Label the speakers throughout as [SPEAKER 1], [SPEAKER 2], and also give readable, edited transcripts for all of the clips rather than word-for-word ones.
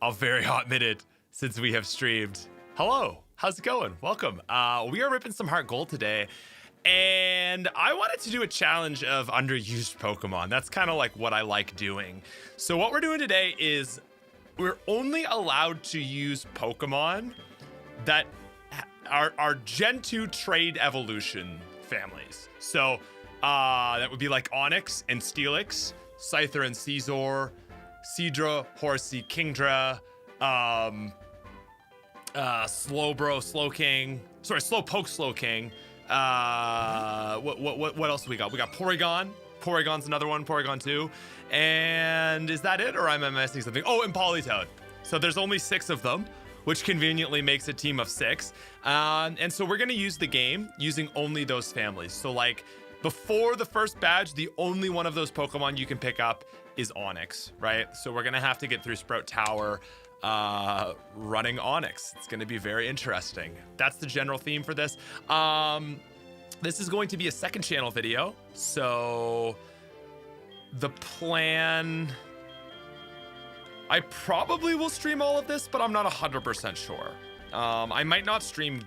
[SPEAKER 1] a very hot minute since we have streamed. Hello, how's it going? Welcome. We are ripping some Heart Gold today, and I wanted to do a challenge of underused Pokemon. That's kind of like what I like doing. So what we're doing today is we're only allowed to use Pokemon that are Gen 2 trade evolution families. So that would be like Onix and Steelix, Scyther and Caesar, Seadra, Horsea, Kingdra, Slowpoke, Slowking. What else do we got? We got Porygon. Porygon's another one, Porygon 2. And is that it, or am I missing something? Oh, and Politoed. So there's only 6 of them, which conveniently makes a team of 6. And so we're gonna use the game using only those families. So like before the first badge, the only one of those Pokemon you can pick up is Onix, right? So we're gonna have to get through Sprout Tower running Onix. It's gonna be very interesting. That's the general theme for this. This is going to be a second channel video. So the plan, I probably will stream all of this, but I'm not 100% sure. I might not stream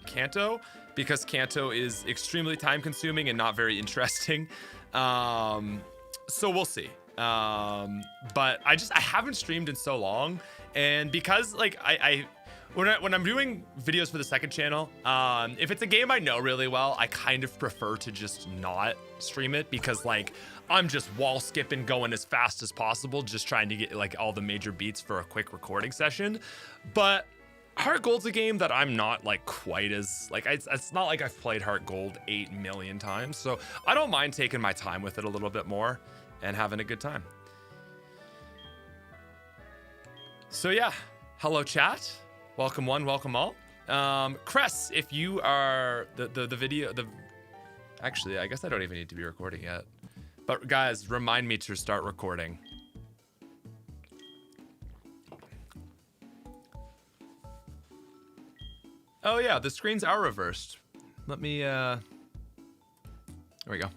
[SPEAKER 1] Kanto because Kanto is extremely time consuming and not very interesting. So we'll see. But I haven't streamed in so long, and because like when I'm doing videos for the second channel, if it's a game I know really well, I kind of prefer to just not stream it because like I'm just wall skipping, going as fast as possible, just trying to get like all the major beats for a quick recording session. But Heart Gold's a game that I'm not like quite as like, it's not like I've played Heart Gold 8 million times, so I don't mind taking my time with it a little bit more and having a good time. So yeah, hello chat. Welcome one, welcome all. Cress, if you are the video, actually, I guess I don't even need to be recording yet. But guys, remind me to start recording. Oh yeah, the screens are reversed. Let me, there we go.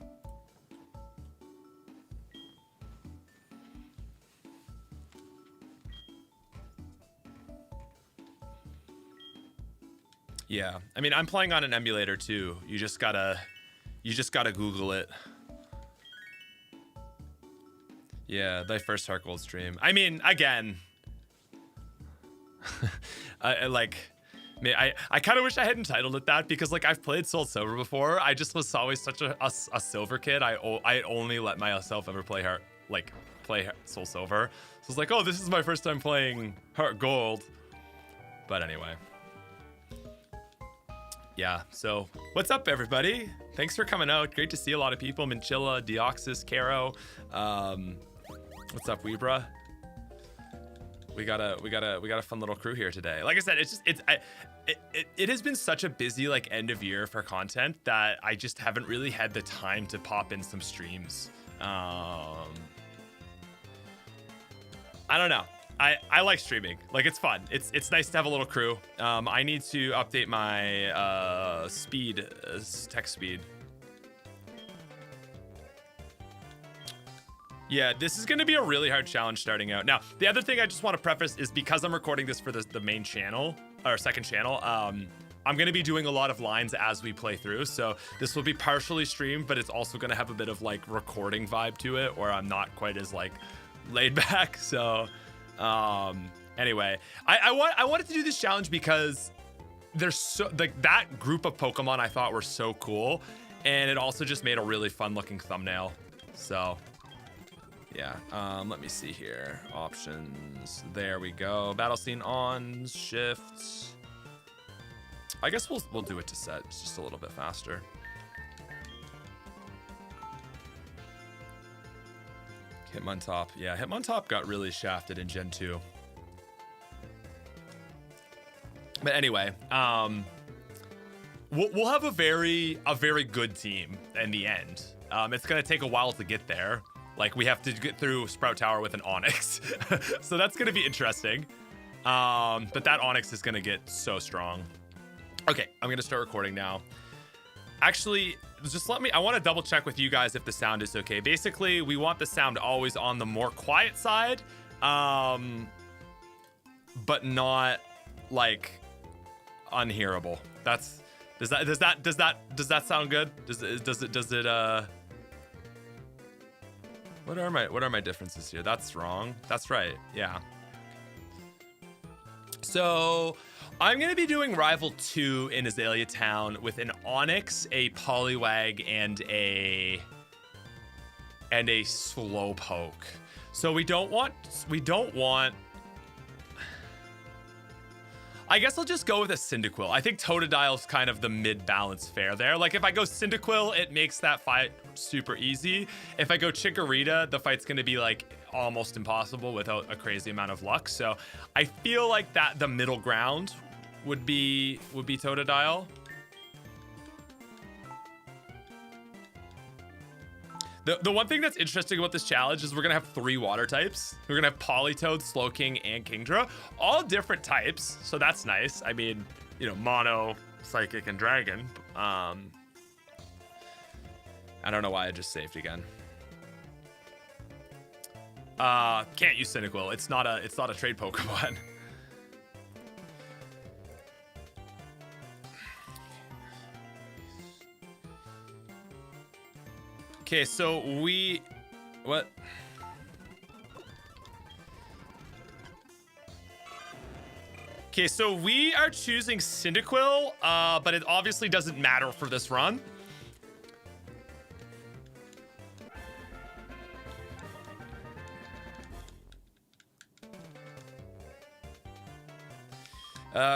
[SPEAKER 1] Yeah, I mean, I'm playing on an emulator too. You just gotta Google it. Yeah, the first Heart Gold stream. I mean, again, I kind of wish I had entitled it that because like I've played Soul Silver before. I just was always such a Silver kid. I only let myself ever play Soul Silver. So it's like, oh, this is my first time playing Heart Gold. But anyway. Yeah, so what's up everybody? Thanks for coming out. Great to see a lot of people. Minchilla, Deoxys, Caro. What's up, Weebra? We got a fun little crew here today. Like I said, it has been such a busy like end of year for content that I just haven't really had the time to pop in some streams. I don't know. I like streaming. Like it's fun. It's nice to have a little crew. I need to update my text speed. Yeah, this is going to be a really hard challenge starting out. Now, the other thing I just want to preface is because I'm recording this for the main channel or second channel, I'm going to be doing a lot of lines as we play through. So this will be partially streamed, but it's also going to have a bit of like recording vibe to it, where I'm not quite as like laid back. So anyway, I wanted to do this challenge because there's so like that group of Pokemon I thought were so cool, and it also just made a really fun looking thumbnail. So yeah, let me see here. Options. There we go. Battle scene on, shifts. I guess we'll do it to set. It's just a little bit faster. Hitmontop. Yeah, Hitmontop got really shafted in Gen 2. But anyway, we'll have a very good team in the end. It's gonna take a while to get there. Like we have to get through Sprout Tower with an Onix. So that's gonna be interesting. But that Onix is gonna get so strong. Okay, I'm gonna start recording now. Actually, just I want to double check with you guys if the sound is okay. Basically, we want the sound always on the more quiet side. but not like unhearable. Does that sound good? Does it what are my differences here? That's wrong. That's right. Yeah. So I'm going to be doing Rival 2 in Azalea Town with an Onix, a Poliwag, and a Slowpoke. So we don't want I guess I'll just go with a Cyndaquil. I think Totodile's kind of the mid-balance fare there. Like, if I go Cyndaquil, it makes that fight super easy. If I go Chikorita, the fight's going to be, like, almost impossible without a crazy amount of luck. So I feel like that the middle ground would be Totodile. The one thing that's interesting about this challenge is we're going to have 3 water types. We're going to have Politoed, Slowking, and Kingdra. All different types, so that's nice. I mean, you know, Mono, Psychic, and Dragon. I don't know why I just saved again. Can't use Cyndaquil. It's not a trade Pokemon. Okay, so what? Okay, so we are choosing Cyndaquil, but it obviously doesn't matter for this run.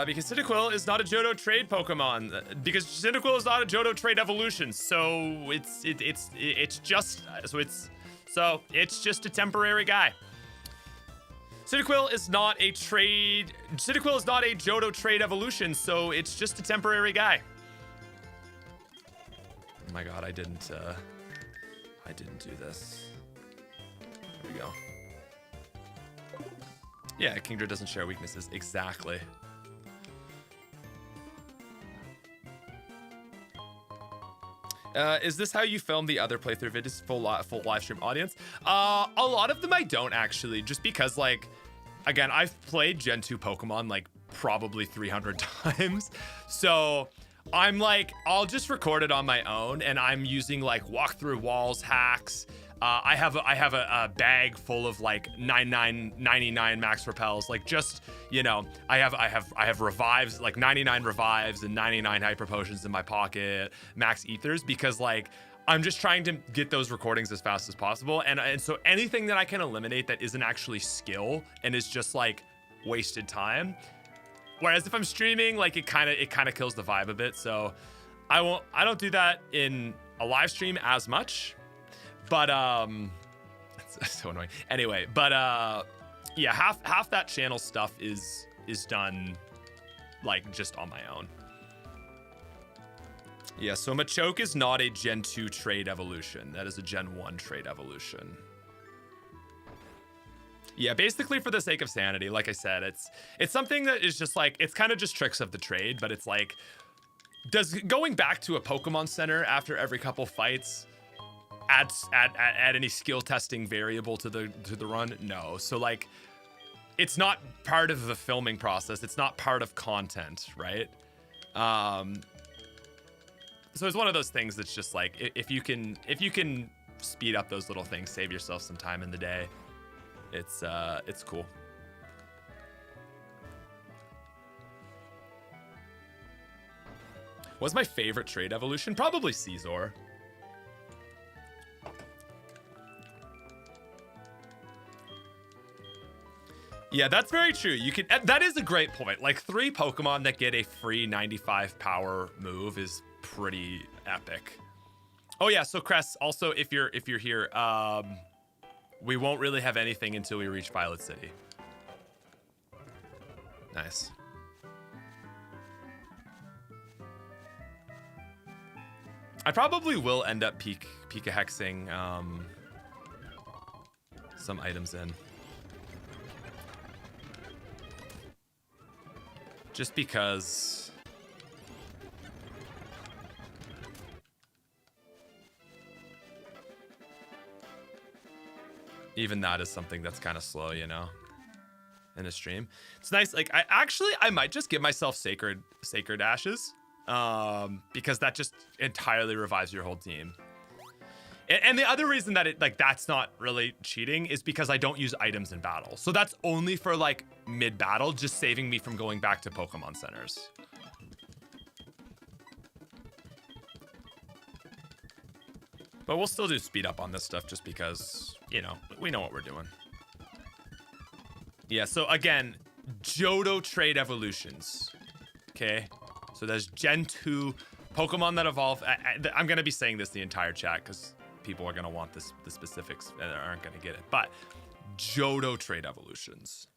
[SPEAKER 1] Because Cyndaquil is not a Johto trade Pokemon. Because Cyndaquil is not a Johto trade evolution, so it's just a temporary guy. Cyndaquil is not a trade. Cyndaquil is not a Johto trade evolution, so it's just a temporary guy. Oh my god, I didn't do this. There we go. Yeah, Kingdra doesn't share weaknesses. Exactly. Is this how you film the other playthrough videos, full live stream audience? A lot of them I don't actually, just because, like, again, I've played Gen 2 Pokemon like probably 300 times. So I'm like, I'll just record it on my own, and I'm using like walk through walls hacks. I have a bag full of like 99 max repels, like, just, you know, I have revives, like 99 revives and 99 hyper potions in my pocket, max ethers, because like I'm just trying to get those recordings as fast as possible, and so anything that I can eliminate that isn't actually skill and is just like wasted time. Whereas if I'm streaming, like, it kind of kills the vibe a bit. So I don't do that in a live stream as much. But it's so annoying. Anyway, but yeah, half that channel stuff is done like just on my own. Yeah, so Machoke is not a Gen 2 trade evolution. That is a Gen 1 trade evolution. Yeah, basically for the sake of sanity, like I said, it's something that is just like, it's kind of just tricks of the trade, but it's like, does going back to a Pokemon Center after every couple fights add any skill testing variable to the run? No. So like, it's not part of the filming process. It's not part of content, right? So it's one of those things that's just like, if you can speed up those little things, save yourself some time in the day, it's cool. What's my favorite trade evolution? Probably Caesar. Yeah, that's very true. You can. That is a great point. Like, 3 Pokemon that get a free 95 power move is pretty epic. Oh yeah. So Cress, also, if you're here, we won't really have anything until we reach Violet City. Nice. I probably will end up Pika hexing some items in. Just because even that is something that's kind of slow, you know? in a stream. It's nice. Like I might just give myself sacred ashes, because that just entirely revives your whole team. And the other reason that that's not really cheating is because I don't use items in battle. So that's only for like mid battle, just saving me from going back to Pokemon centers. But we'll still do speed up on this stuff just because, you know, we know what we're doing. Yeah, so again, Johto trait evolutions. Okay, so there's Gen 2 Pokemon that evolve. I'm going to be saying this the entire chat because people are going to want the specifics and aren't going to get it. But Johto trait evolutions.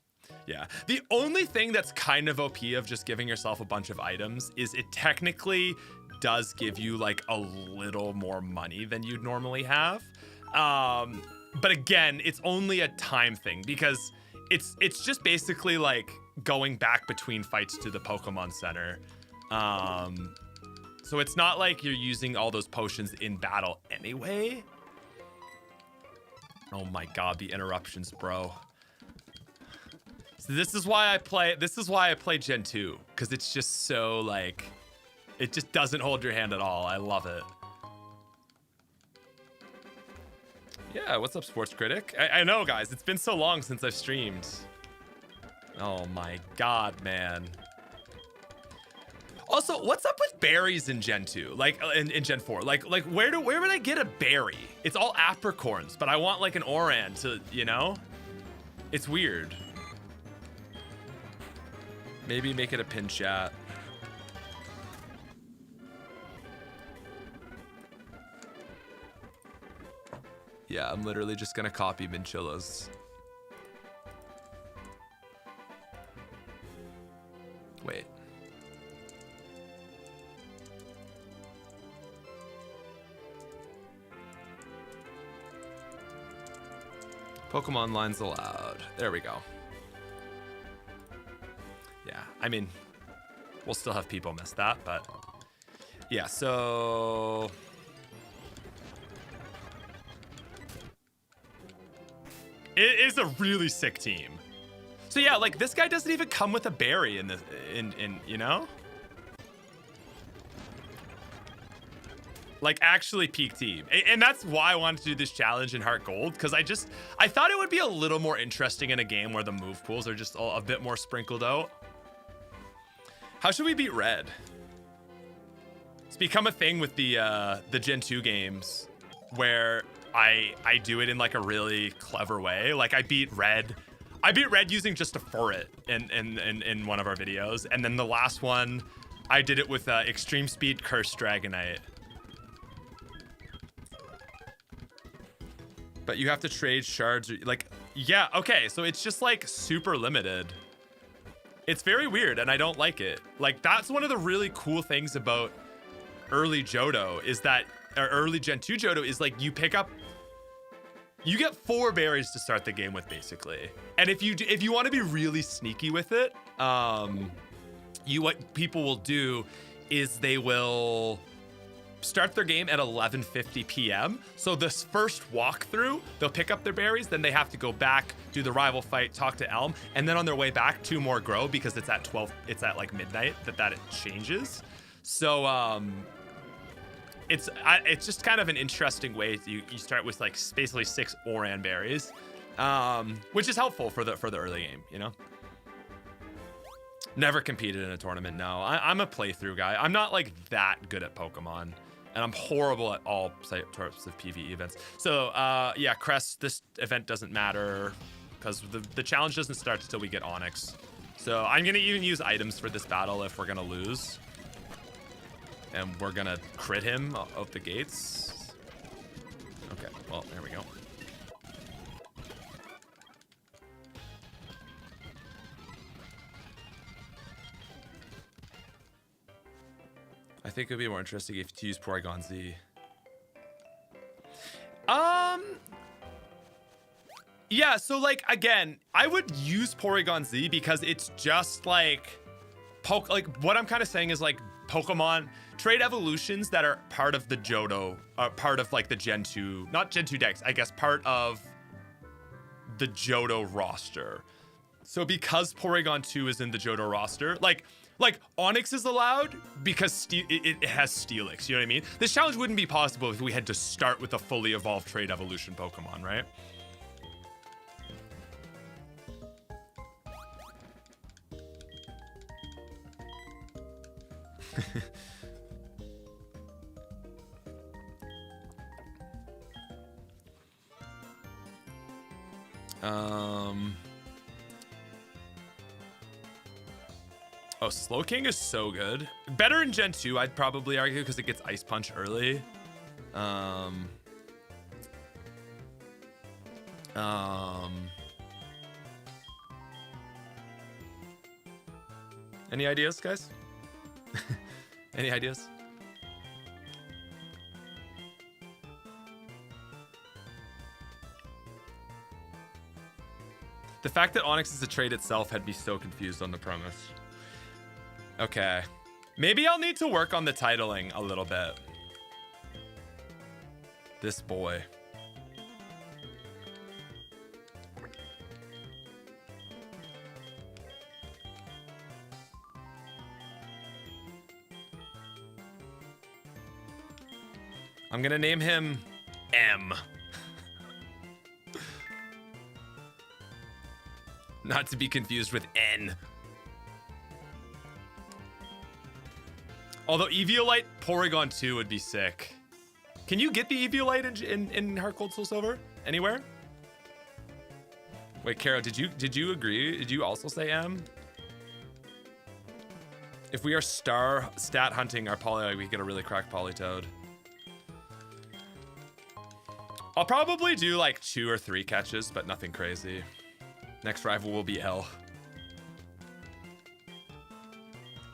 [SPEAKER 1] Yeah. The only thing that's kind of OP of just giving yourself a bunch of items is it technically does give you like a little more money than you'd normally have. But again, it's only a time thing because it's just basically like going back between fights to the Pokemon Center. So it's not like you're using all those potions in battle anyway. Oh my god, the interruptions, bro. So this is why I play Gen 2, because it's just so like, it just doesn't hold your hand at all. I love it. Yeah, what's up, Sports Critic? I know, guys, it's been so long since I've streamed. Oh my god, man. Also, what's up with berries in Gen 2? Like in Gen 4? Like where would I get a berry? It's all apricorns, but I want like an oran to, you know? It's weird. Maybe make it a pin chat. Yeah, I'm literally just gonna copy Minchilla's. Wait. Pokemon lines allowed. There we go. Yeah, I mean, we'll still have people miss that, but yeah, so it is a really sick team. So yeah, like this guy doesn't even come with a berry in you know? Like actually peak team. And that's why I wanted to do this challenge in Heart Gold, because I thought it would be a little more interesting in a game where the move pools are just a bit more sprinkled out. How should we beat Red? It's become a thing with the Gen 2 games where I do it in like a really clever way. Like I beat Red using just a Furret in one of our videos. And then the last one, I did it with Extreme Speed Cursed Dragonite. But you have to trade shards, like, yeah, okay, so it's just like super limited. It's very weird and I don't like it. Like that's one of the really cool things about early Johto is that, or early Gen 2 Johto is like you get 4 berries to start the game with basically. And if you want to be really sneaky with it, what people will do is they will start their game at 11:50 p.m. So this first walkthrough, they'll pick up their berries, then they have to go back, do the rival fight, talk to Elm, and then on their way back, 2 more grow because it's at like midnight that it changes. So it's just kind of an interesting way. You start with like basically 6 Oran berries, which is helpful for the early game, you know. Never competed in a tournament. No, I'm a playthrough guy. I'm not like that good at Pokemon. And I'm horrible at all types of PvE events. So yeah, Crest, this event doesn't matter because the challenge doesn't start until we get Onix. So I'm gonna even use items for this battle if we're gonna lose. And we're gonna crit him out the gates. Okay, well, there we go. I think it'd be more interesting if to use Porygon Z. Yeah, so like again, I would use Porygon Z because it's just like what I'm kind of saying is like Pokemon trait evolutions that are part of the Johto, part of like the Gen 2, not Gen 2 decks, I guess part of the Johto roster. So because Porygon 2 is in the Johto roster, like Onix is allowed because it has Steelix, you know what I mean? This challenge wouldn't be possible if we had to start with a fully evolved trade evolution Pokemon, right? Oh, Slowking is so good. Better in Gen 2, I'd probably argue, because it gets Ice Punch early. Any ideas, guys? Any ideas? The fact that Onix is a trade itself had me so confused on the premise. Okay. Maybe I'll need to work on the titling a little bit. This boy. I'm gonna name him M. Not to be confused with N. Although Eviolite Porygon 2 would be sick. Can you get the Eviolite in Heart Gold Soul Silver anywhere? Wait, Kara, did you agree? Did you also say M? If we are stat hunting our Poliwag, we get a really cracked Politoed. I'll probably do like 2 or 3 catches, but nothing crazy. Next rival will be L.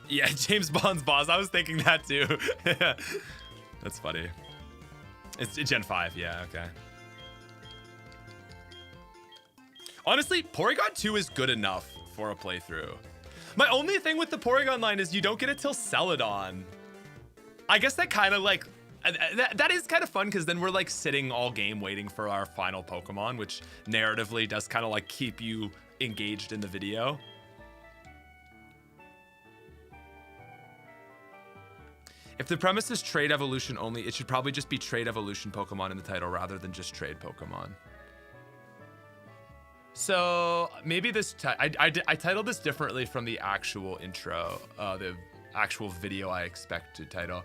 [SPEAKER 1] Yeah, James Bond's boss. I was thinking that too. That's funny. It's Gen 5. Yeah, okay. Honestly, Porygon 2 is good enough for a playthrough. My only thing with the Porygon line is you don't get it till Celadon. I guess that kind of like... That is kind of fun because then we're like sitting all game waiting for our final Pokemon, which narratively does kind of like keep you engaged in the video. If the premise is trade evolution only, it should probably just be trade evolution Pokemon in the title rather than just trade Pokemon. So maybe this, I titled this differently from the actual intro, the actual video I expect to title.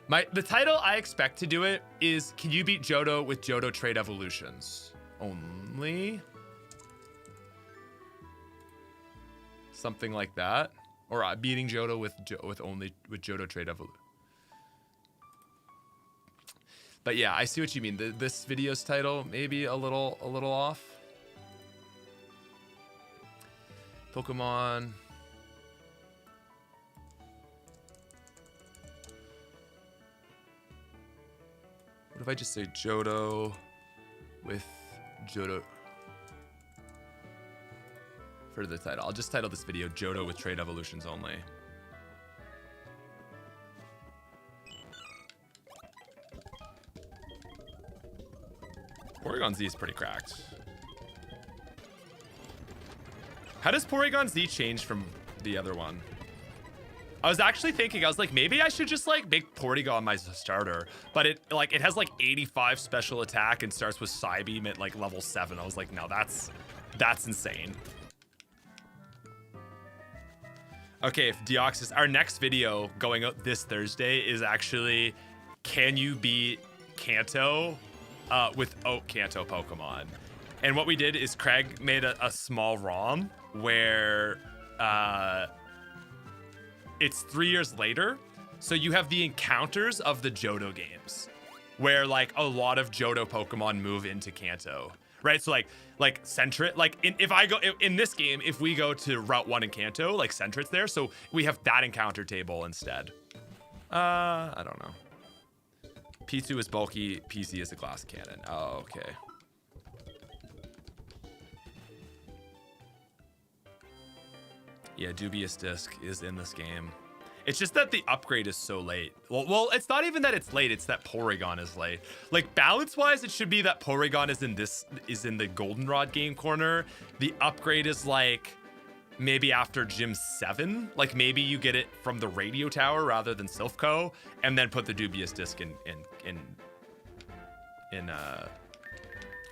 [SPEAKER 1] The title I expect to do it is, can you beat Johto with Johto trade evolutions only? Something like that. Or beating Johto with Johto trade evolution. But yeah, I see what you mean. This video's title maybe a little off. Pokemon. What if I just say Johto with Johto for the title? I'll just title this video Johto with trade evolutions only. Porygon Z is pretty cracked. How does Porygon Z change from the other one? I was actually thinking, I was like, maybe I should just like make Porygon my starter, but it has like 85 special attack and starts with Psybeam at like level 7. I was like, no, that's insane. Okay, if Deoxys, our next video going out this Thursday is actually, can you beat Kanto with Oak Kanto Pokemon? And what we did is Craig made a small ROM where it's 3 years later, so you have the encounters of the Johto games, where like a lot of Johto Pokemon move into Kanto, right? So like Sentret, like in this game, if we go to Route 1 in Kanto, like Sentret's there, so we have that encounter table instead. I don't know. P2 is bulky, PC is a glass cannon. Oh, okay. Yeah, Dubious Disc is in this game. It's just that the upgrade is so late. Well, it's not even that it's late, it's that Porygon is late. Like balance-wise, it should be that Porygon is in the Goldenrod Game Corner. The upgrade is like maybe after Gym 7. Like maybe you get it from the radio tower rather than Silphco, and then put the dubious disc in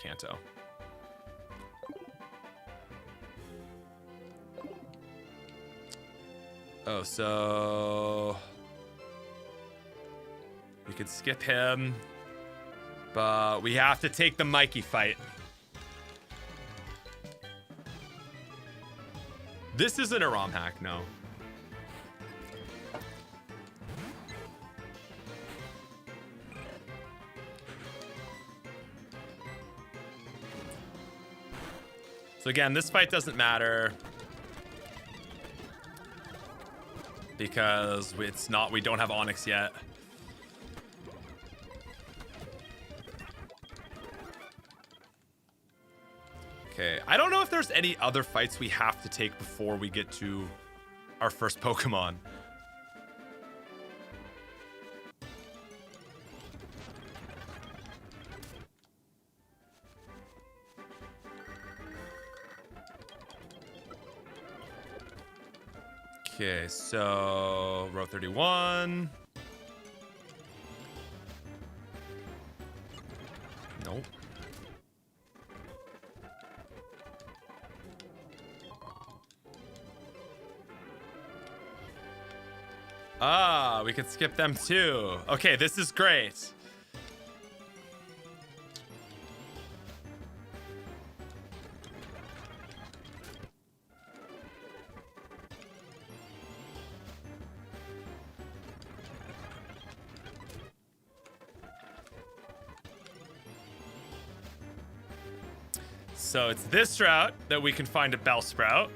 [SPEAKER 1] Kanto. Oh, so we could skip him, but we have to take the Mikey fight. This isn't a ROM hack, no. So again, this fight doesn't matter because we don't have Onix yet. Okay, I don't know if there's any other fights we have to take before we get to our first Pokemon. Okay, so row 31. Nope. Ah, we can skip them too. Okay, this is great. So it's this route that we can find a Bellsprout.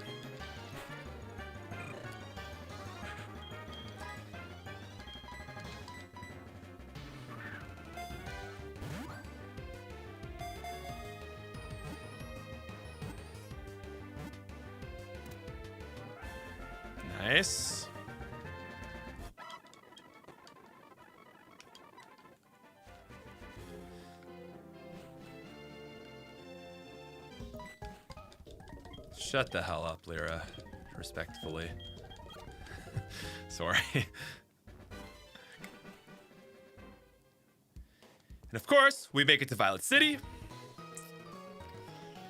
[SPEAKER 1] Nice. Shut the hell up, Lyra. Respectfully. Sorry. And of course, we make it to Violet City.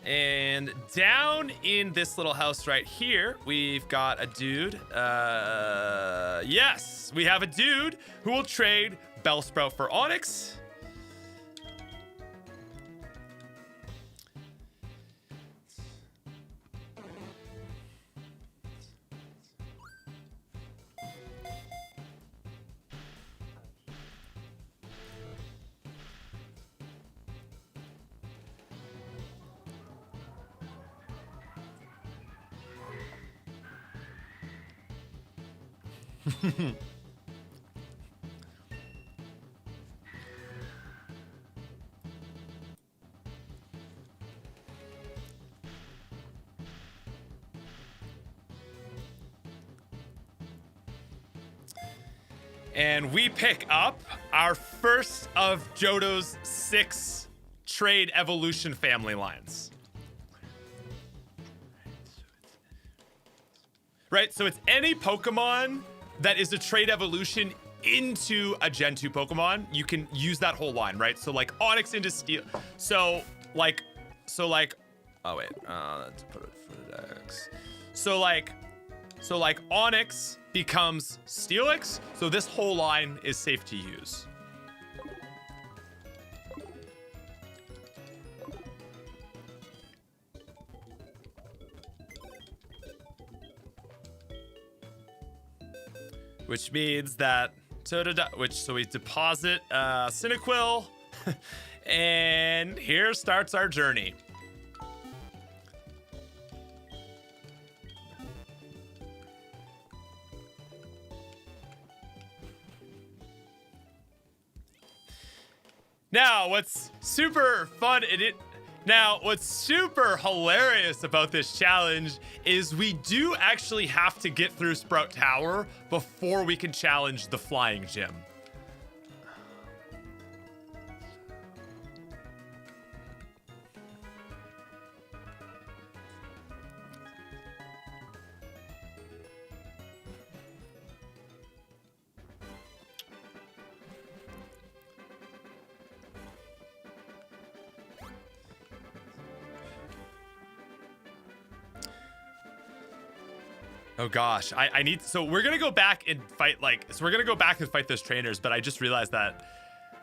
[SPEAKER 1] And down in this little house right here, we've got a dude. Yes, we have a dude who will trade Bellsprout for Onix. And we pick up our first of Johto's 6 trade evolution family lines. Right, so it's any Pokemon that is a trade evolution into a Gen 2 Pokemon. You can use that whole line, right? So like Onix into Steel. So like, oh wait, let's put it for the Dex. So like Onix becomes Steelix, so this whole line is safe to use. Which means that, so we deposit Cyndaquil, and here starts our journey. Now, what's super fun what's super hilarious about this challenge is we do actually have to get through Sprout Tower before we can challenge the Flying Gym. Oh gosh, I need, so we're gonna go back and fight we're gonna go back and fight those trainers, but I just realized that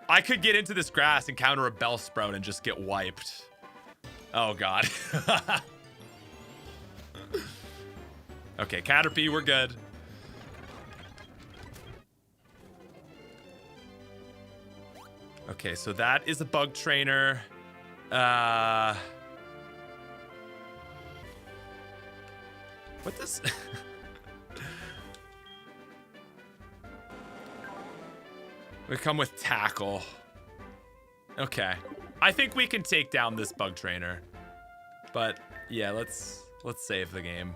[SPEAKER 1] I could get into this grass and counter a Bellsprout and just get wiped. Oh god. Okay, Caterpie, we're good. Okay, so that is a bug trainer. What this? We come with tackle. Okay. I think we can take down this bug trainer. But yeah, let's save the game.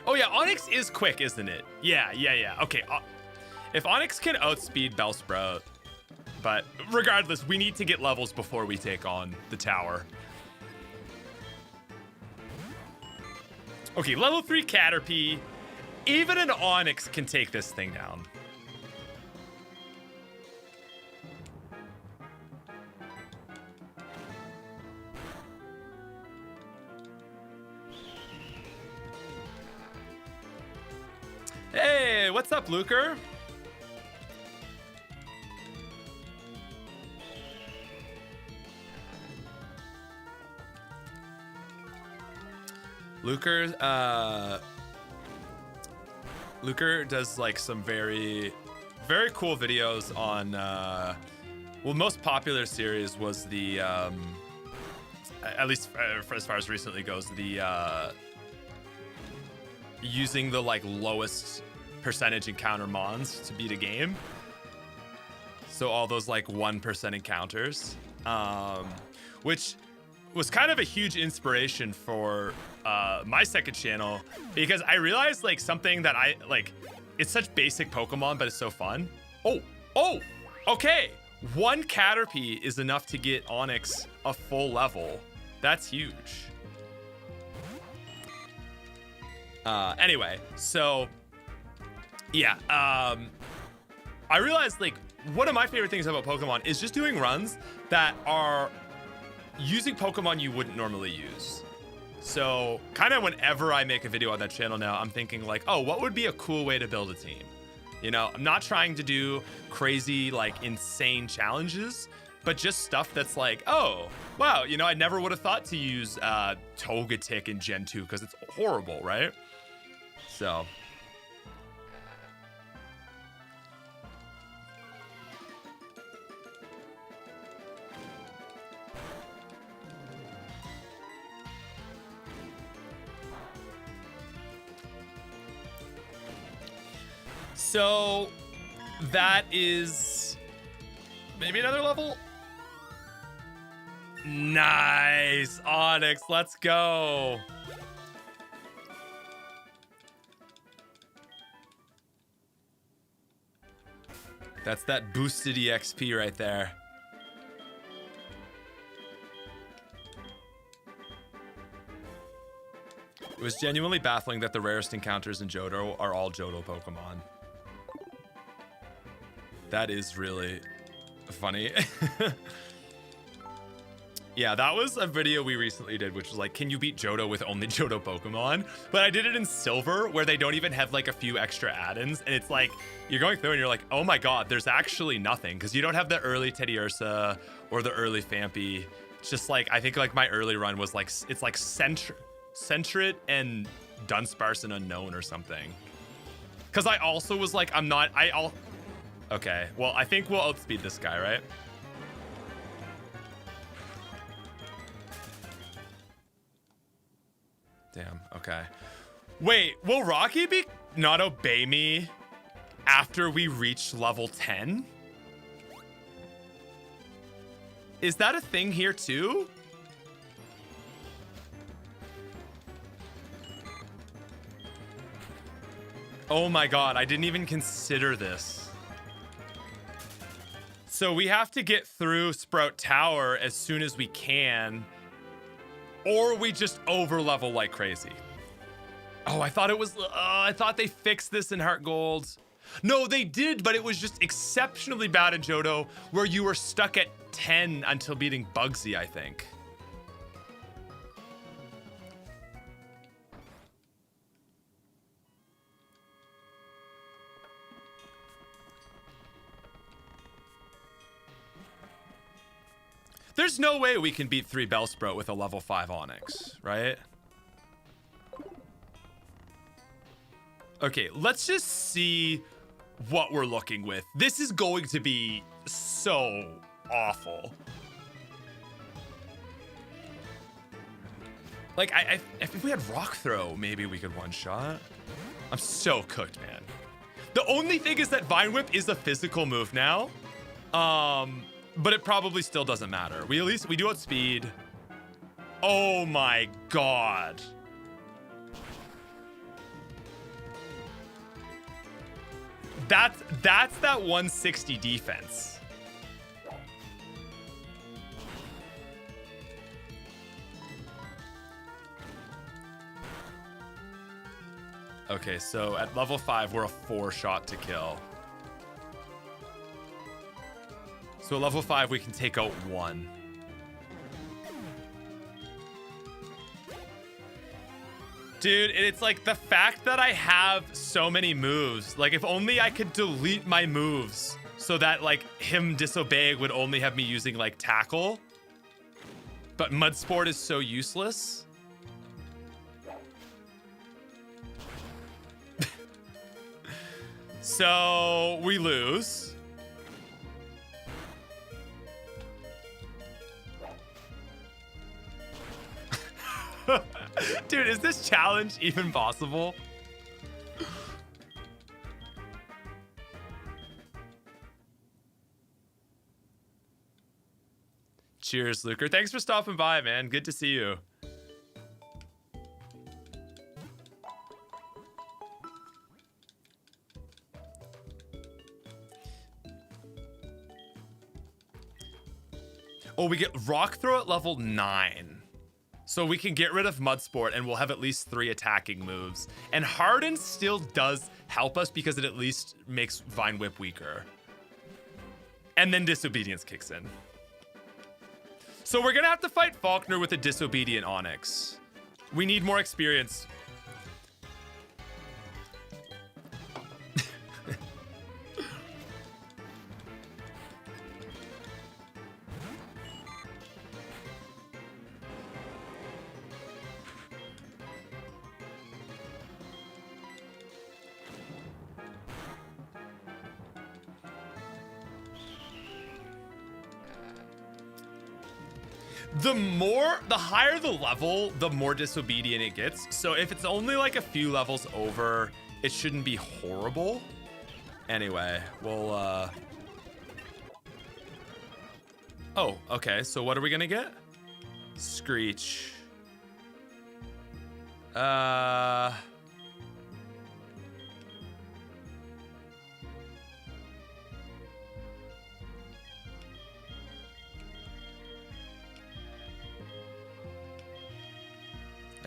[SPEAKER 1] Oh yeah, Onix is quick, isn't it? Yeah. Okay. If Onix can outspeed Bellsprout, but regardless, we need to get levels before we take on the tower. Okay, level 3 Caterpie. Even an Onix can take this thing down. Hey, what's up, Luker? Luker does like some very cool videos on well, most popular series was the at least for as far as recently goes, the using the like lowest percentage encounter mons to beat a game. So all those like 1% encounters, which was kind of a huge inspiration for my second channel, because I realized like something that I like, it's such basic Pokemon, but it's so fun. Oh, okay. 1 Caterpie is enough to get Onix a full level. That's huge. Anyway, so yeah, I realized like one of my favorite things about Pokemon is just doing runs that are using Pokemon you wouldn't normally use. So kind of whenever I make a video on that channel now, I'm thinking like, oh, what would be a cool way to build a team? You know, I'm not trying to do crazy, like insane challenges, but just stuff that's like, oh, wow, you know, I never would have thought to use Togetic in Gen 2 because it's horrible, right? So. So that is maybe another level. Nice, Onix, let's go. That's that boosted EXP right there. It was genuinely baffling that the rarest encounters in Johto are all Johto Pokemon. That is really funny. Yeah, that was a video we recently did, which was like, can you beat Johto with only Johto Pokemon? But I did it in Silver, where they don't even have like a few extra add-ins. And it's like, you're going through and you're like, oh my God, there's actually nothing. Because you don't have the early Teddiursa or the early Phampi. It's just like, I think like my early run was like, it's like Sentret and Dunsparce and Unknown or something. Because I also was like, okay, well, I think we'll outspeed this guy, right? Damn, okay. Wait, will Rocky not obey me after we reach level 10? Is that a thing here too? Oh my God, I didn't even consider this. So we have to get through Sprout Tower as soon as we can, or we just over level like crazy. Oh, I thought it was, I thought they fixed this in Heart Gold. No, they did, but it was just exceptionally bad in Johto, where you were stuck at 10 until beating Bugsy, I think. There's no way we can beat 3 Bellsprout with a level 5 Onix, right? Okay, let's just see what we're looking with. This is going to be so awful. Like, if we had Rock Throw, maybe we could one-shot. I'm so cooked, man. The only thing is that Vine Whip is a physical move now. But it probably still doesn't matter. We do outspeed. Oh my god. That's that 160 defense. Okay, so at level 5, we're a 4-shot to kill. So at level 5, we can take out 1. Dude, it's like the fact that I have so many moves. Like, if only I could delete my moves so that, like, him disobeying would only have me using, like, Tackle. But Mud Sport is so useless. So, we lose. Dude, is this challenge even possible? Cheers, Luker. Thanks for stopping by, man. Good to see you. Oh, we get Rock Throw at level 9. So we can get rid of Mud Sport and we'll have at least 3 attacking moves. And Harden still does help us because it at least makes Vine Whip weaker. And then Disobedience kicks in. So we're gonna have to fight Faulkner with a Disobedient Onix. We need more experience. The higher the level, the more disobedient it gets. So if it's only like a few levels over, it shouldn't be horrible. Anyway, we'll, Oh, okay. So what are we gonna get? Screech. I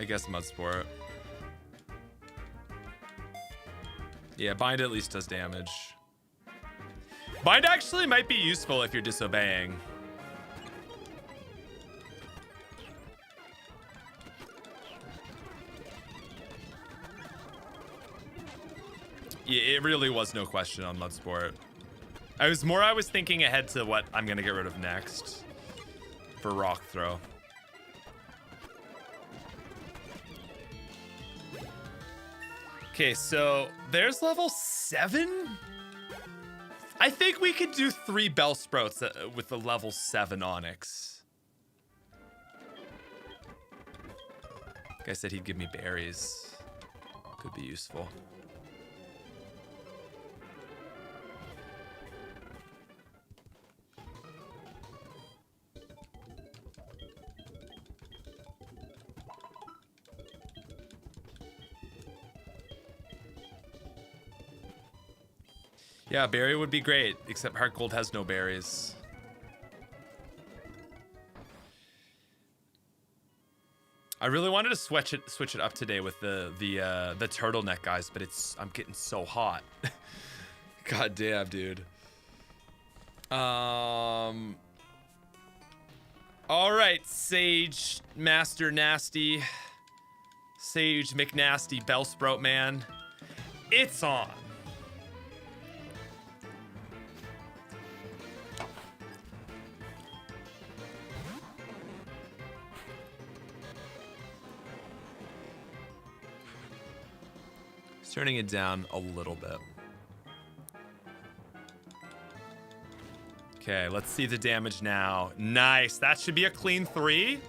[SPEAKER 1] guess Mud Sport. Yeah, Bind at least does damage. Bind actually might be useful if you're disobeying. Yeah, it really was no question on Mud Sport. I was thinking ahead to what I'm gonna get rid of next for Rock Throw. Okay, so there's level 7? I think we could do 3 Bellsprouts with the level 7 Onix. Guy said he'd give me berries. Could be useful. Yeah, berry would be great, except Heart Gold has no berries. I really wanted to switch it up today with the turtleneck guys, but I'm getting so hot. God damn, dude. All right, Sage Master Nasty, Sage McNasty Bellsprout man, it's on. It's turning it down a little bit. Okay, let's see the damage now. Nice. That should be a clean 3.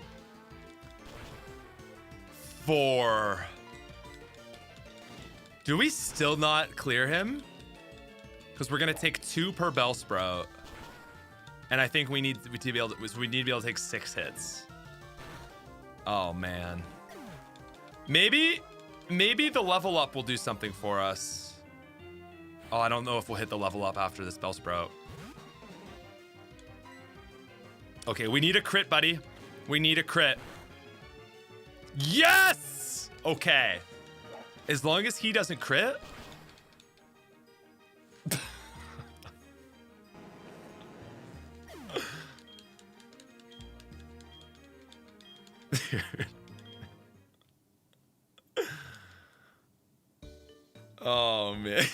[SPEAKER 1] 4. Do we still not clear him? Because we're gonna take 2 per Bellsprout. And I think we need to be able to take 6 hits. Oh man. Maybe the level up will do something for us. Oh, I don't know if we'll hit the level up after this Bellsprout. Okay, we need a crit, buddy. We need a crit. Yes! Okay. As long as he doesn't crit. Oh, man.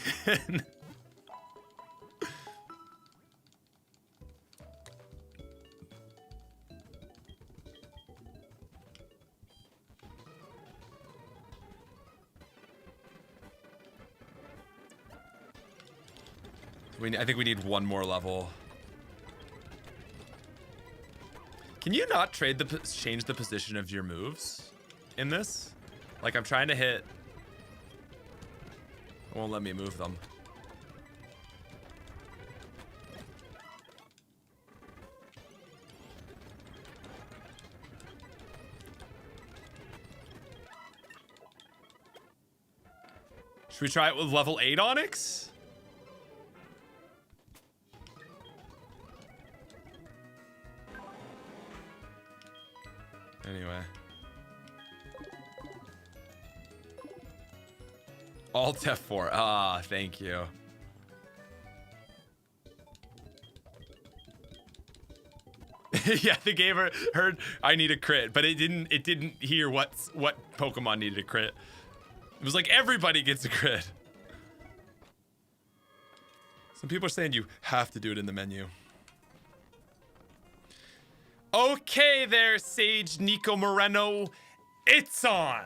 [SPEAKER 1] I think we need one more level. Can you not change the position of your moves in this? Like, I'm trying to hit. It won't let me move them. Should we try it with level 8 Onix? Anyway. Alt F4. Ah, thank you. Yeah, the game heard I need a crit, but it didn't hear what Pokemon needed a crit. It was like everybody gets a crit. Some people are saying you have to do it in the menu. Okay there, Sage Nico Moreno. It's on.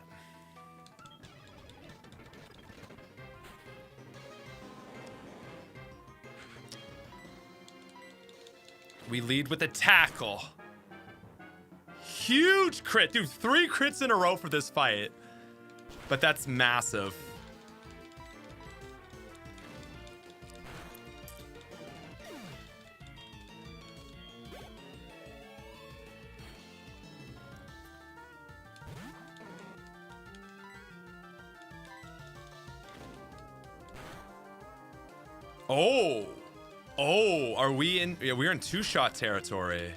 [SPEAKER 1] We lead with a tackle. Huge crit. Dude, 3 crits in a row for this fight. But that's massive. Oh, are we in? Yeah, we're in 2-shot territory.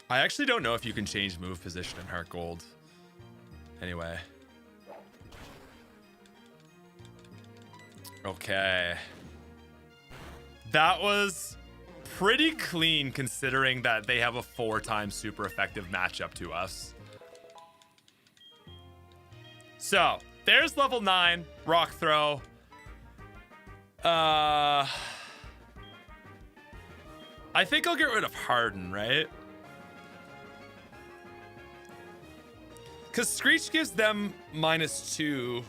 [SPEAKER 1] I actually don't know if you can change move position in Heart Gold. Anyway. Okay. That was pretty clean considering that they have a 4-time super effective matchup to us. So, there's level 9, Rock Throw. I think I'll get rid of Harden, right? Because Screech gives them -2.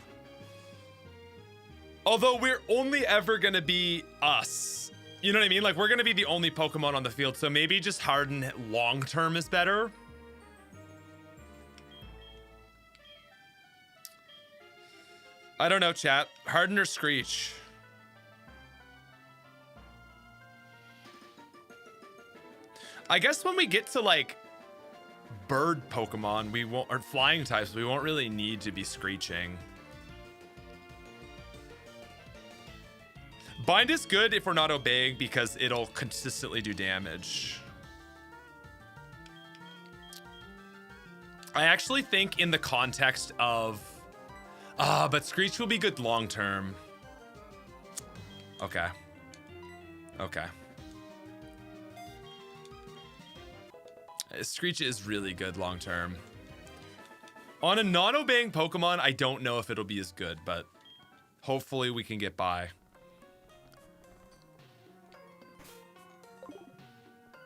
[SPEAKER 1] Although we're only ever going to be us. You know what I mean? Like, we're going to be the only Pokemon on the field. So maybe just Harden long-term is better. I don't know, chat. Harden or Screech? I guess when we get to, like, bird Pokemon, we won't, or flying types, we won't really need to be screeching. Bind is good if we're not obeying because it'll consistently do damage. I actually think in the context of but Screech will be good long term. Okay. Screech is really good long term. On a non-obeying Pokemon, I don't know if it'll be as good, but Hopefully we can get by.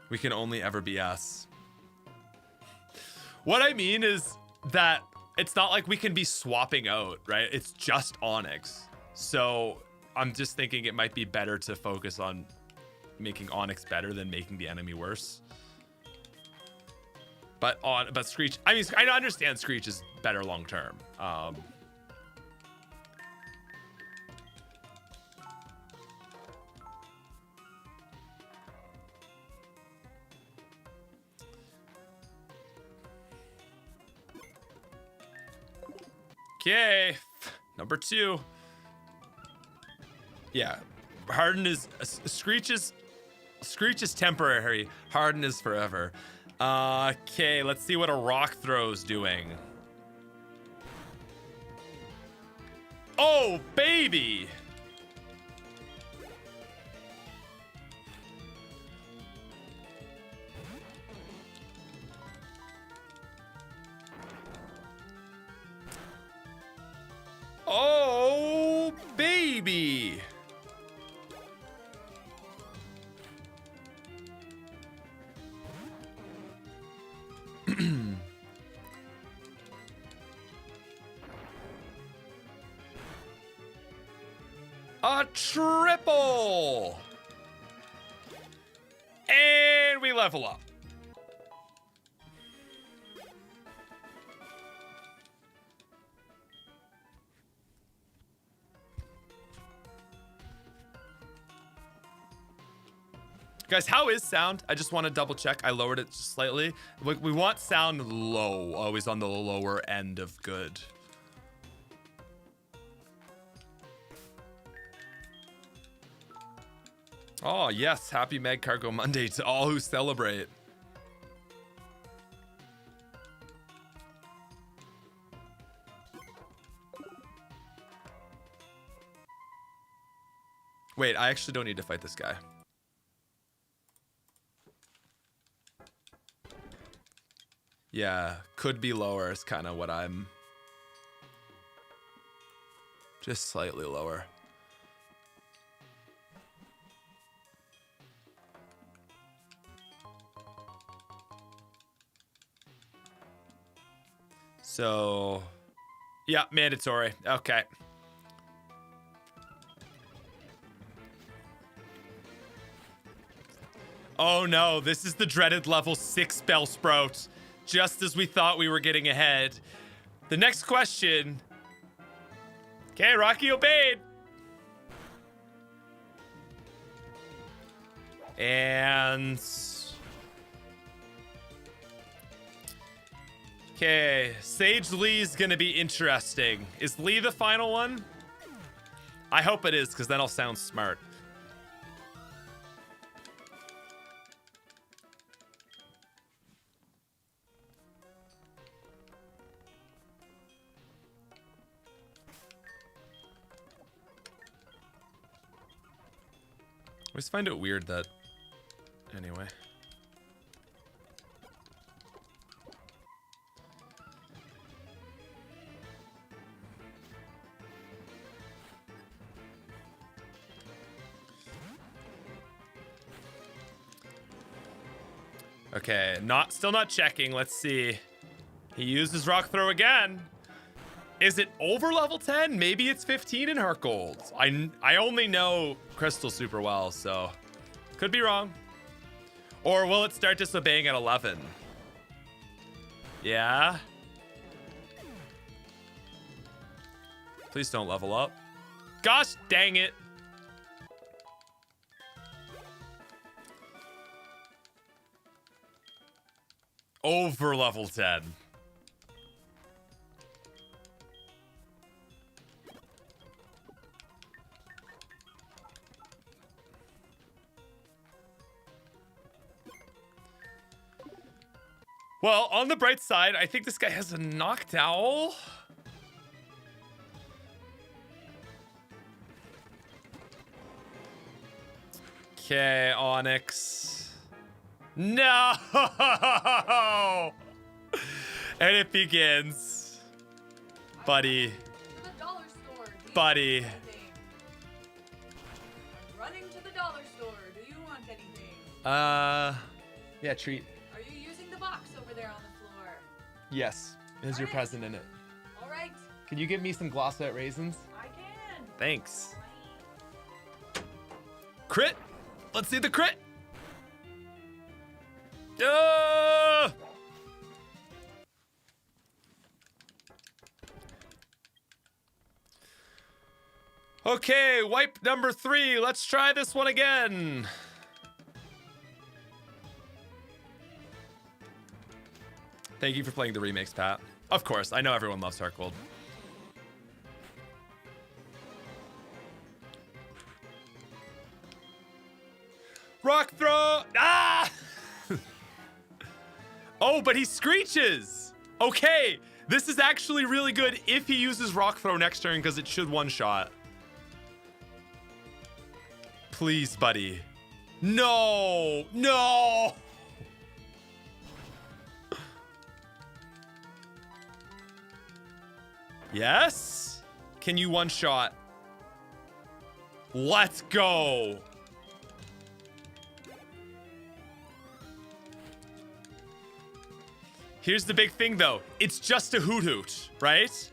[SPEAKER 1] We can only ever be S. What I mean is that it's not like we can be swapping out, right? It's just Onix. So I'm just thinking it might be better to focus on making Onix better than making the enemy worse. But Screech, I mean, I understand Screech is better long term. Okay, number 2. Yeah, Harden is Screech is temporary. Harden is forever. Okay, let's see what a rock throw's doing. Oh, baby. Oh, baby. A triple. And we level up. Guys, how is sound? I just want to double check. I lowered it just slightly. We want sound low, always on the lower end of good. Oh, yes. Happy Mag Cargo Monday to all who celebrate. Wait, I actually don't need to fight this guy. Yeah, could be lower is kind of what I'm... Just slightly lower. So... Yeah, mandatory. Okay. Oh no, this is the dreaded level 6 Bellsprout. Just as we thought we were getting ahead. The next question. Okay, Rocky obeyed. And... Okay, Sage Lee's gonna be interesting. Is Lee the final one? I hope it is, because then I'll sound smart. I always find it weird that... Anyway. Okay, still not checking. Let's see. He used his rock throw again. Is it over level 10? Maybe it's 15 in Heart Gold. I only know Crystal super well, so could be wrong. Or will it start disobeying at 11? Yeah. Please don't level up. Gosh dang it. Over level 10. Well, on the bright side, I think this guy has a Noctowl. Okay, Onix. No! And it begins. Buddy.
[SPEAKER 2] The dollar store.
[SPEAKER 1] buddy.
[SPEAKER 2] I'm running to the dollar store. Do you want anything?
[SPEAKER 1] Yeah, treat.
[SPEAKER 2] Are you using the box over there on the floor?
[SPEAKER 1] Yes. Is your present in it?
[SPEAKER 2] All right.
[SPEAKER 1] Can you give me some Glossette raisins?
[SPEAKER 2] I can.
[SPEAKER 1] Thanks. Crit. Let's see the crit. Okay, wipe number 3. Let's try this one again. Thank you for playing the remakes, Pat. Of course, I know everyone loves Heartgold. Rock throw! Ah! Oh, but he screeches! Okay, this is actually really good if he uses rock throw next turn because it should one-shot. Please, buddy. No! No! Yes? Can you one-shot? Let's go! Here's the big thing, though. It's just a Hoot Hoot, right?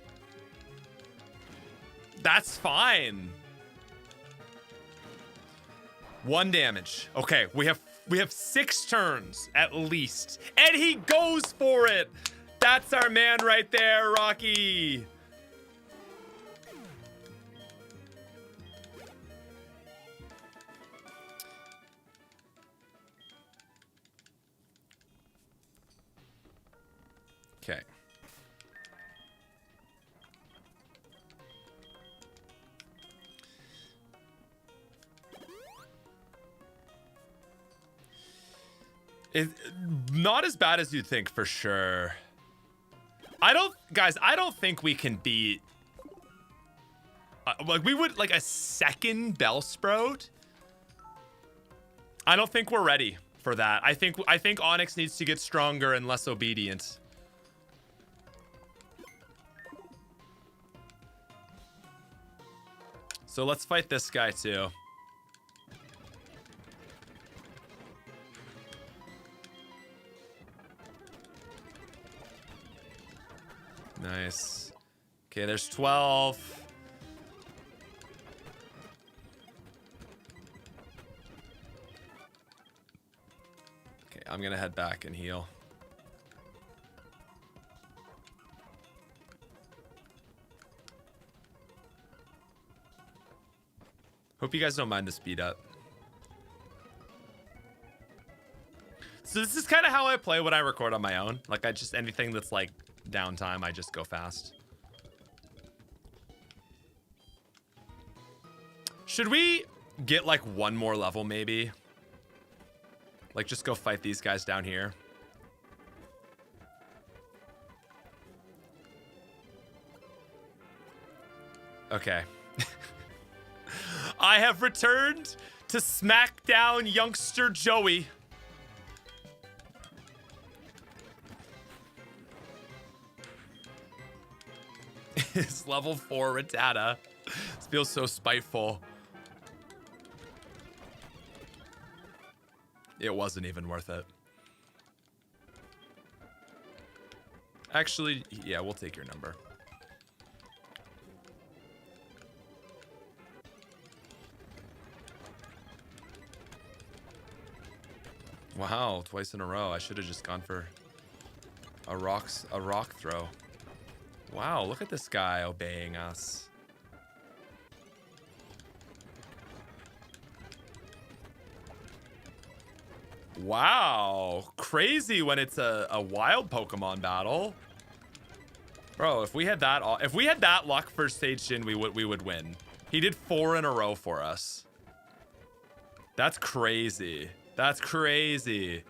[SPEAKER 1] That's fine. 1 damage. Okay, we have 6 turns at least. And he goes for it. That's our man right there, Rocky. Okay. It's not as bad as you'd think, for sure. I don't think we can beat like we would like a second Bellsprout. I don't think we're ready for that. I think Onix needs to get stronger and less obedient. So let's fight this guy too. Nice. Okay, there's 12. Okay, I'm gonna head back and heal. Hope you guys don't mind the speed up. So this is kind of how I play when I record on my own. Like anything that's like downtime, I just go fast. Should we get like one more level maybe? Like just go fight these guys down here. Okay. I have returned to smack down youngster Joey. It's level 4 Rattata. This feels so spiteful. It wasn't even worth it. Actually, yeah, we'll take your number. Wow, twice in a row. I should have just gone for a rock throw. Wow, look at this guy obeying us. Wow, crazy when it's a wild Pokemon battle. Bro, if we had that luck first stage Jin, we would win. He did 4 in a row for us. That's crazy. That's crazy.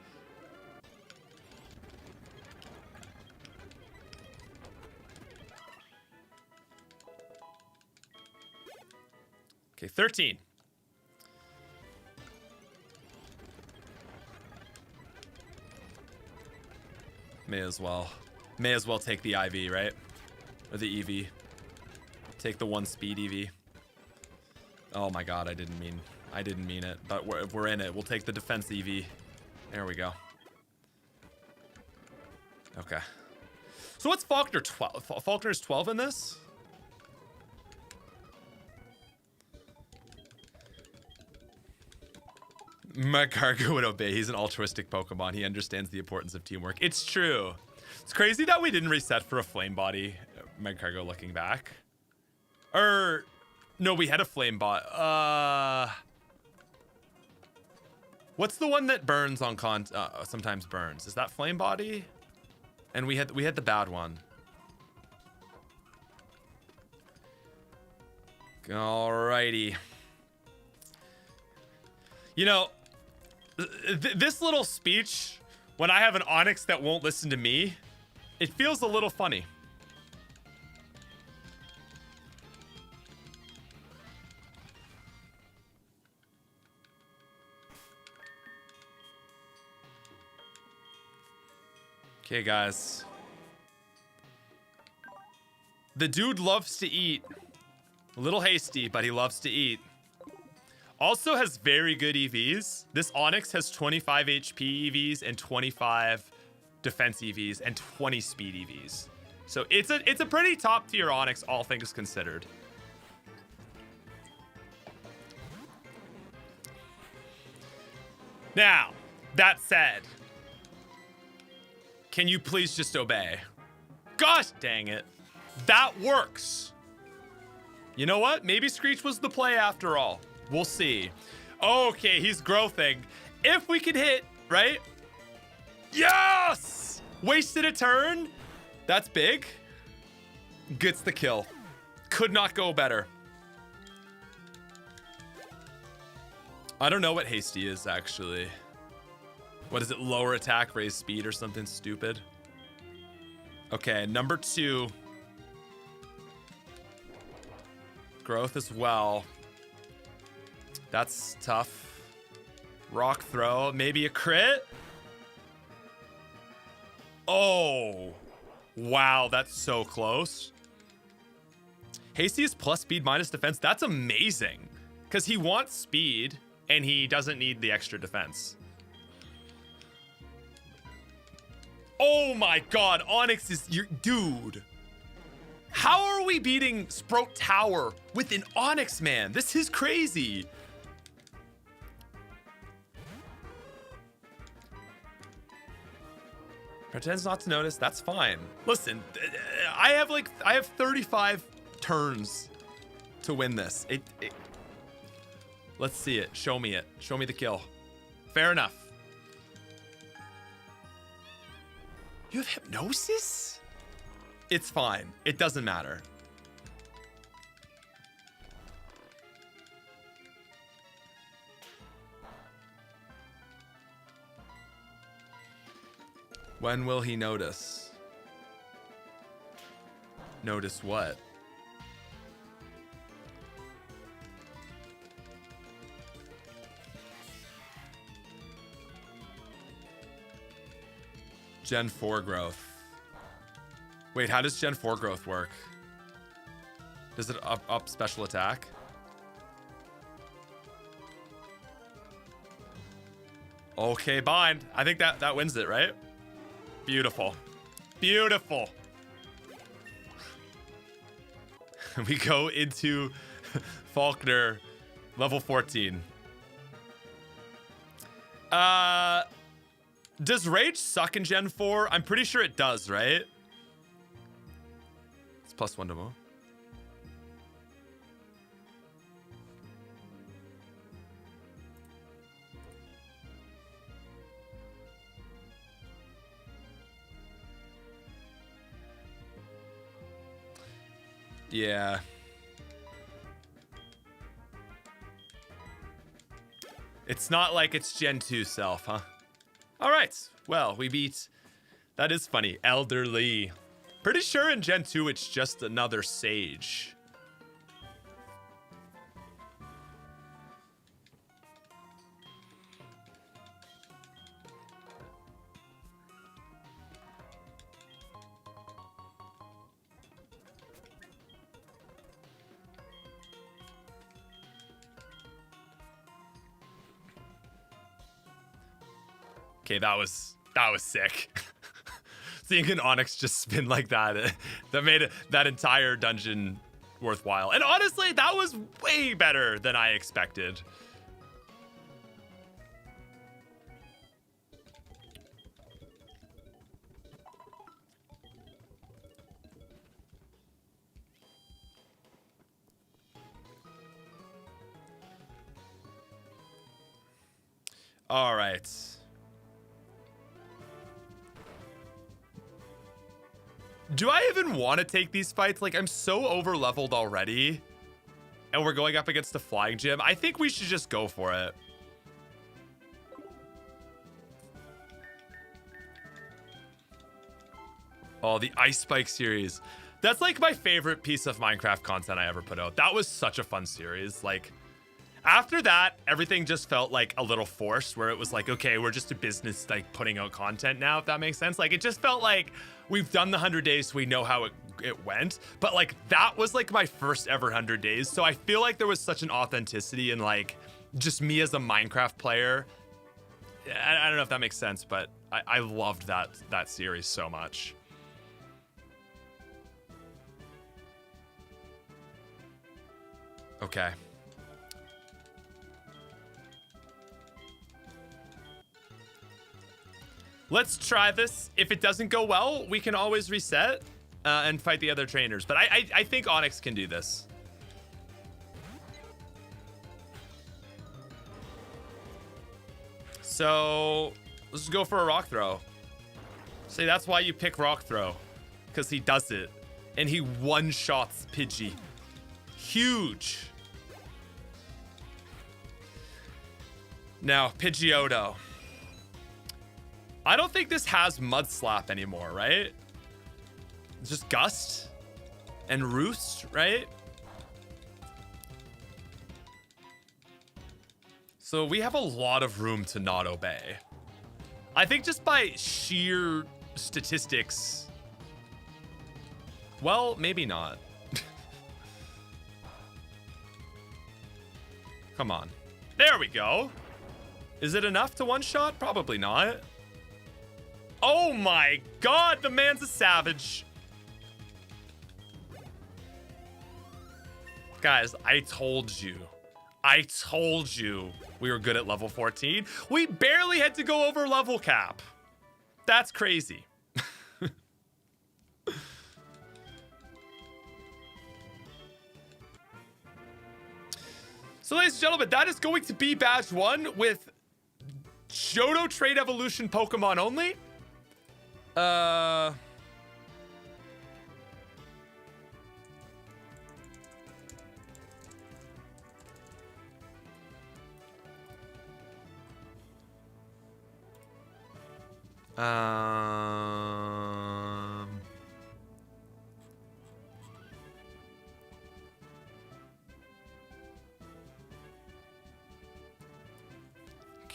[SPEAKER 1] Okay, 13. May as well take the IV, right? Or the EV. Take the 1 speed EV. Oh my god, I didn't mean it. But we're in it. We'll take the defense EV. There we go. Okay. So what's Faulkner 12? Faulkner's 12 in this? Magcargo would obey. He's an altruistic Pokemon. He understands the importance of teamwork. It's true. It's crazy that we didn't reset for a Flame Body. Magcargo looking back. No, we had a Flame Bot. What's the one that burns on sometimes burns? Is that Flame Body? And we had the bad one. Alrighty. You know, this little speech, when I have an Onix that won't listen to me, it feels a little funny. Okay, guys. The dude loves to eat. A little hasty, but he loves to eat. Also has very good EVs. This Onix has 25 HP EVs and 25 defense EVs and 20 speed EVs. So it's a pretty top tier Onix, all things considered. Now, that said, can you please just obey? Gosh dang it. That works. You know what? Maybe Screech was the play after all. We'll see. Okay, he's growthing. If we could hit, right? Yes! Wasted a turn. That's big. Gets the kill. Could not go better. I don't know what hasty is, actually. What is it? Lower attack, raise speed, or something stupid? Okay, number 2. Growth as well. That's tough. Rock throw, maybe a crit? Oh, wow, that's so close. Hasty is plus speed minus defense. That's amazing, because he wants speed and he doesn't need the extra defense. Oh my god, Onix is your dude. How are we beating Sprout Tower with an Onix, man? This is crazy. Pretends not to notice. That's fine. Listen, I have 35 turns to win this. Let's see it. Show me it. Show me the kill. Fair enough. You have hypnosis? It's fine. It doesn't matter. When will he notice? Notice what? Gen 4 growth. Wait, how does Gen 4 growth work? Does it up special attack? Okay, bind. I think that wins it, right? Beautiful. Beautiful. We go into Faulkner level 14. Does Rage suck in Gen 4? I'm pretty sure it does, right? It's +1 to move. Yeah. It's not like it's Gen 2 self, huh? All right. Well, we beat... That is funny. Elderly. Pretty sure in Gen 2 it's just another Sage. Okay, that was sick. Seeing an Onix just spin like that, that made that entire dungeon worthwhile. And honestly, that was way better than I expected. All right. Do I even want to take these fights? Like, I'm so over leveled already. And we're going up against the flying gym. I think we should just go for it. Oh, the Ice Spike series. That's like my favorite piece of Minecraft content I ever put out. That was such a fun series. Like, after that, everything just felt like a little forced, where it was like, okay, we're just a business like putting out content now, if that makes sense. Like, it just felt like we've done the 100 days, so we know how it went. But like, that was like my first ever 100 days. So I feel like there was such an authenticity in like just me as a Minecraft player. I don't know if that makes sense, but I loved that series so much. Okay. Let's try this. If it doesn't go well, we can always reset and fight the other trainers. But I think Onix can do this. So let's just go for a rock throw. See, that's why you pick rock throw, because he does it. And he one-shots Pidgey. Huge. Now, Pidgeotto. I don't think this has Mud Slap anymore, right? It's just Gust and Roost, right? So we have a lot of room to not obey. I think just by sheer statistics, well, maybe not. Come on. There we go. Is it enough to one-shot? Probably not. Oh my god, the man's a savage. Guys, I told you. I told you we were good at level 14. We barely had to go over level cap. That's crazy. So, ladies and gentlemen, that is going to be badge 1 with Johto Trade Evolution Pokemon only.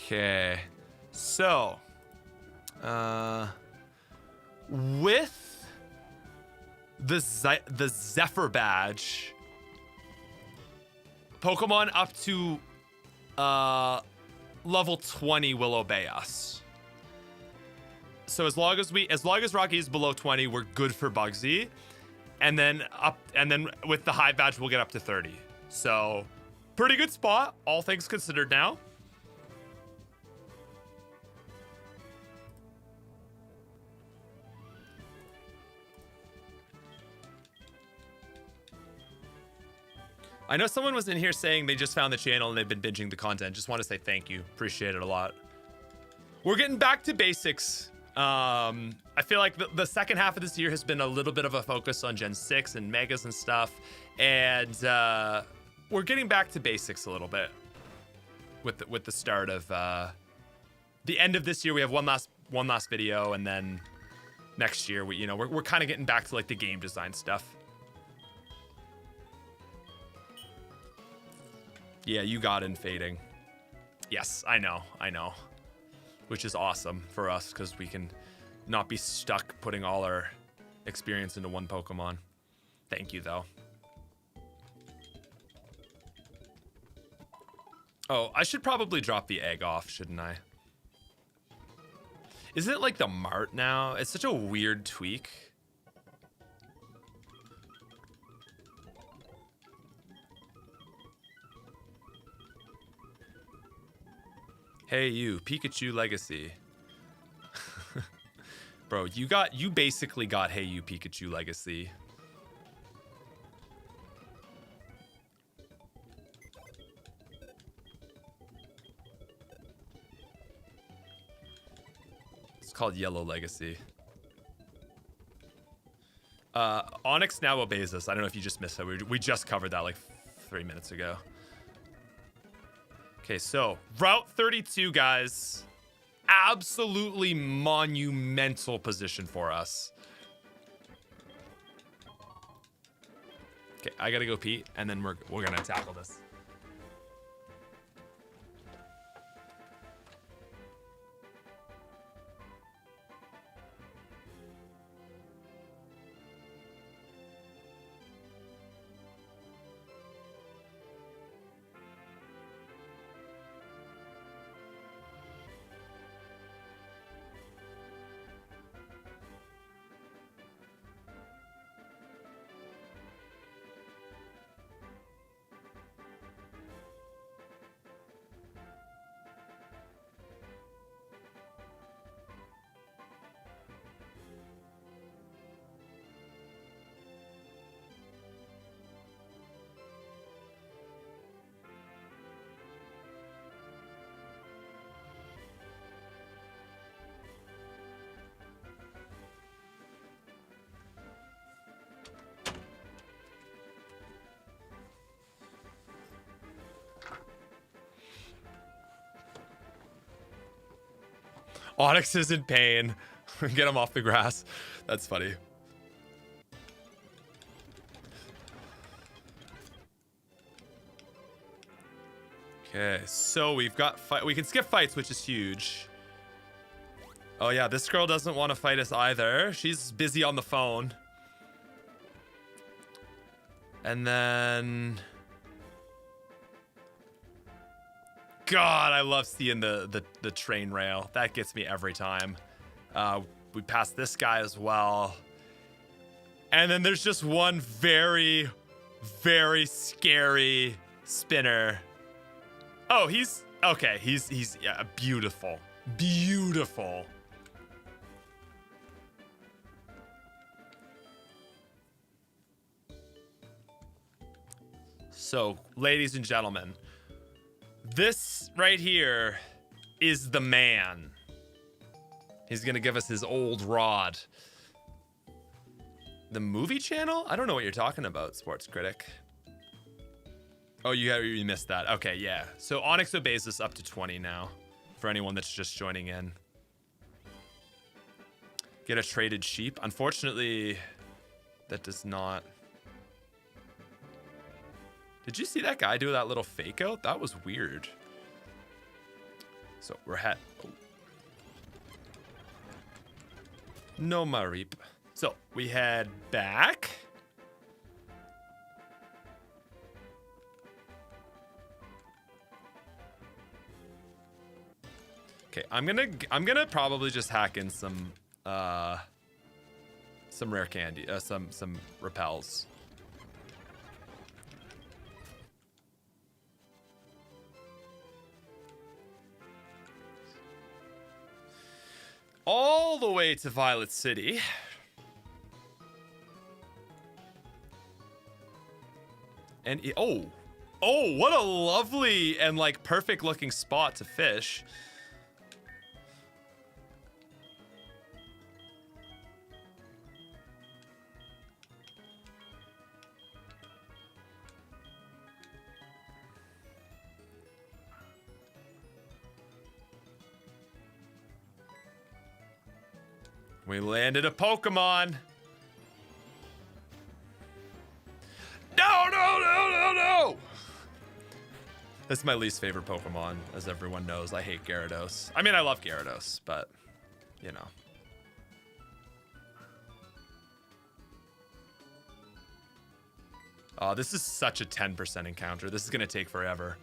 [SPEAKER 1] Okay, so, with the Zephyr badge, Pokemon up to level 20 will obey us. So as long as Rocky is below 20, we're good for Bugsy, and then with the high badge, we'll get up to 30. So, pretty good spot, all things considered now. I know someone was in here saying they just found the channel and they've been binging the content. Just want to say thank you. Appreciate it a lot. We're getting back to basics. I feel like the second half of this year has been a little bit of a focus on Gen 6 and Megas and stuff. And we're getting back to basics a little bit with the start of the end of this year. We have one last video, and then next year we're kind of getting back to like the game design stuff. Yeah, you got in fading. Yes, I know. Which is awesome for us because we can not be stuck putting all our experience into one Pokemon. Thank you, though. Oh, I should probably drop the egg off, shouldn't I? Isn't it like the Mart now? It's such a weird tweak. Hey you, Pikachu Legacy. Bro, you basically got Hey you, Pikachu Legacy. It's called Yellow Legacy. Onix now obeys us. I don't know if you just missed that. We just covered that like 3 minutes ago. Okay, so Route 32, guys. Absolutely monumental position for us. Okay, I gotta go pee, and then we're gonna tackle this. Onix is in pain. Get him off the grass. That's funny. Okay, so we've got fight. We can skip fights, which is huge. Oh yeah, this girl doesn't want to fight us either. She's busy on the phone. And then... God, I love seeing the train rail. That gets me every time. We passed this guy as well. And then there's just one very, very scary spinner. Oh, he's... Okay, he's yeah, beautiful. Beautiful. So, ladies and gentlemen, this right here is the man. He's gonna give us his old rod. The movie channel? I don't know what you're talking about, Sports Critic. Oh, you missed that. Okay, yeah. So Onix obeys us up to 20 now, for anyone that's just joining in. Get a traded sheep. Unfortunately, that does not... Did you see that guy do that little fake out? That was weird. So we're oh. No Mareep. So we head back. Okay, I'm gonna probably just hack in some rare candy, some repels. All the way to Violet City. And oh, what a lovely and like perfect looking spot to fish. We landed a Pokemon. No! That's my least favorite Pokemon, as everyone knows. I hate Gyarados. I mean, I love Gyarados, but, you know. Oh, this is such a 10% encounter. This is going to take forever.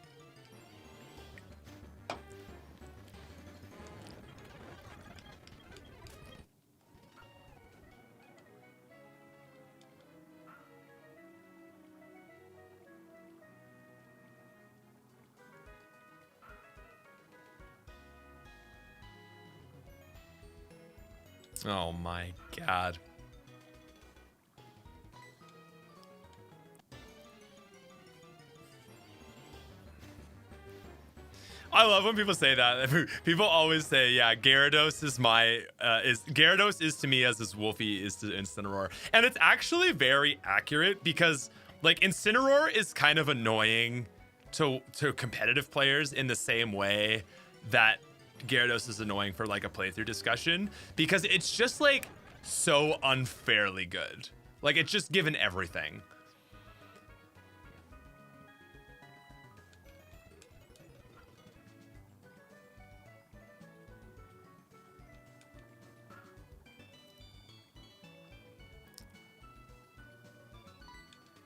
[SPEAKER 1] Oh my god. I love when people say that. People always say, yeah, Gyarados is Gyarados is to me as this Wolfie is to Incineroar. And it's actually very accurate because like Incineroar is kind of annoying to competitive players in the same way that Gyarados is annoying for like a playthrough discussion, because it's just like so unfairly good. Like it's just given everything.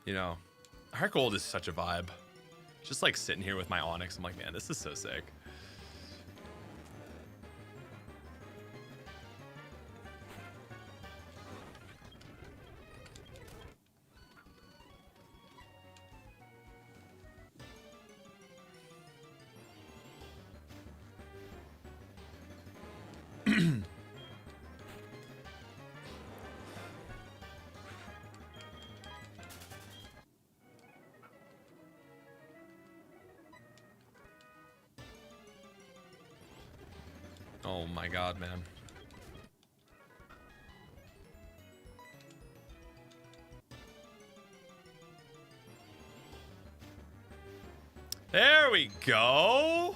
[SPEAKER 1] You know, Heart Gold is such a vibe. Just like sitting here with my Onix, I'm like, man, this is so sick. Oh my god, man. There we go.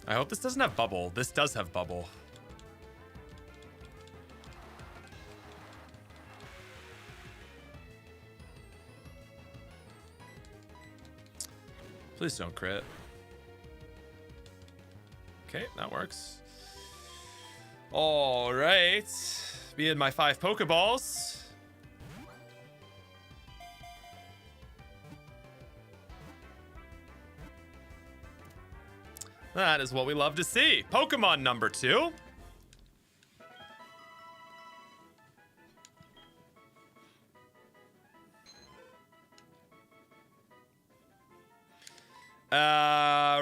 [SPEAKER 1] I hope this doesn't have bubble. This does have bubble. Please don't crit. Okay, that works. All right. Be in my 5 Pokeballs. That is what we love to see. Pokemon number 2.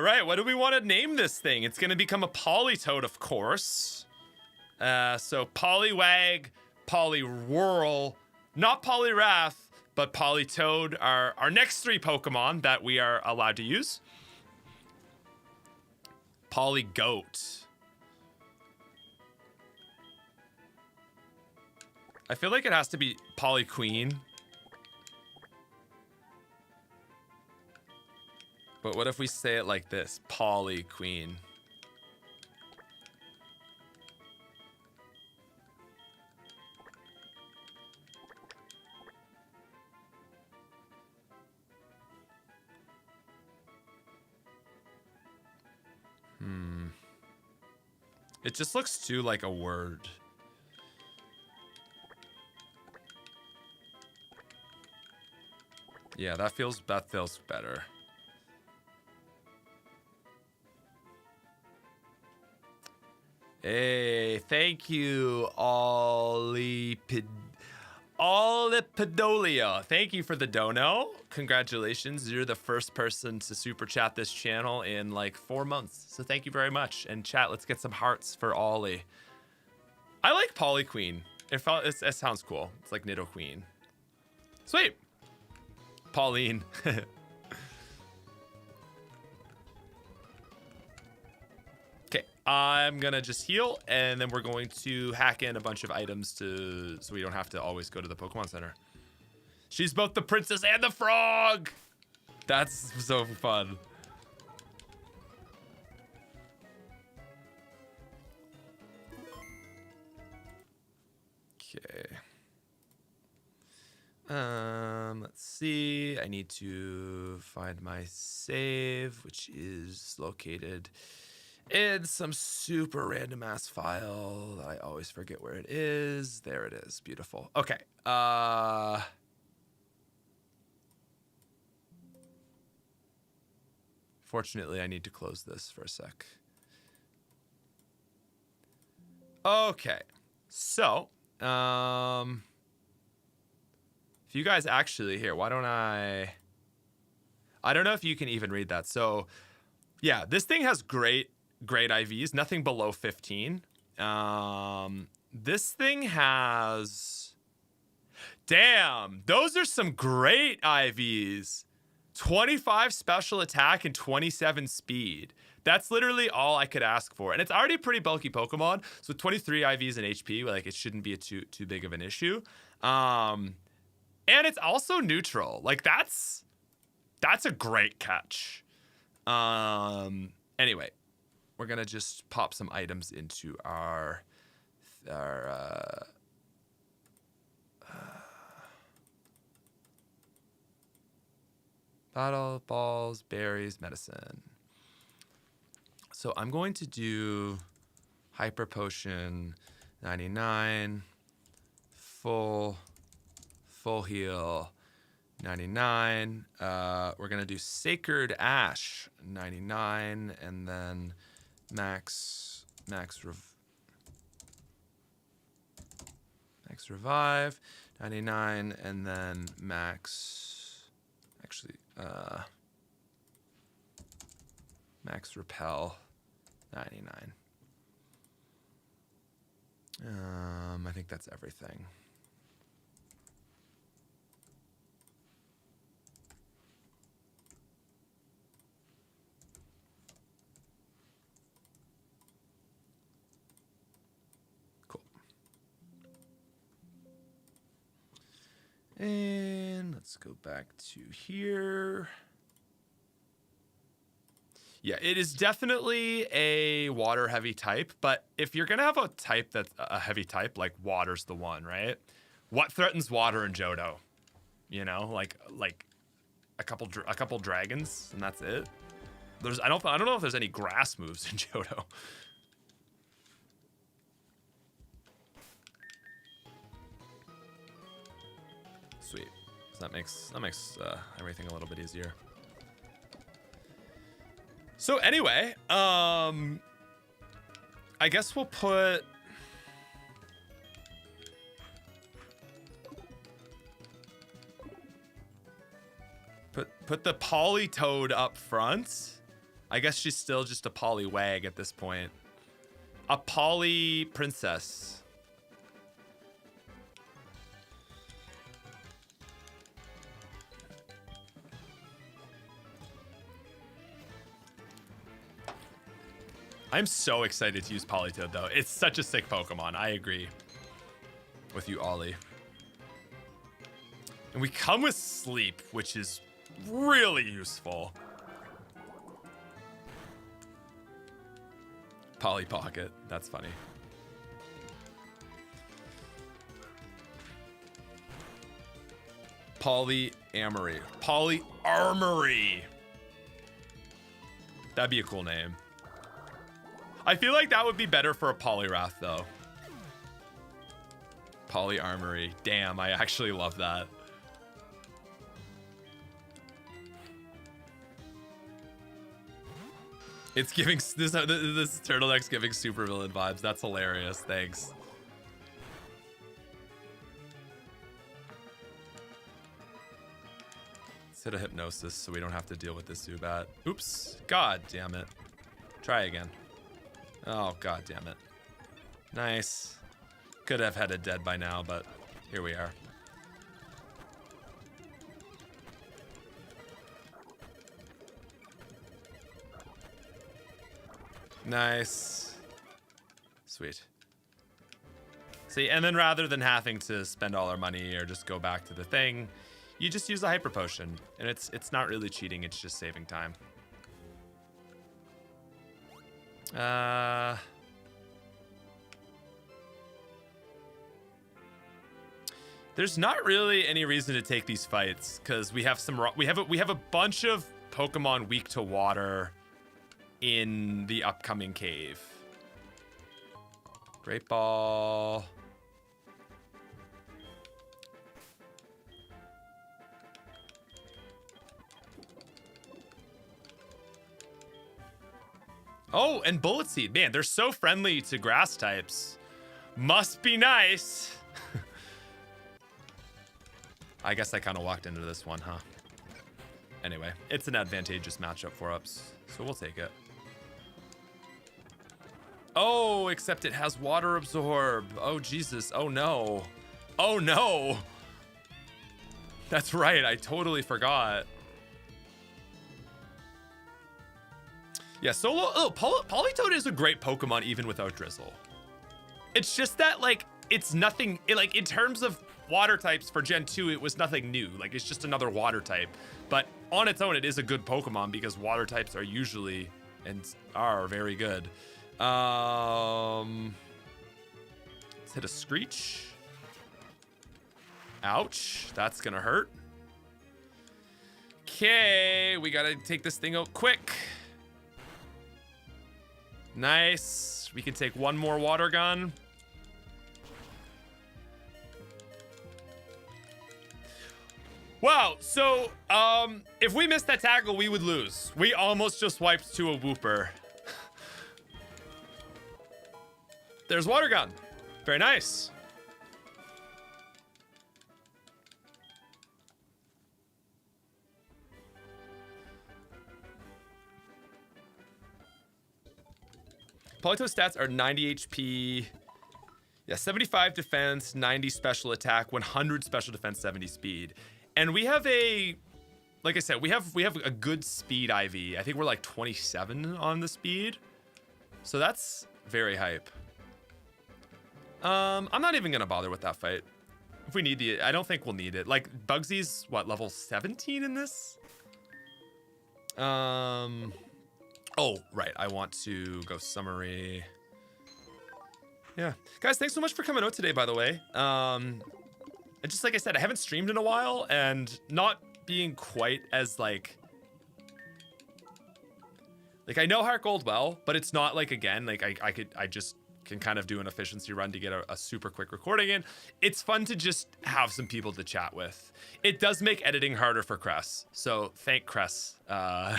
[SPEAKER 1] Right, what do we want to name this thing? It's going to become a Politoed, of course. So Poliwag, Poliwhirl, not Poliwrath, but Politoed are our next 3 Pokemon that we are allowed to use. Polygoat. I feel like it has to be Polyqueen. But what if we say it like this? Polyqueen. It just looks too like a word. Yeah, that feels better. Hey, thank you, Olipidolia. Thank you for the dono. Congratulations. You're the first person to super chat this channel in like 4 months. So thank you very much. And chat, let's get some hearts for Ollie. I like Polyqueen. It sounds cool. It's like Nidoqueen. Sweet. Pauline. Okay, I'm gonna just heal, and then we're going to hack in a bunch of items so we don't have to always go to the Pokemon Center. She's both the princess and the frog. That's so fun. Okay. Let's see. I need to find my save, which is located in some super random ass file that I always forget where it is. There it is. Beautiful. Okay. Fortunately, I need to close this for a sec. Okay. So, If you guys actually here, why don't I don't know if you can even read that. So yeah, this thing has great IVs, nothing below 15. This thing has, damn, those are some great IVs. 25 special attack and 27 speed. That's literally all I could ask for. And it's already a pretty bulky Pokemon. So 23 IVs and HP, like it shouldn't be too big of an issue. And it's also neutral. Like that's a great catch. Anyway, we're gonna just pop some items into our battle balls, berries, medicine. So I'm going to do hyper potion 99, full heal 99. We're gonna do Sacred Ash 99, and then max revive 99, and then max repel 99. I think that's everything. And let's go back to here. Yeah, it is definitely a water heavy type, but if you're gonna have a type that's a heavy type, like water's the one, right? What threatens water in Johto? You know, like a couple dragons, and that's it. I don't know if there's any grass moves in Johto. Sweet. So that makes everything a little bit easier. So anyway, I guess we'll put the Politoad up front. I guess she's still just a Poliwag at this point. A Poly Princess. I'm so excited to use Politoad, though. It's such a sick Pokemon. I agree with you, Ollie. And we come with Sleep, which is really useful. Polly Pocket. That's funny. Polyamory. Polyarmory. That'd be a cool name. I feel like that would be better for a Poliwrath, though. Polyarmory. Damn, I actually love that. It's giving this turtleneck's giving supervillain vibes. That's hilarious. Thanks. Let's hit a hypnosis so we don't have to deal with this Zubat. Oops. God damn it. Try again. Oh, god damn it. Nice. Could have had it dead by now, but here we are. Nice. Sweet. See, and then rather than having to spend all our money or just go back to the thing, you just use a hyper potion, and it's not really cheating, it's just saving time. There's not really any reason to take these fights because we have a bunch of Pokemon weak to water in the upcoming cave. Great Ball. Oh, and Bullet Seed. Man, they're so friendly to grass types. Must be nice. I guess I kind of walked into this one, huh? Anyway, it's an advantageous matchup for us, so we'll take it. Oh, except it has water absorb. Oh, Jesus. Oh, no. Oh, no. That's right. I totally forgot. Yeah, Solo. Oh, Politoed is a great Pokemon even without Drizzle. It's just that, like, it's nothing. Like, in terms of water types for Gen 2, it was nothing new. Like, it's just another water type. But on its own, it is a good Pokemon because water types are usually and are very good. Let's hit a Screech. Ouch, that's gonna hurt. Okay, we gotta take this thing out quick. Nice. We can take one more water gun. Wow, so if we missed that tackle, we would lose. We almost just wiped to a Wooper. There's water gun. Very nice. Polito's stats are 90 HP. Yeah, 75 defense, 90 special attack, 100 special defense, 70 speed. And we have a, like I said, we have a good speed IV. I think we're like 27 on the speed. So that's very hype. I'm not even gonna bother with that fight. If we need the, I don't think we'll need it. Like Bugsy's what, level 17 in this? Oh, right. I want to go summary. Yeah. Guys, thanks so much for coming out today, by the way. And just like I said, I haven't streamed in a while and not being quite as like I know Heart Gold well, but it's not like, again, like I just can kind of do an efficiency run to get a super quick recording in. It's fun to just have some people to chat with. It does make editing harder for Cress. So thank Cress. Okay,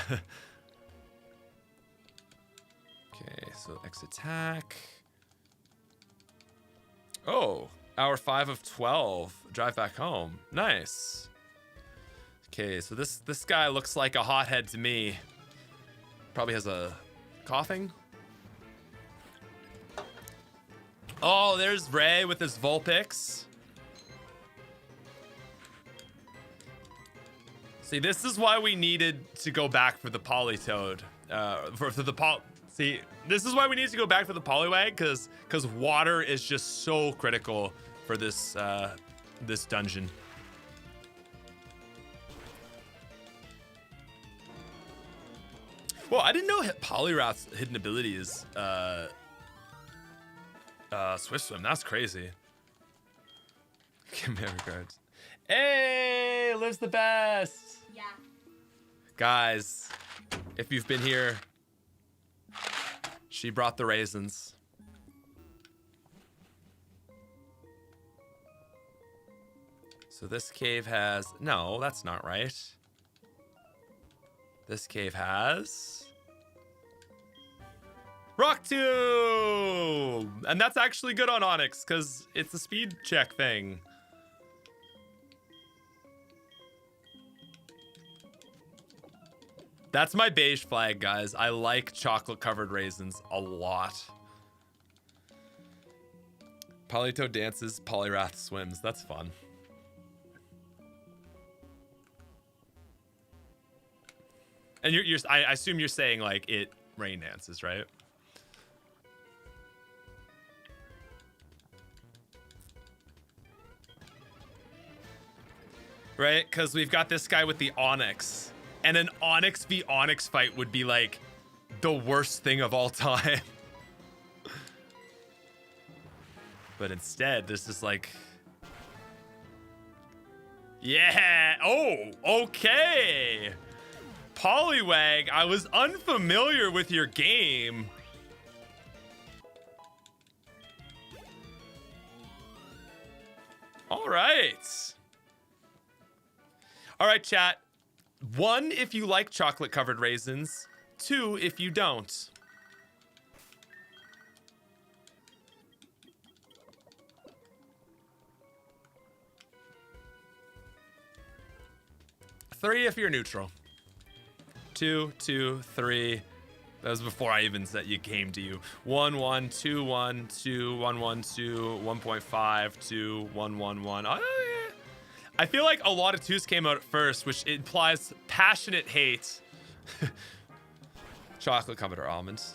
[SPEAKER 1] so X attack. Oh, hour 5 of 12. Drive back home. Nice. Okay, so this guy looks like a hothead to me. Probably has a coughing. Oh, there's Ray with his Vulpix. See, this is why we needed to go back for the Politoed. See, this is why we need to go back for the Poliwag, because water is just so critical for this this dungeon. Well, I didn't know Poliwrath's hidden ability is Swift Swim. That's crazy. Give me regards. Hey, Liv's the best.
[SPEAKER 2] Yeah.
[SPEAKER 1] Guys, if you've been here, she brought the raisins. So this cave has, no, that's not right. This cave has Rock Tomb! And that's actually good on Onix, because it's a speed check thing. That's my beige flag, guys. I like chocolate-covered raisins a lot. Politoed dances, Poliwrath swims. That's fun. And I assume you're saying, like, it rain dances, right? Right? Because we've got this guy with the Onix. And an Onix v Onix fight would be, like, the worst thing of all time. But instead, this is like... Yeah! Oh, okay! Poliwag, I was unfamiliar with your game. All right. All right, chat. 1, if you like chocolate-covered raisins. 2, if you don't. 3 if you're neutral. 2, 2, 3. That was before I even said you came to you. 1, 1, 2, 1, 2, 1, 1, 2, 1.5, 2, 1, 1, 1. Oh, yeah. I feel like a lot of 2s came out at first, which implies passionate hate. Chocolate covered or almonds.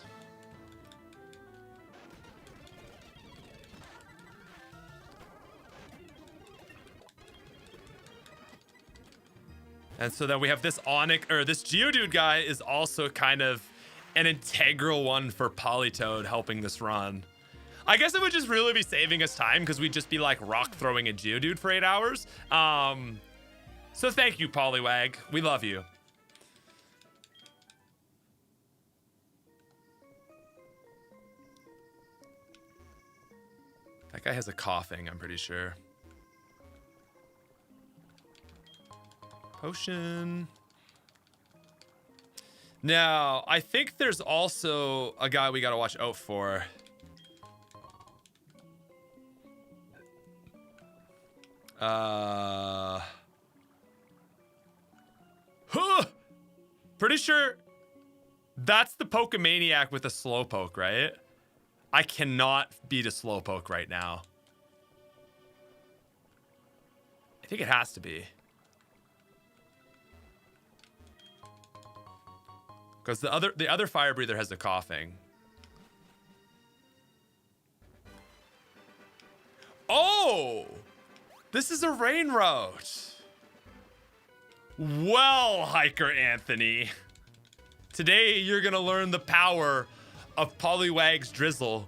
[SPEAKER 1] And so then we have this Onix, or this Geodude guy is also kind of an integral one for Politoed helping this run. I guess it would just really be saving us time because we'd just be like rock throwing a Geodude for 8 hours. So thank you, Poliwag. We love you. That guy has a coughing, I'm pretty sure. Potion. Now, I think there's also a guy we gotta watch out for. Pretty sure that's the Pokemaniac with a Slowpoke, right? I cannot beat a Slowpoke right now. I think it has to be. Because the other fire breather has the coughing. Oh! This is a rain route. Well, Hiker Anthony. Today you're gonna learn the power of Poliwag's drizzle.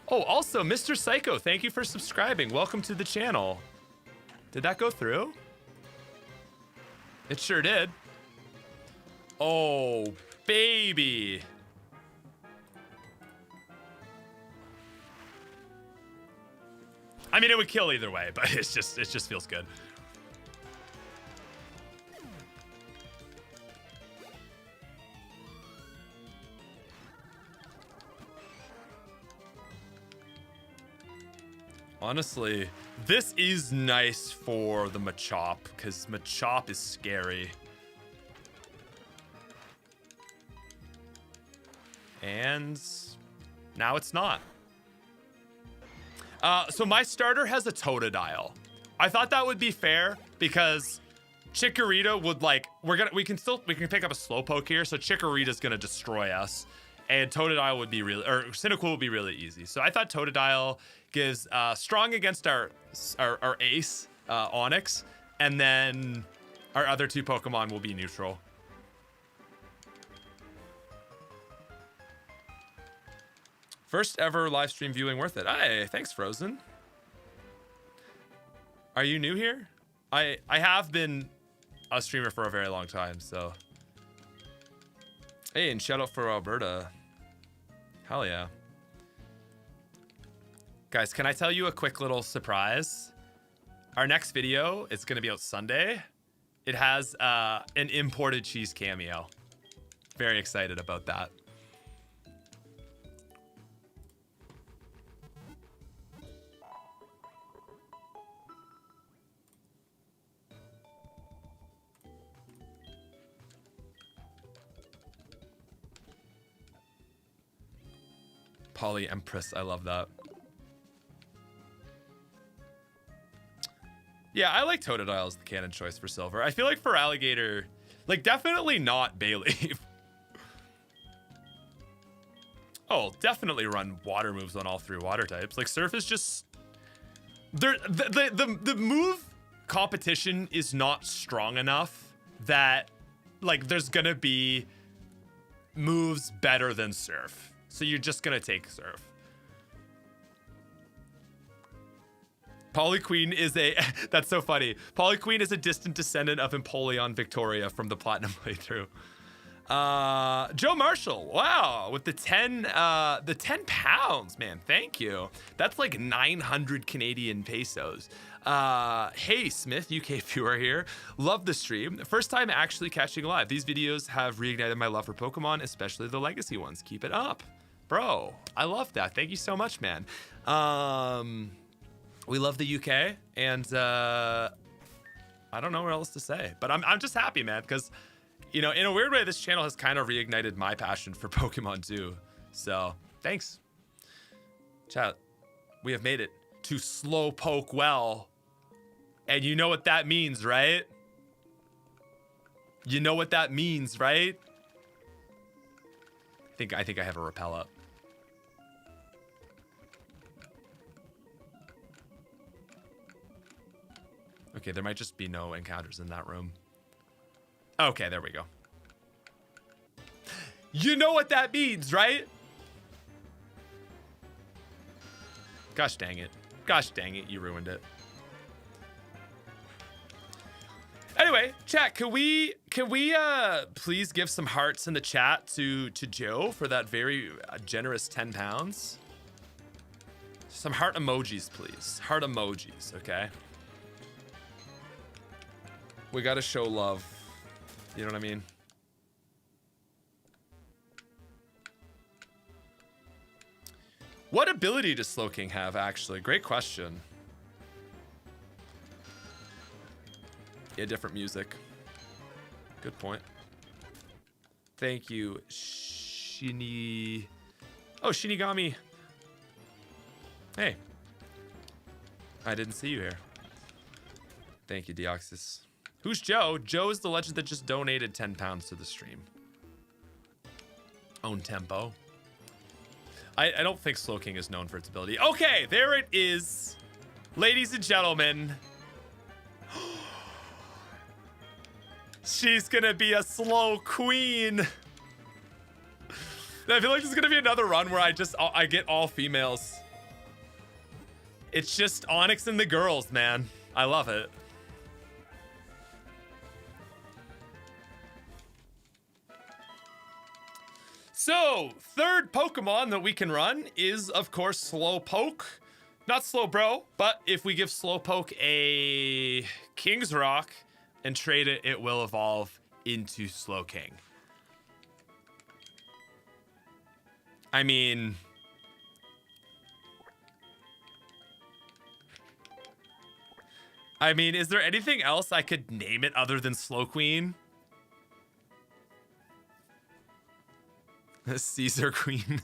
[SPEAKER 1] Oh, also, Mr. Psycho, thank you for subscribing. Welcome to the channel. Did that go through? It sure did. Oh, baby. I mean, it would kill either way, but it just feels good. Honestly, this is nice for the Machop, because Machop is scary. And now it's not. So my starter has a Totodile. I thought that would be fair because Chikorita would like, we can pick up a Slowpoke here, so Chikorita's gonna destroy us. And Totodile would be really, or Cyndaquil would be really easy. So I thought Totodile gives strong against our ace, Onix, and then our other 2 Pokemon will be neutral. First ever live stream viewing worth it. Hey, thanks, Frozen. Are you new here? I have been a streamer for a very long time, so. Hey, and shout out for Alberta. Hell yeah. Guys, can I tell you a quick little surprise? Our next video is gonna be out Sunday. It has an imported cheese cameo. Very excited about that. Poly Empress, I love that. Yeah, I like Totodile as the canon choice for silver. I feel like for Alligator, like definitely not Bayleaf. Oh, definitely run water moves on all 3 water types. Like Surf is just the move competition is not strong enough that like there's gonna be moves better than Surf. So you're just gonna take Surf. Poliqueen is a, that's so funny. Poliqueen is a distant descendant of Empoleon Victoria from the Platinum playthrough. Joe Marshall, wow, with the 10 pounds, man, thank you. That's like 900 Canadian pesos. Hey, Smith, UK viewer here. Love the stream. First time actually catching live. These videos have reignited my love for Pokemon, especially the legacy ones. Keep it up. Bro, I love that. Thank you so much, man. We love the UK, and I don't know what else to say, but I'm just happy, man, because, you know, in a weird way, this channel has kind of reignited my passion for Pokemon too. So thanks. Chat, we have made it to Slowpoke Well. And you know what that means, right? You know what that means, right? I think I have a repel up. Okay, there might just be no encounters in that room. Okay, there we go. You know what that means, right? Gosh dang it. Gosh dang it, you ruined it. Anyway, chat, can we please give some hearts in the chat to Joe for that very generous 10 pounds? Some heart emojis, please. Heart emojis, okay? We gotta show love. You know what I mean? What ability does Slowking have, actually? Great question. Yeah, different music. Good point. Thank you, Shini. Oh, Shinigami. Hey. I didn't see you here. Thank you, Deoxys. Who's Joe? Joe is the legend that just donated 10 pounds to the stream. Own tempo. I don't think Slowking is known for its ability. Okay, there it is. Ladies and gentlemen. She's gonna be a slow queen. I feel like there's gonna be another run where I get all females. It's just Onix and the girls, man. I love it. So, third Pokemon that we can run is, of course, Slowpoke. Not Slowbro, but if we give Slowpoke a King's Rock and trade it, it will evolve into Slowking. I mean... is there anything else I could name it other than Slowqueen? Caesar Queen.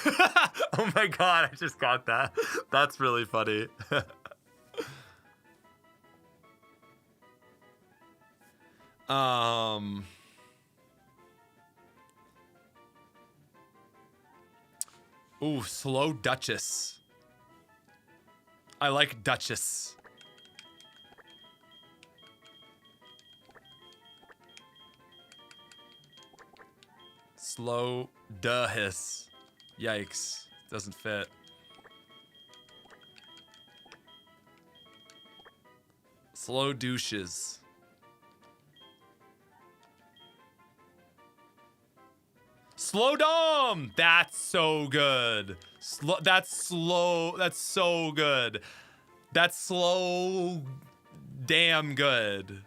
[SPEAKER 1] Oh my god, I just got that. That's really funny. Ooh, Slow Duchess. I like Duchess. Slow Duhis. Yikes. Doesn't fit. Slow douches. Slow Dom. That's so good. That's slow. That's so good. That's slow. Damn good.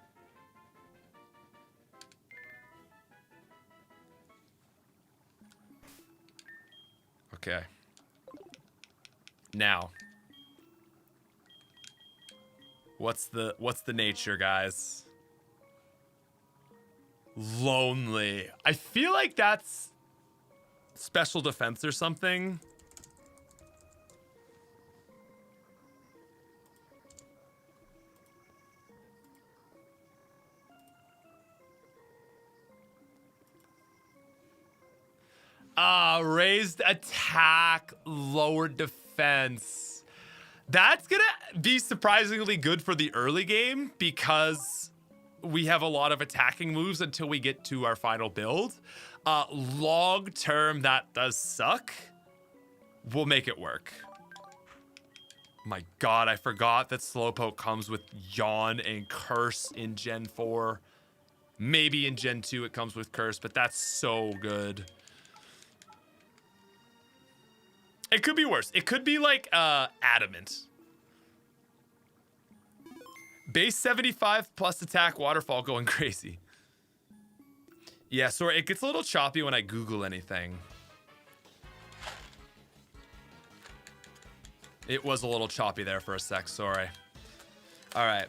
[SPEAKER 1] Okay. Now. What's the nature, guys? Lonely. I feel like that's special defense or something. Raised attack, lowered defense. That's gonna be surprisingly good for the early game because we have a lot of attacking moves until we get to our final build. Long term, that does suck. We'll make it work. My god, I forgot that Slowpoke comes with Yawn and Curse in Gen 4. Maybe in Gen 2 it comes with Curse, but that's so good. It could be worse. It could be like Adamant. Base 75 plus attack waterfall going crazy. Yeah, sorry, it gets a little choppy when I Google anything. It was a little choppy there for a sec, sorry. All right.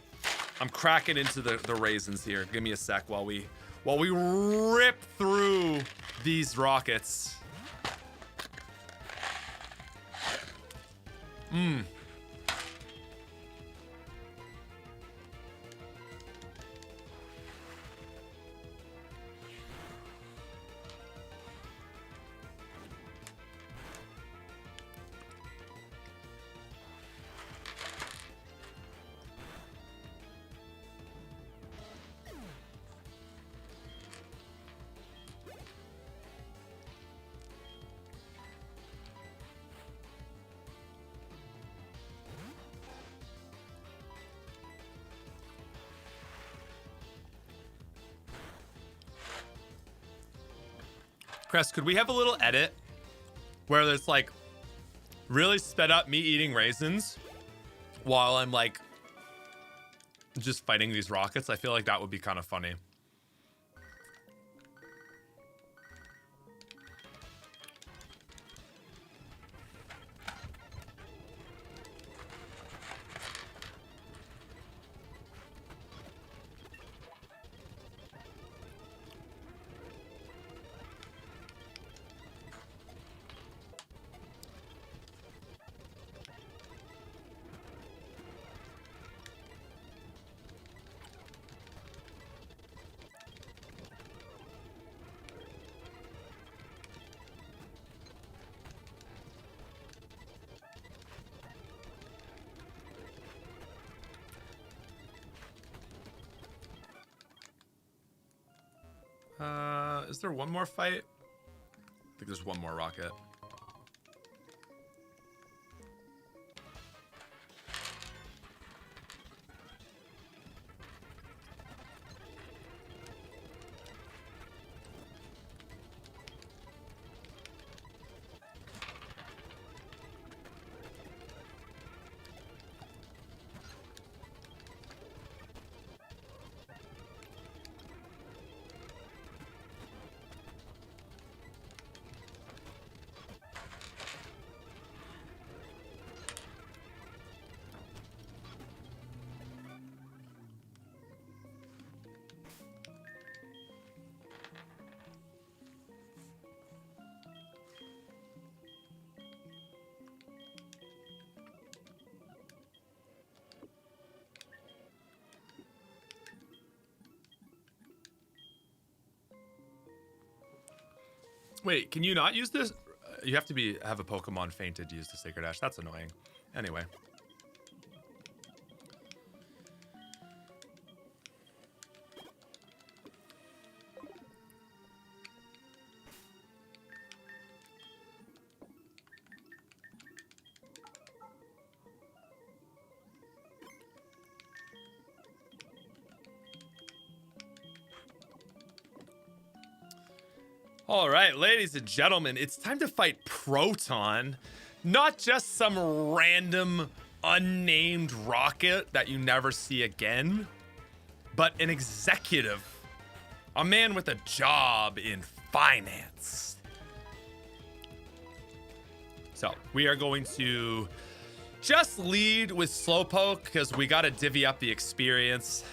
[SPEAKER 1] I'm cracking into the raisins here. Give me a sec while we rip through these rockets. Crest, could we have a little edit where it's like really sped up me eating raisins while I'm like just fighting these rockets? I feel like that would be kind of funny. Is there one more fight? I think there's one more rocket. Wait, can you not use this? You have to have a Pokemon fainted to use the Sacred Ash. That's annoying. Anyway. All right, ladies and gentlemen, it's time to fight Proton. Not just some random unnamed rocket that you never see again, but an executive, a man with a job in finance. So we are going to just lead with Slowpoke because we got to divvy up the experience.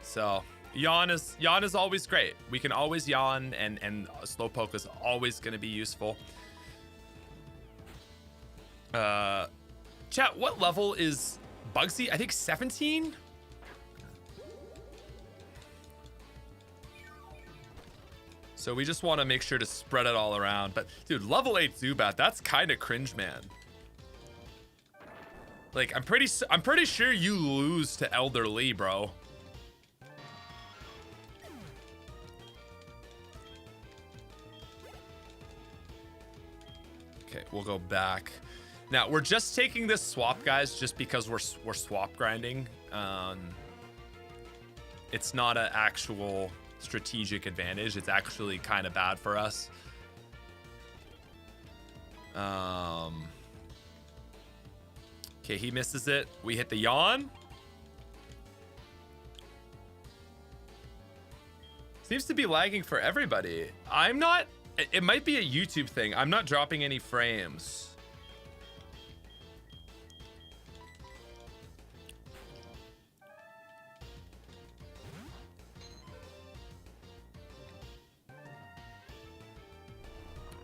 [SPEAKER 1] So yawn is always great. We can always yawn, and Slowpoke is always going to be useful. Chat, what level is Bugsy? I think 17. So we just want to make sure to spread it all around. But dude, level 8 Zubat, that's kind of cringe, man. Like I'm pretty sure you lose to Elder Lee, bro. Okay, we'll go back. Now we're just taking this swap, guys, just because we're swap grinding. It's not an actual strategic advantage. It's actually kind of bad for us. Okay, he misses it. We hit the yawn. Seems to be lagging for everybody. I'm not. It might be a YouTube thing. I'm not dropping any frames.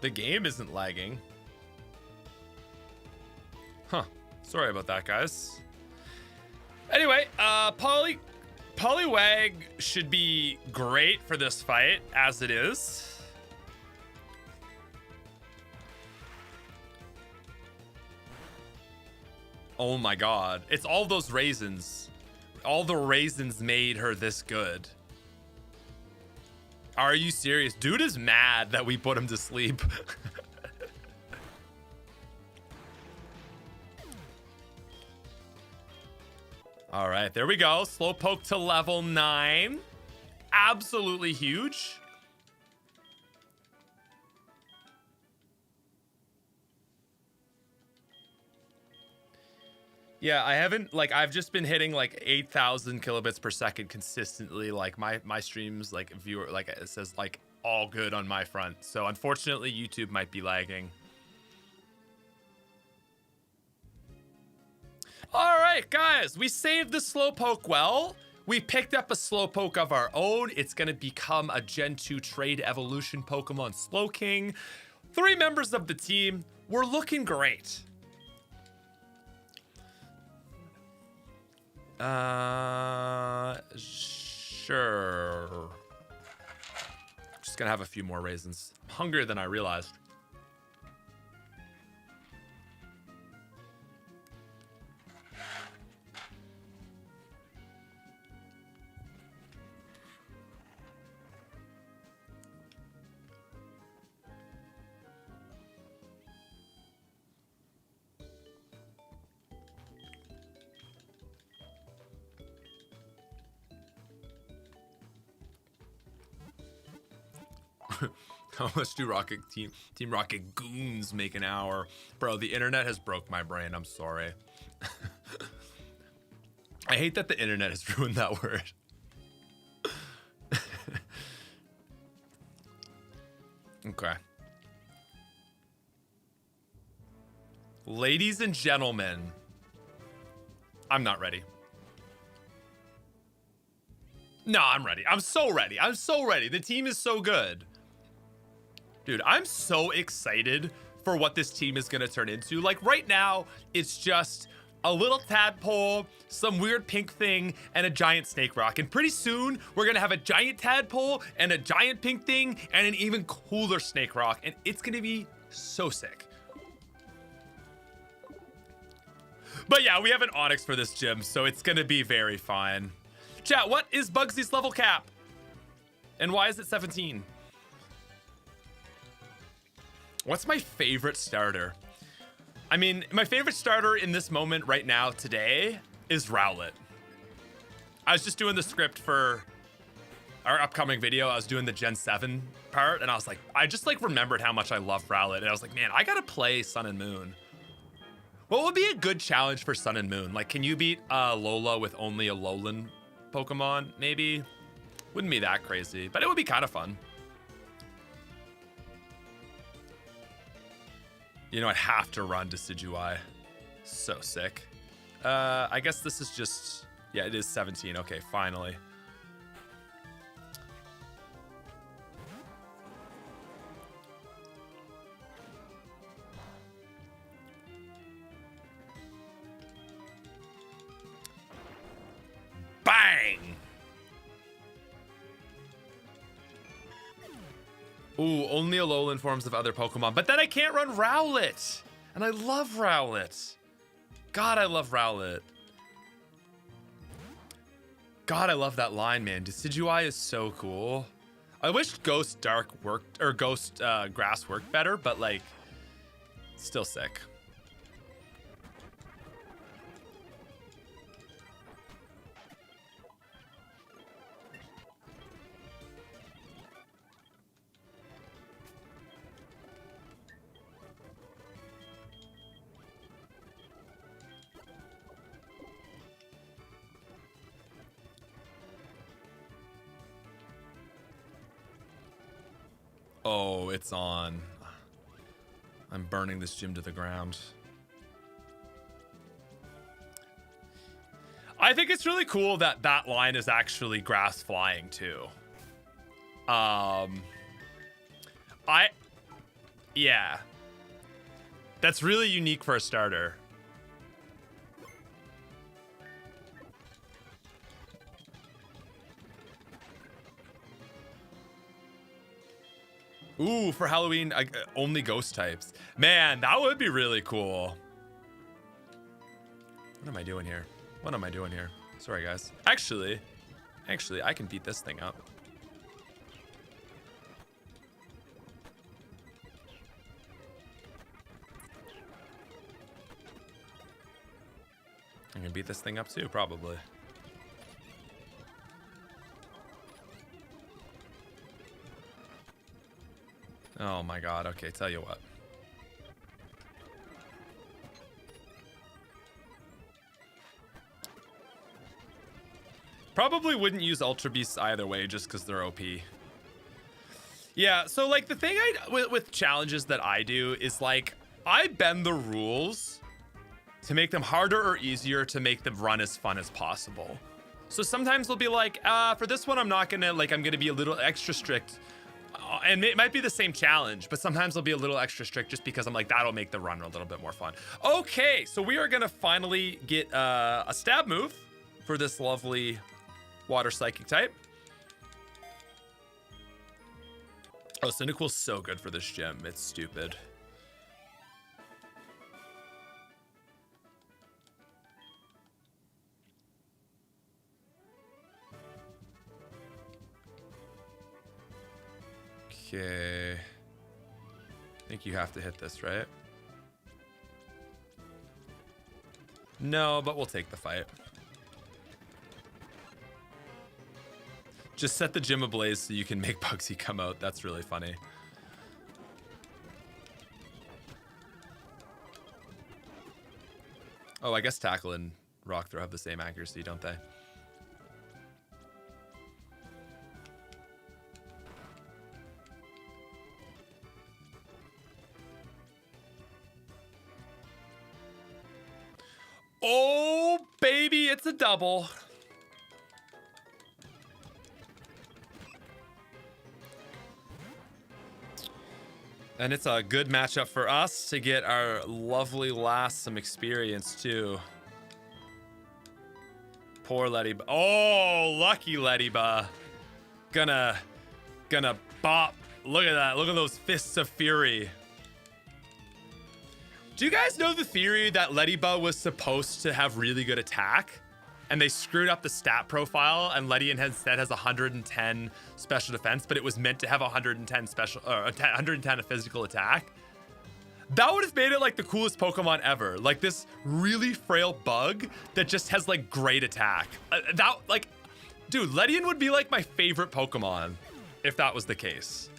[SPEAKER 1] The game isn't lagging. Huh. Sorry about that, guys. Anyway, Poliwag should be great for this fight, as it is. Oh my god. It's all those raisins. All the raisins made her this good. Are you serious? Dude is mad that we put him to sleep. All right, there we go. Slowpoke to level 9. Absolutely huge. Yeah, I haven't, like, I've just been hitting like 8,000 kilobits per second consistently. Like my streams, like viewer, like it says like all good on my front. So unfortunately YouTube might be lagging. All right, guys, we saved the Slowpoke well. We picked up a Slowpoke of our own. It's gonna become a Gen 2 trade evolution Pokemon, Slowking. 3 members of the team. We're looking great. Sure. Just gonna have a few more raisins. I'm hungrier than I realized. How much do Team Rocket goons make an hour? Bro, the internet has broke my brain. I'm sorry. I hate that the internet has ruined that word. Okay. Ladies and gentlemen, I'm not ready. No, I'm ready. I'm so ready. I'm so ready. The team is so good. Dude, I'm so excited for what this team is going to turn into. Like right now, it's just a little tadpole, some weird pink thing, and a giant snake rock. And pretty soon, we're going to have a giant tadpole and a giant pink thing and an even cooler snake rock. And it's going to be so sick. But yeah, we have an Onix for this gym, so it's going to be very fine. Chat, what is Bugsy's level cap? And why is it 17? What's my favorite starter? I mean, my favorite starter in this moment right now today is Rowlet. I was just doing the script for our upcoming video. I was doing the Gen 7 part, and I was like, I just like remembered how much I love Rowlet. And I was like, man, I gotta play Sun and Moon. What would be a good challenge for Sun and Moon? Like, can you beat Lola with only a Alolan Pokemon? Maybe. Wouldn't be that crazy, but it would be kind of fun. You know, I'd have to run Decidueye. So sick. I guess this is just... Yeah, it is 17. Okay, finally. Bang! Ooh, only Alolan forms of other Pokemon. But then I can't run Rowlet. And I love Rowlet. God, I love Rowlet. God, I love that line, man. Decidueye is so cool. I wish Ghost Dark worked, or Ghost Grass worked better, but like, still sick. Oh, it's on. I'm burning this gym to the ground. I think it's really cool that that line is actually grass flying too. I Yeah. That's really unique for a starter. Ooh, for Halloween, only ghost types. Man, that would be really cool. What am I doing here? What am I doing here? Sorry, guys. Actually, I can beat this thing up. I can beat this thing up too, probably. Oh my god, okay, tell you what. Probably wouldn't use Ultra Beasts either way, just because they're OP. Yeah, so like the thing with challenges that I do is like, I bend the rules to make them harder or easier to make them run as fun as possible. So sometimes they'll be like, for this one, I'm gonna be a little extra strict. And it might be the same challenge, but sometimes they'll be a little extra strict just because I'm like, that'll make the run a little bit more fun. Okay, so we are gonna finally get a stab move for this lovely water psychic type. Oh, Cyndaquil's so good for this gym. It's stupid. Okay. I think you have to hit this, right? No, but we'll take the fight. Just set the gym ablaze so you can make Bugsy come out. That's really funny. Oh, I guess Tackle and Rock Throw have the same accuracy, don't they? Oh, baby, it's a double. And it's a good matchup for us to get our lovely last some experience too. Poor Lettyba. Oh, lucky Lettyba. Gonna bop. Look at that. Look at those fists of fury. Do you guys know the theory that Lettyba was supposed to have really good attack? And they screwed up the stat profile, and Letty instead has 110 special defense, but it was meant to have 110 110 physical attack. That would have made it like the coolest Pokemon ever. Like this really frail bug that just has like great attack. Dude, Ledian would be like my favorite Pokemon if that was the case.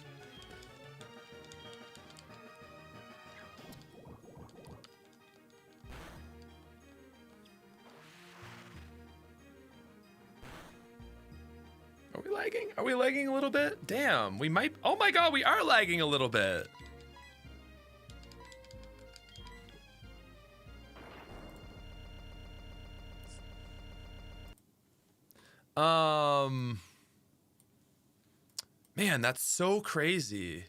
[SPEAKER 1] Are we lagging? Are we lagging a little bit? Damn, we might. Oh my god, we are lagging a little bit. Man, that's so crazy.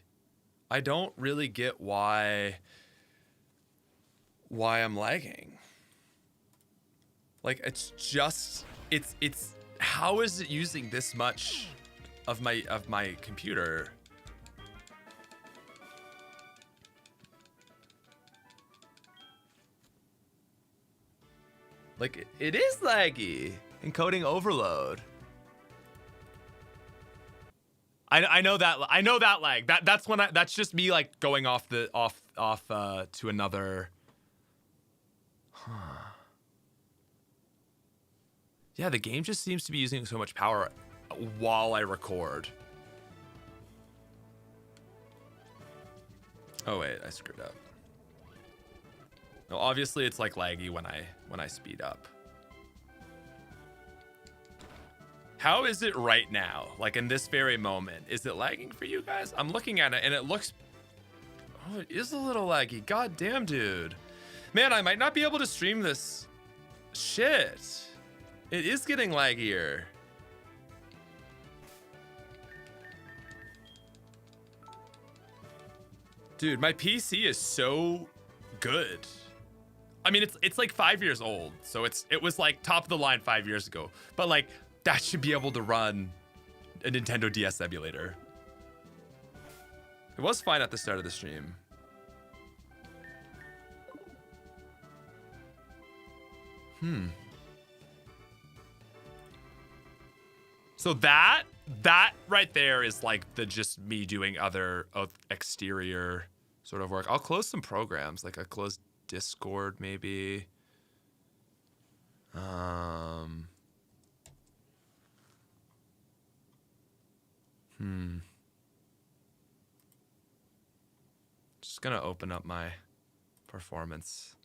[SPEAKER 1] I don't really get why I'm lagging. Like it's how is it using this much of my computer? Like it is laggy. Encoding overload. I know that lag. That's just me like going off to another. Huh. Yeah, the game just seems to be using so much power while I record. Oh wait, I screwed up. No, obviously it's like laggy when I speed up. How is it right now? Like in this very moment, is it lagging for you guys? I'm looking at it and it looks, oh, it is a little laggy. God damn, dude. Man, I might not be able to stream this. Shit. It is getting laggier. Dude, my PC is so good. I mean, it's like 5 years old, so it was like top of the line 5 years ago. But like that should be able to run a Nintendo DS emulator. It was fine at the start of the stream. So that right there is like the just me doing other exterior sort of work. I'll close some programs, like I closed Discord maybe. Just gonna open up my performance.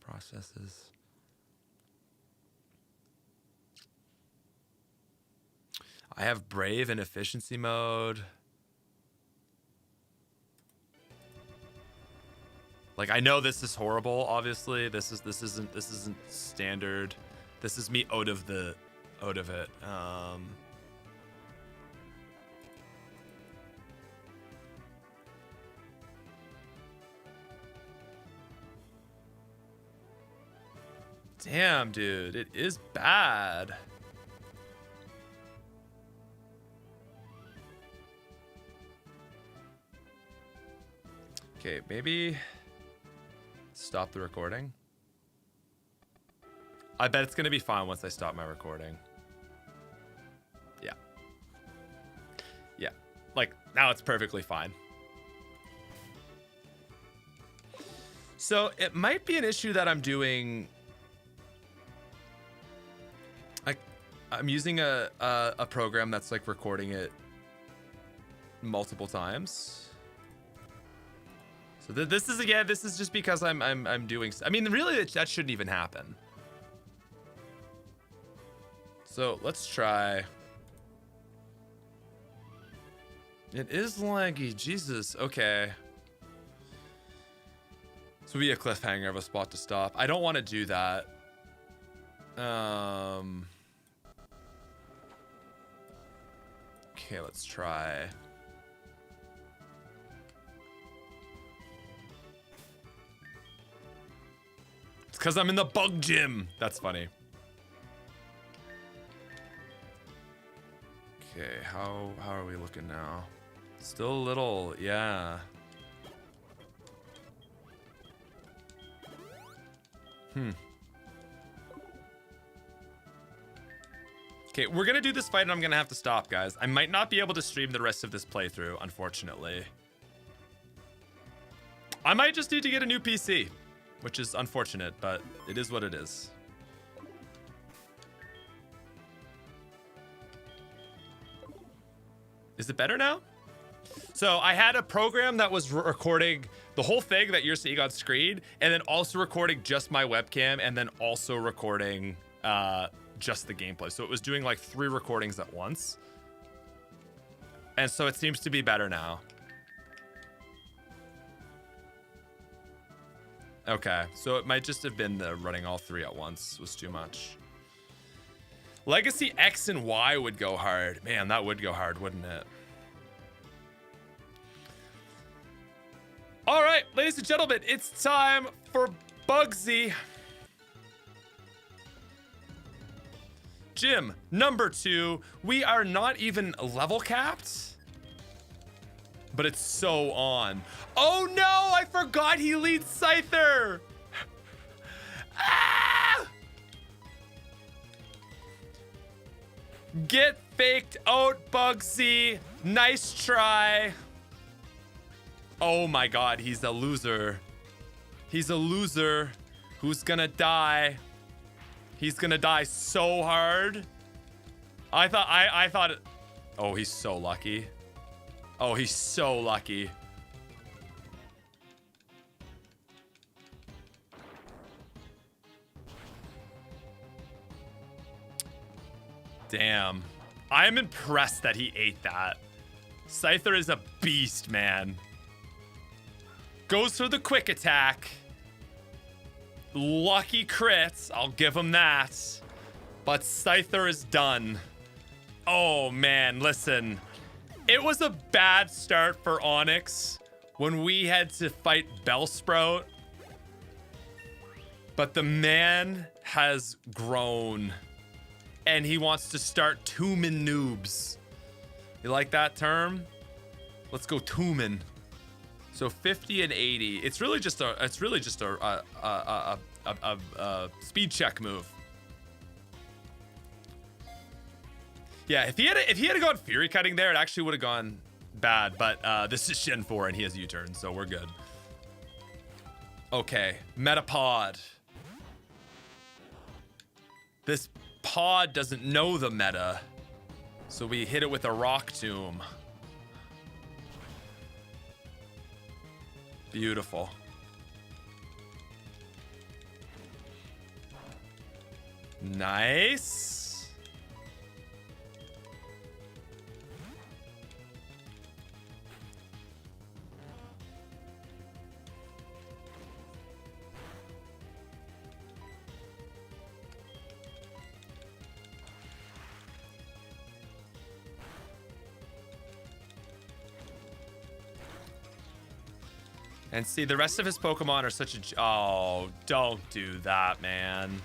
[SPEAKER 1] Processes. I have Brave in efficiency mode. Like I know this is horrible, obviously. This isn't standard. This is me out of it. Damn, dude, it is bad. Okay, maybe stop the recording. I bet it's gonna be fine once I stop my recording. Yeah. Yeah, like now it's perfectly fine. So it might be an issue that I'm doing. I'm using a program that's like recording it multiple times. So this is just because I'm doing. I mean, really, that shouldn't even happen. So let's try. It is laggy, Jesus. Okay. This would be a cliffhanger of a spot to stop. I don't want to do that. Okay, let's try. It's because I'm in the bug gym. That's funny. Okay, how are we looking now? Still a little, yeah. Okay, we're gonna do this fight and I'm gonna have to stop, guys. I might not be able to stream the rest of this playthrough, unfortunately. I might just need to get a new PC, which is unfortunate, but it is what it is. Is it better now? So I had a program that was recording the whole thing that you're seeing on screen, and then also recording just my webcam, and then also recording just the gameplay. So it was doing like 3 recordings at once. And so it seems to be better now. Okay, so it might just have been the running all 3 at once was too much. Legacy X and Y would go hard. Man, that would go hard, wouldn't it? All right, ladies and gentlemen, it's time for Bugsy. Gym number 2. We are not even level capped, but it's so on. Oh no, I forgot he leads Scyther. Ah! Get faked out, Bugsy. Nice try. Oh my god, he's a loser. He's a loser who's gonna die. He's gonna die so hard. I thought it. Oh, he's so lucky. Oh, he's so lucky. Damn. I'm impressed that he ate that. Scyther is a beast, man. Goes for the quick attack. Lucky crits, I'll give him that. But Scyther is done. Oh man, listen. It was a bad start for Onix when we had to fight Bellsprout. But the man has grown. And he wants to start tombing noobs. You like that term? Let's go tombing. So 50 and 80. It's really just a speed check move. Yeah, if he had gone Fury Cutting there, it actually would have gone bad. But this is Gen 4 and he has U-turn, so we're good. Okay, Metapod. This pod doesn't know the meta, so we hit it with a Rock Tomb. Beautiful. Nice. And see, the rest of his Pokemon are such a... Oh, don't do that, man.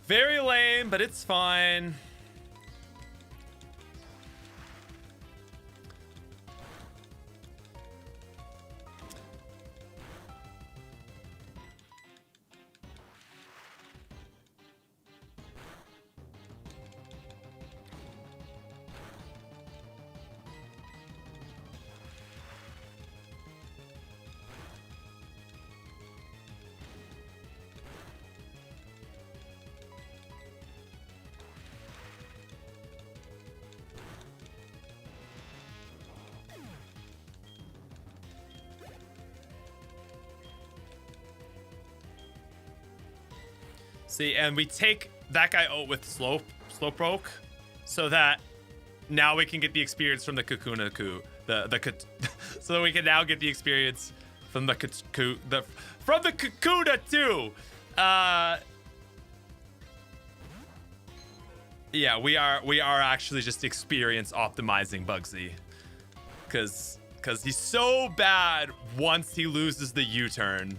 [SPEAKER 1] Very lame, but it's fine. See, and we take that guy out with Slowpoke, so that now we can get the experience from the Kakuna Ku, so that we can now get the experience from the Kakuna too. Yeah, we are actually just experience optimizing Bugsy, because he's so bad once he loses the U-turn.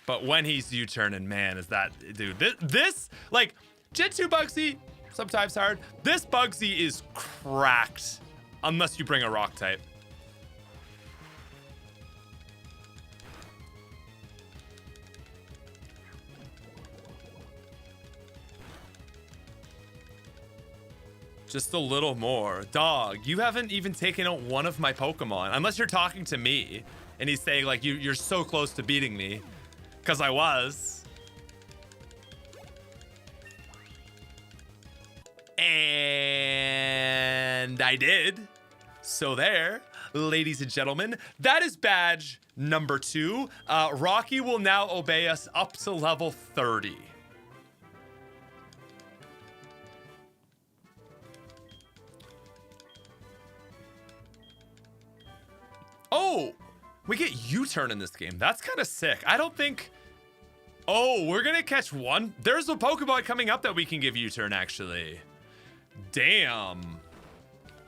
[SPEAKER 1] But when he's U-turning, man, is that... Dude, this like, Gen 2 Bugsy, sometimes hard. This Bugsy is cracked. Unless you bring a rock type. Just a little more. Dog, you haven't even taken out one of my Pokemon. Unless you're talking to me. And he's saying, like, you're so close to beating me. Because I was. And I did. So there, ladies and gentlemen, that is badge number 2. Rocky will now obey us up to level 30. Oh, we get U-turn in this game. That's kind of sick. I don't think... Oh, we're going to catch one. There's a Pokemon coming up that we can give U-turn, actually. Damn.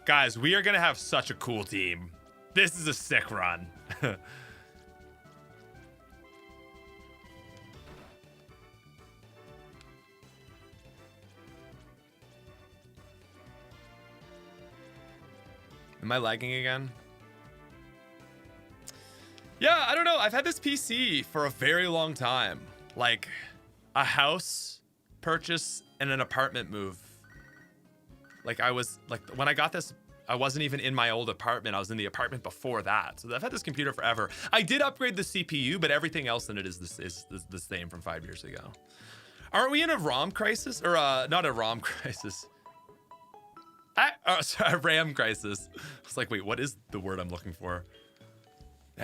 [SPEAKER 1] Guys, we are going to have such a cool team. This is a sick run. Am I lagging again? Yeah, I don't know. I've had this PC for a very long time. Like, a house purchase and an apartment move. Like, when I got this, I wasn't even in my old apartment. I was in the apartment before that. So I've had this computer forever. I did upgrade the CPU, but everything else in it is the same from 5 years ago. Aren't we in a ROM crisis? Or, not a ROM crisis. Sorry, a RAM crisis. I was like, wait, what is the word I'm looking for?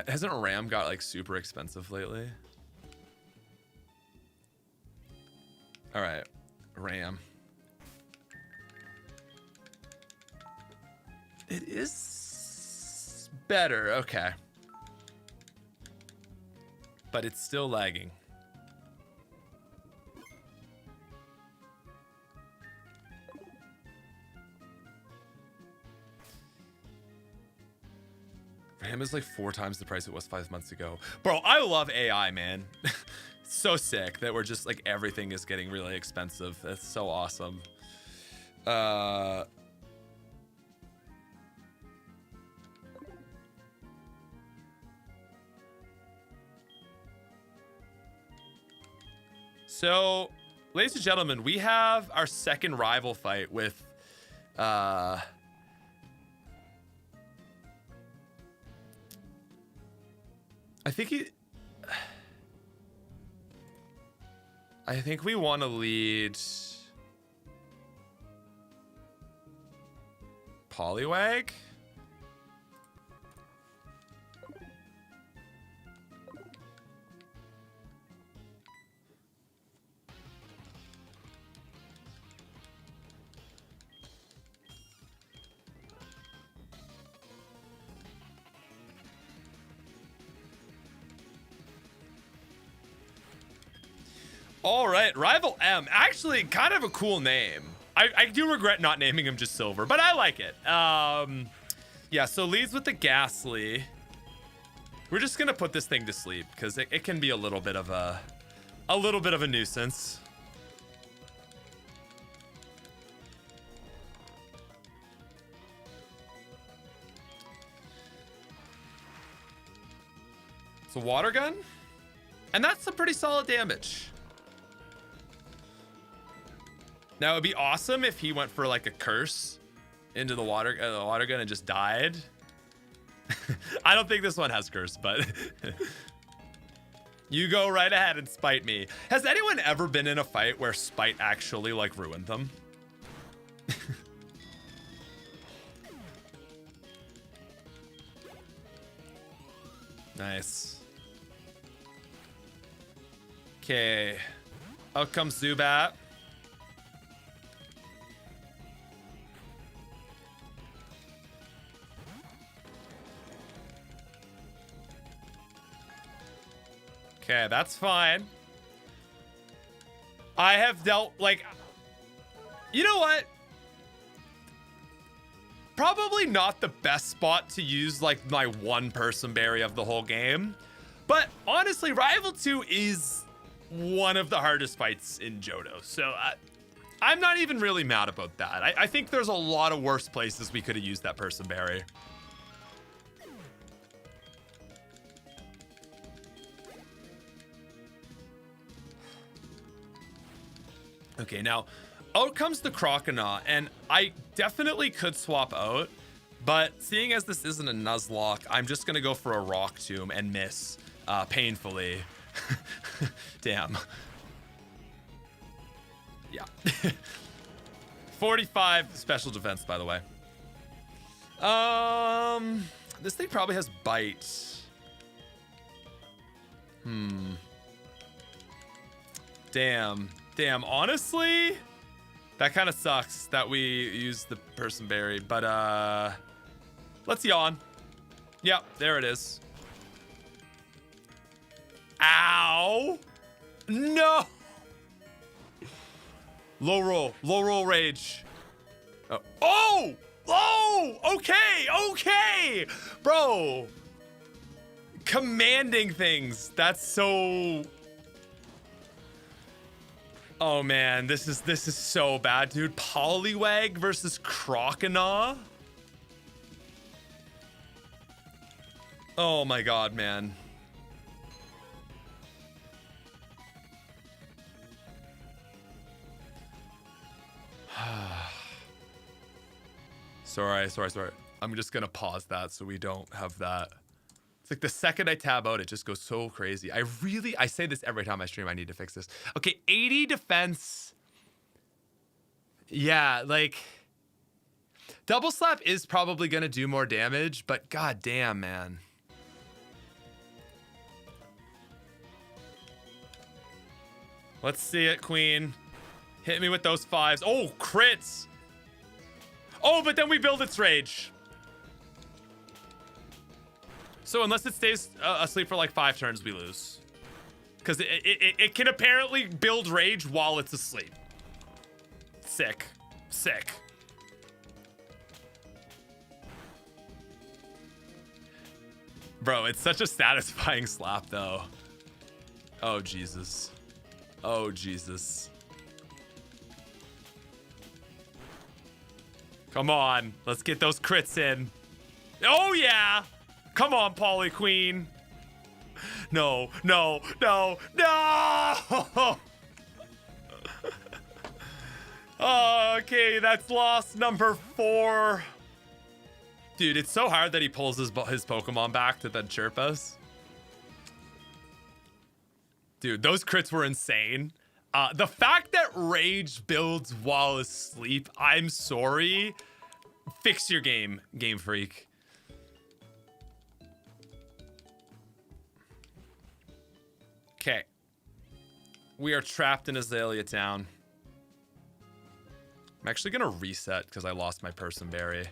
[SPEAKER 1] Hasn't RAM got like super expensive lately? All right, RAM. It is better, okay. But it's still lagging. him is like 4 times the price it was 5 months ago. Bro, I love AI, man. So sick that we're just like everything is getting really expensive. That's so awesome. So, ladies and gentlemen, we have our second rival fight with I think we want to lead Poliwag. All right, Rival M. Actually, kind of a cool name. I do regret not naming him just Silver, but I like it. Yeah, so leads with the Ghastly. We're just gonna put this thing to sleep because it can be a little bit of a nuisance. It's a water gun, and that's some pretty solid damage. Now, it'd be awesome if he went for like a curse into the water gun and just died. I don't think this one has curse, but you go right ahead and spite me. Has anyone ever been in a fight where spite actually like ruined them? Nice. Okay. Out comes Zubat. Okay, that's fine. I have dealt, like, you know what? Probably not the best spot to use, like, my one person berry of the whole game. But honestly, Rival 2 is one of the hardest fights in Johto. So I'm not even really mad about that. I think there's a lot of worse places we could have used that person berry. Okay, now out comes the Croconaw, and I definitely could swap out, but seeing as this isn't a Nuzlocke, I'm just gonna go for a Rock Tomb and miss painfully. Damn. Yeah. 45 special defense, by the way. This thing probably has bite. Damn, honestly, that kind of sucks that we used the person berry, but let's yawn. Yep, there it is. Ow! No! Low roll rage. Oh, okay, bro. Commanding things. That's so. Oh man, this is so bad, dude. Poliwag versus Croconaw. Oh my god, man. Sorry. I'm just gonna pause that so we don't have that. It's like the second I tab out, it just goes so crazy. I say this every time I stream. I need to fix this. Okay, 80 defense. Yeah, like double slap is probably gonna do more damage, but god damn, man. Let's see it, Queen. Hit me with those 5s. Oh, crits. Oh, but then we build its rage. So unless it stays asleep for like 5 turns, we lose. Because it can apparently build rage while it's asleep. Sick. Bro, it's such a satisfying slap, though. Oh, Jesus. Oh, Jesus. Come on. Let's get those crits in. Oh, yeah. Come on, Poly Queen. No, no, no, no. Okay, that's loss number 4. Dude, it's so hard that he pulls his Pokemon back to then chirp us. Dude, those crits were insane. The fact that Rage builds while asleep, I'm sorry. Fix your game, Game Freak. Okay. We are trapped in Azalea Town. I'm actually gonna reset because I lost my Person Berry.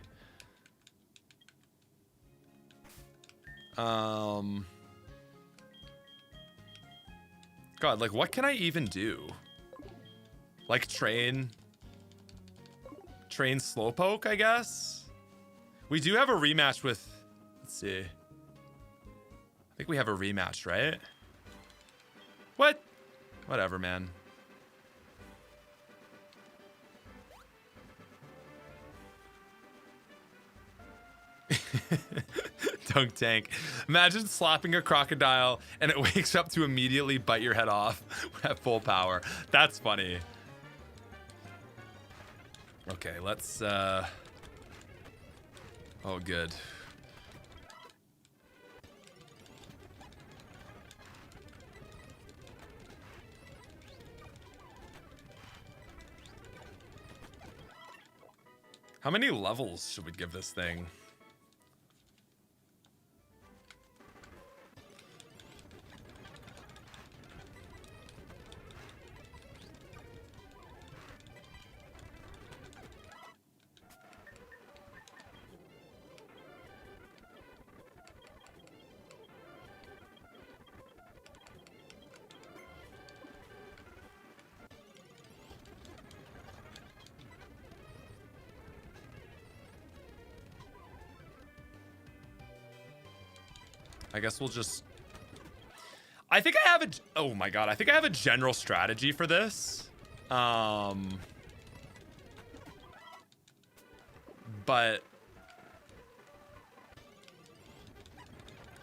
[SPEAKER 1] God, like, what can I even do? Like, train Slowpoke, I guess? We do have a rematch with... Let's see. I think we have a rematch, right? What? Whatever, man. Dunk tank. Imagine slapping a crocodile and it wakes up to immediately bite your head off at full power. That's funny. Okay, let's oh, good. How many levels should we give this thing? I guess we'll just... I think I have a... Oh my god, I think I have a general strategy for this. But...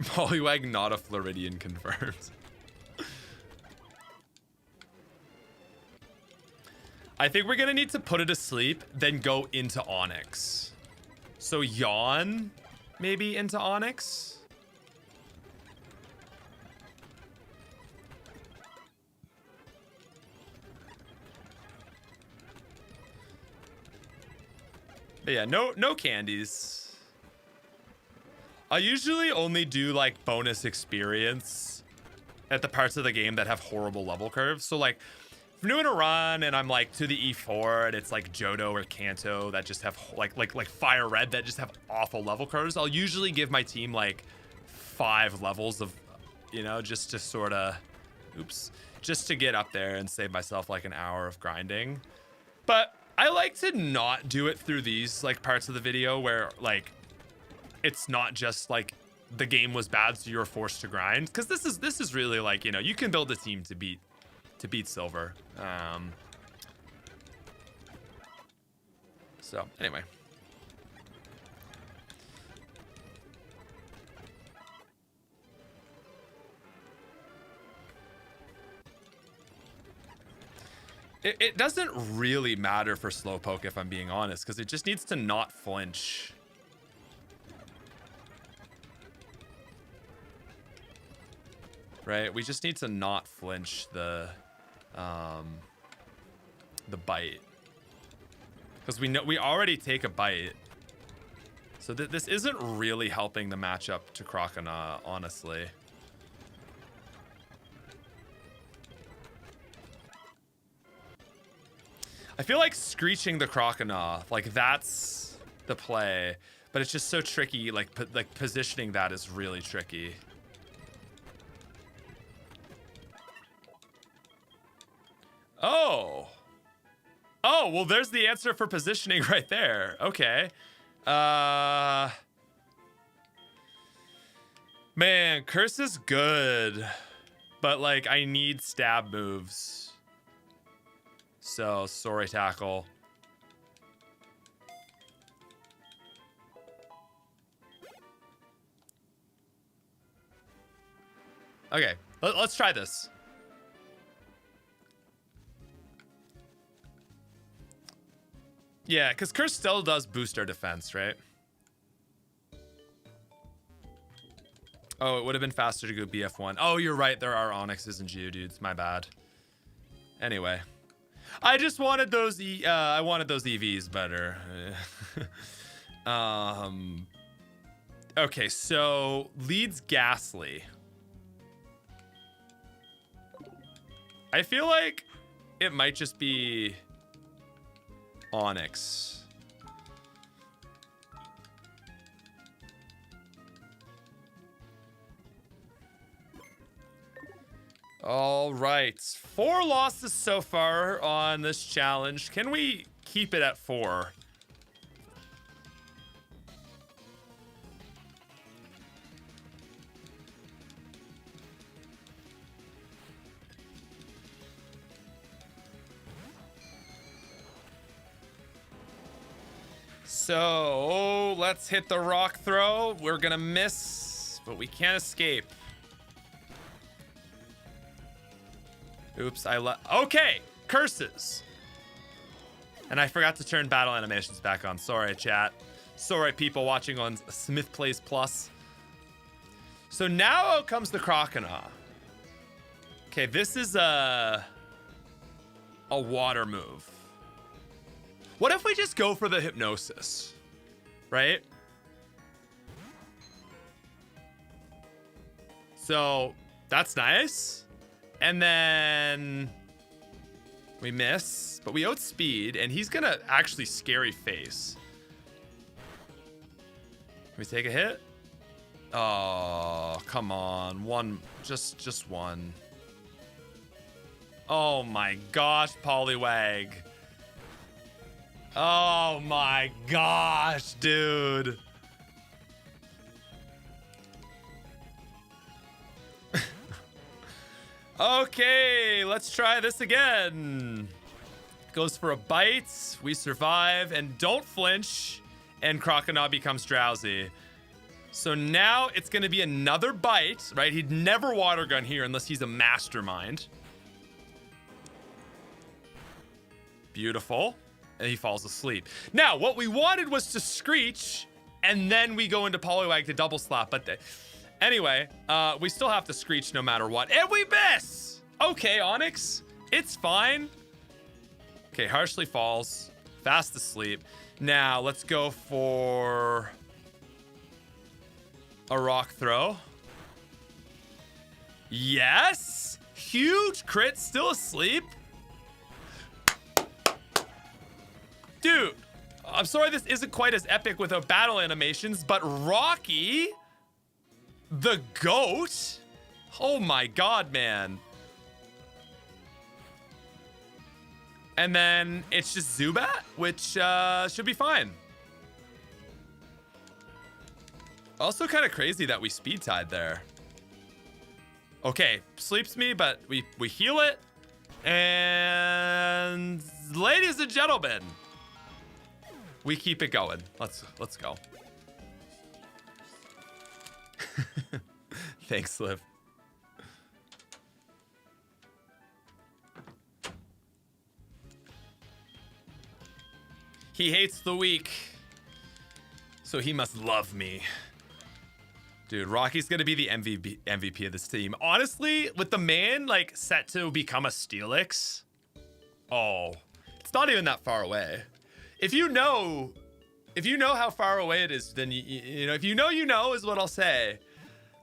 [SPEAKER 1] Poliwag not a Floridian confirmed. I think we're gonna need to put it to sleep, then go into Onix. So Yawn, maybe into Onix? But yeah, no candies. I usually only do like bonus experience at the parts of the game that have horrible level curves. So like if I'm doing a run and I'm like to the E4 and it's like Johto or Kanto that just have like Fire Red that just have awful level curves, I'll usually give my team like 5 levels of, you know, just to sort of, just to get up there and save myself like an hour of grinding. But I like to not do it through these like parts of the video where like it's not just like the game was bad so you're forced to grind, because this is really like, you know, you can build a team to beat silver. So anyway, it doesn't really matter for Slowpoke, if I'm being honest, because it just needs to not flinch. Right? We just need to not flinch the bite. Because we know we already take a bite. So this isn't really helping the matchup to Croconaw, honestly. I feel like screeching the Croconaw, like that's the play, but it's just so tricky. Like positioning that is really tricky. Oh, well, there's the answer for positioning right there. Okay. Man, Curse is good, but like I need stab moves. So, sorry, Tackle. Okay, let's try this. Yeah, because Curse still does boost our defense, right? Oh, it would have been faster to go BF1. Oh, you're right. There are Onixes and Geodudes. My bad. Anyway, I just wanted those. I wanted those EVs better. Okay, so leads Ghastly. I feel like it might just be Onix. All right, 4 losses so far on this challenge. Can we keep it at 4? So let's hit the rock throw. We're gonna miss, but we can't escape. Oops, okay, curses. And I forgot to turn battle animations back on. Sorry, chat. Sorry, people watching on SmithPlays Plus. So now out comes the Croconaw. Okay, this is a water move. What if we just go for the Hypnosis? Right? So that's nice. And then we miss, but we outspeed, and he's gonna actually scary face. Can we take a hit? Oh, come on. One, just one. Oh my gosh, Poliwag. Oh my gosh, dude. Okay, let's try this again. Goes for a bite. We survive and don't flinch. And Croconaw becomes drowsy. So now it's going to be another bite, right? He'd never water gun here unless he's a mastermind. Beautiful. And he falls asleep. Now, what we wanted was to Screech, and then we go into Poliwag to double slap. But anyway, we still have to Screech no matter what. And we miss! Okay, Onix, it's fine. Okay, harshly falls. Fast asleep. Now, let's go for a rock throw. Yes! Huge crit, still asleep. Dude, I'm sorry this isn't quite as epic without battle animations, but Rocky, the GOAT? Oh my god, man. And then it's just Zubat, which should be fine. Also kind of crazy that we speed tied there. Okay, sleeps me, but we heal it. And ladies and gentlemen, we keep it going. Let's go. Thanks, Liv. He hates the weak, so he must love me. Dude, Rocky's gonna be the MVP of this team. Honestly, with the man like set to become a Steelix, oh, it's not even that far away. If you know how far away it is, then you know, if you know is what I'll say.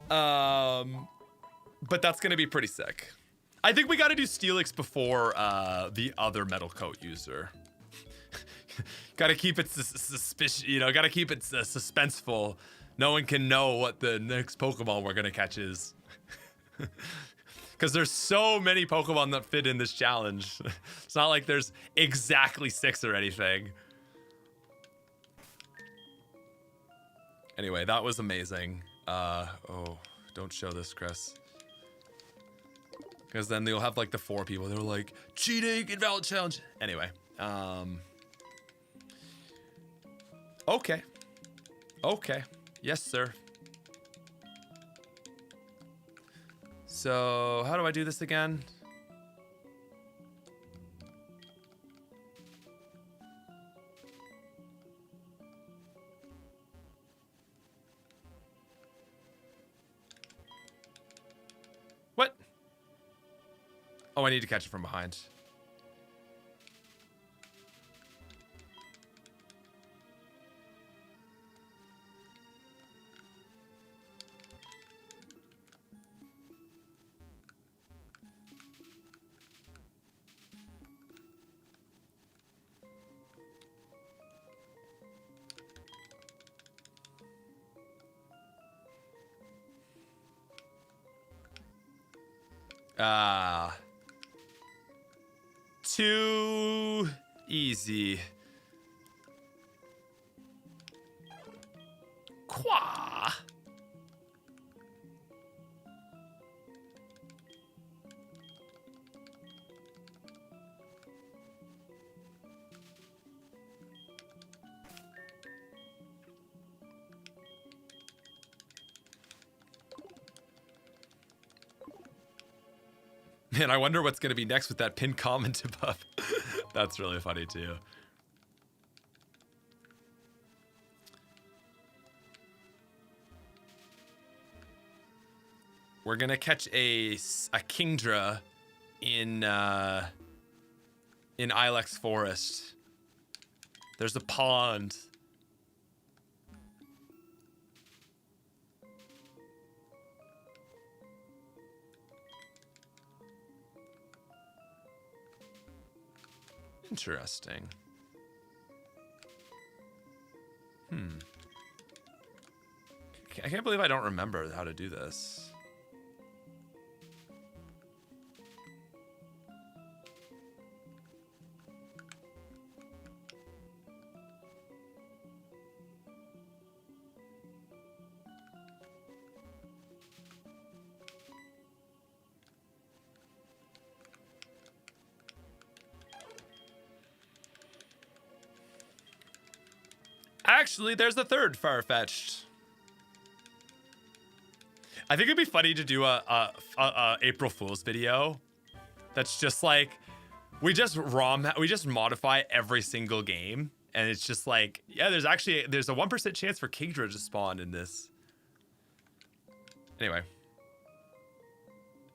[SPEAKER 1] But that's gonna be pretty sick. I think we got to do Steelix before the other metal coat user. Gotta keep it suspicious, you know. Gotta keep it suspenseful. No one can know what the next Pokemon we're gonna catch is. Because there's so many Pokemon that fit in this challenge. It's not like there's exactly 6 or anything. Anyway, that was amazing. Oh, don't show this, Chris. Because then they'll have like the 4 people. They're like, cheating, invalid challenge. Anyway. Okay. Okay. Yes, sir. So, how do I do this again? What? Oh, I need to catch it from behind. Too easy. Qua. Man, I wonder what's going to be next with that pinned comment above. That's really funny, too. We're going to catch a Kingdra in Ilex Forest. There's a pond. Interesting. I can't believe I don't remember how to do this. Actually, there's a third Farfetch'd. I think it'd be funny to do a April Fool's video that's just like we just modify every single game, and it's just like, yeah, there's a 1% chance for Kingdra to spawn in this. Anyway,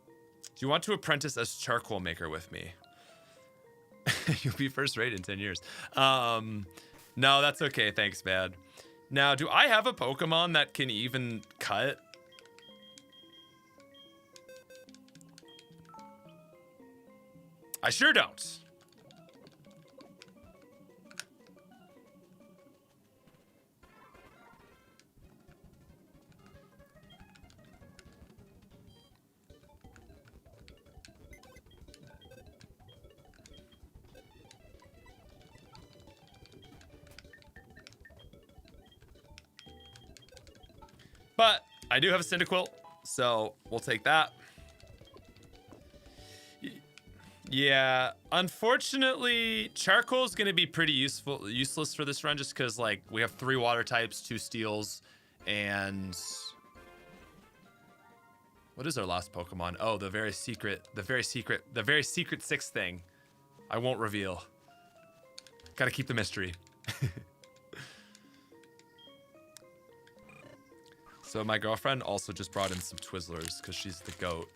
[SPEAKER 1] do you want to apprentice as charcoal maker with me? You'll be first rate in 10 years. No, that's okay. Thanks, man. Now, do I have a Pokemon that can even cut? I sure don't. But I do have a Cyndaquil, so we'll take that. Yeah, unfortunately, charcoal is going to be pretty useless for this run, just because like we have 3 water types, 2 steels, and what is our last Pokemon? Oh, the very secret 6th thing. I won't reveal. Gotta keep the mystery. So my girlfriend also just brought in some Twizzlers because she's the goat.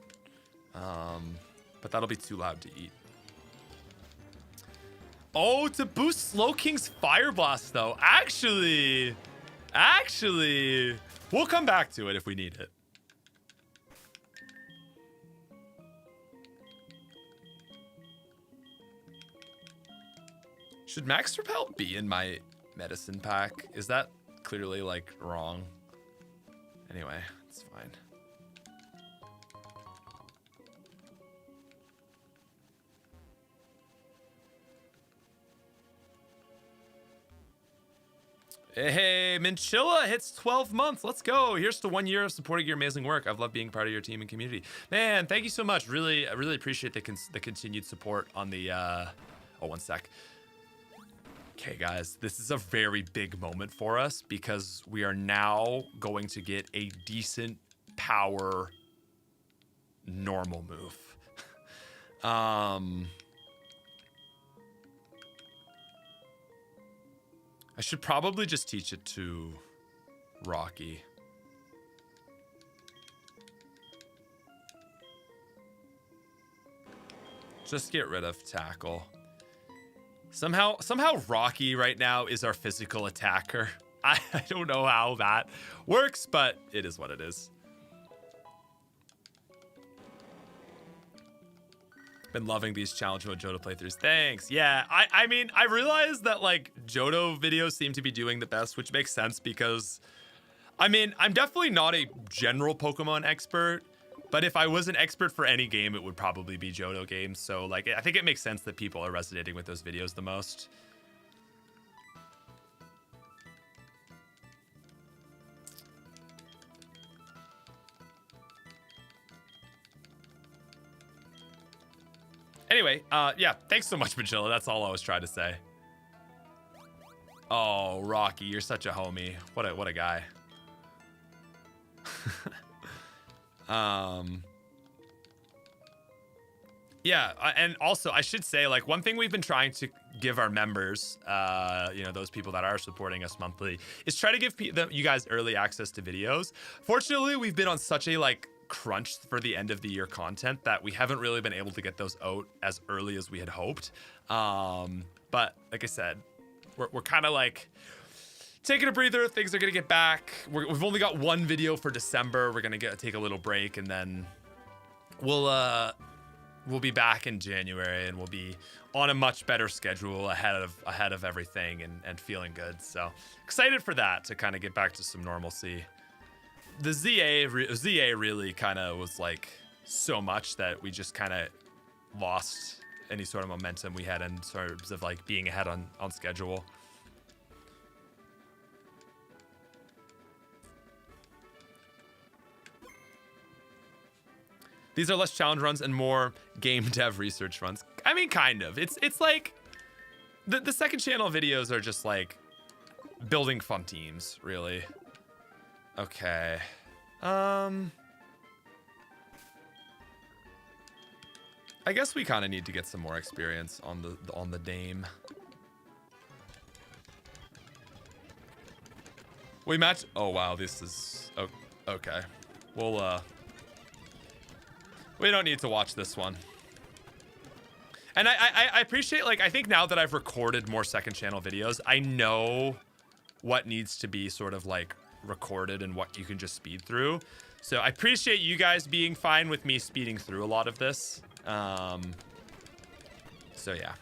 [SPEAKER 1] But that'll be too loud to eat. Oh, to boost Slowking's Fire Blast, though. Actually, we'll come back to it if we need it. Should Max Repel be in my medicine pack? Is that clearly, like, wrong? Anyway, it's fine. Hey, Minchilla hits 12 months. Let's go. Here's to 1 year of supporting your amazing work. I've loved being part of your team and community. Man, thank you so much. I really appreciate the continued support on the, oh, one sec. Okay, guys, this is a very big moment for us because we are now going to get a decent power normal move. I should probably just teach it to Rocky. Just get rid of tackle. Somehow Rocky right now is our physical attacker. I don't know how that works, but it is what it is. Been loving these challenge mode Johto playthroughs. Thanks. Yeah, I mean, I realized that like Johto videos seem to be doing the best, which makes sense because, I mean, I'm definitely not a general Pokemon expert, but if I was an expert for any game, it would probably be Johto games. So like, I think it makes sense that people are resonating with those videos the most. Anyway, yeah, thanks so much, Magilla. That's all I was trying to say. Oh, Rocky, you're such a homie. What a guy. Yeah, and also I should say, like, one thing we've been trying to give our members, you know, those people that are supporting us monthly, is try to give you guys early access to videos. Fortunately, we've been on such a like crunch for the end of the year content that we haven't really been able to get those out as early as we had hoped. But like I said, we're kind of like taking a breather. Things are gonna get back. We've only got one video for December. We're gonna take a little break, and then we'll be back in January, and we'll be on a much better schedule ahead of everything and feeling good. So excited for that, to kind of get back to some normalcy. The ZA really kind of was like so much that we just kind of lost any sort of momentum we had in terms of like being ahead on schedule. These are less challenge runs and more game dev research runs. I mean, kind of. It's like the second channel videos are just like building fun teams, really. Okay. I guess we kind of need to get some more experience on the Dame. We match. Oh wow, this is okay. We'll we don't need to watch this one. And I appreciate, like, I think now that I've recorded more second channel videos, I know what needs to be sort of like recorded and what you can just speed through. So I appreciate you guys being fine with me speeding through a lot of this. So yeah.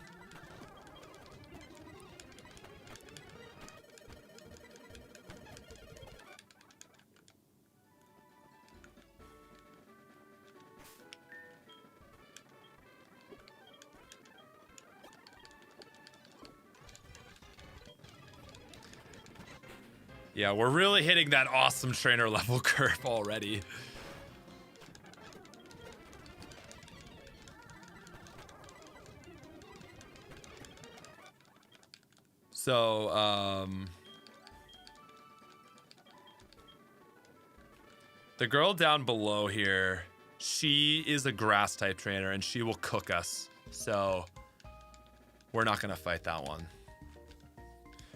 [SPEAKER 1] Yeah, we're really hitting that awesome trainer level curve already. So, the girl down below here, she is a grass type trainer and she will cook us. So, we're not gonna fight that one.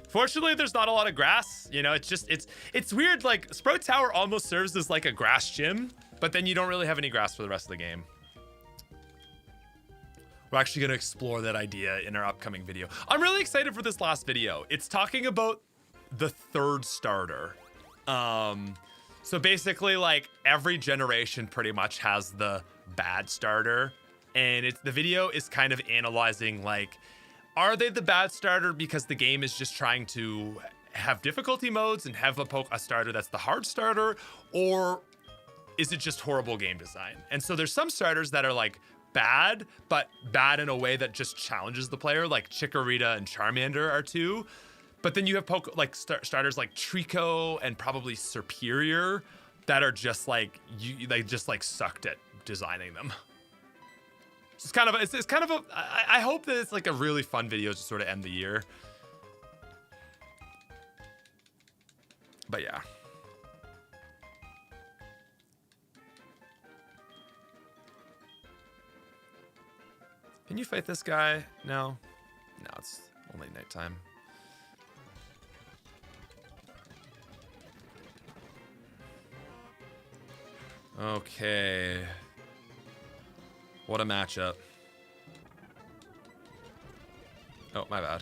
[SPEAKER 1] Fortunately, there's not a lot of grass. You know, it's weird. Like, Sprout Tower almost serves as like a grass gym, but then you don't really have any grass for the rest of the game. We're actually going to explore that idea in our upcoming video. I'm really excited for this last video. It's talking about the third starter. So basically, like, every generation pretty much has the bad starter, and the video is kind of analyzing, like, are they the bad starter because the game is just trying to have difficulty modes and have a starter that's the hard starter, or is it just horrible game design? And so there's some starters that are like bad, but bad in a way that just challenges the player, like Chikorita and Charmander are two. But then you have starters like Trico and probably Superior that are just like they just like sucked at designing them. It's kind of it's kind of a I hope that it's like a really fun video to sort of end the year. But yeah. Can you fight this guy? No. No, it's only nighttime. Okay. What a matchup. Oh, my bad.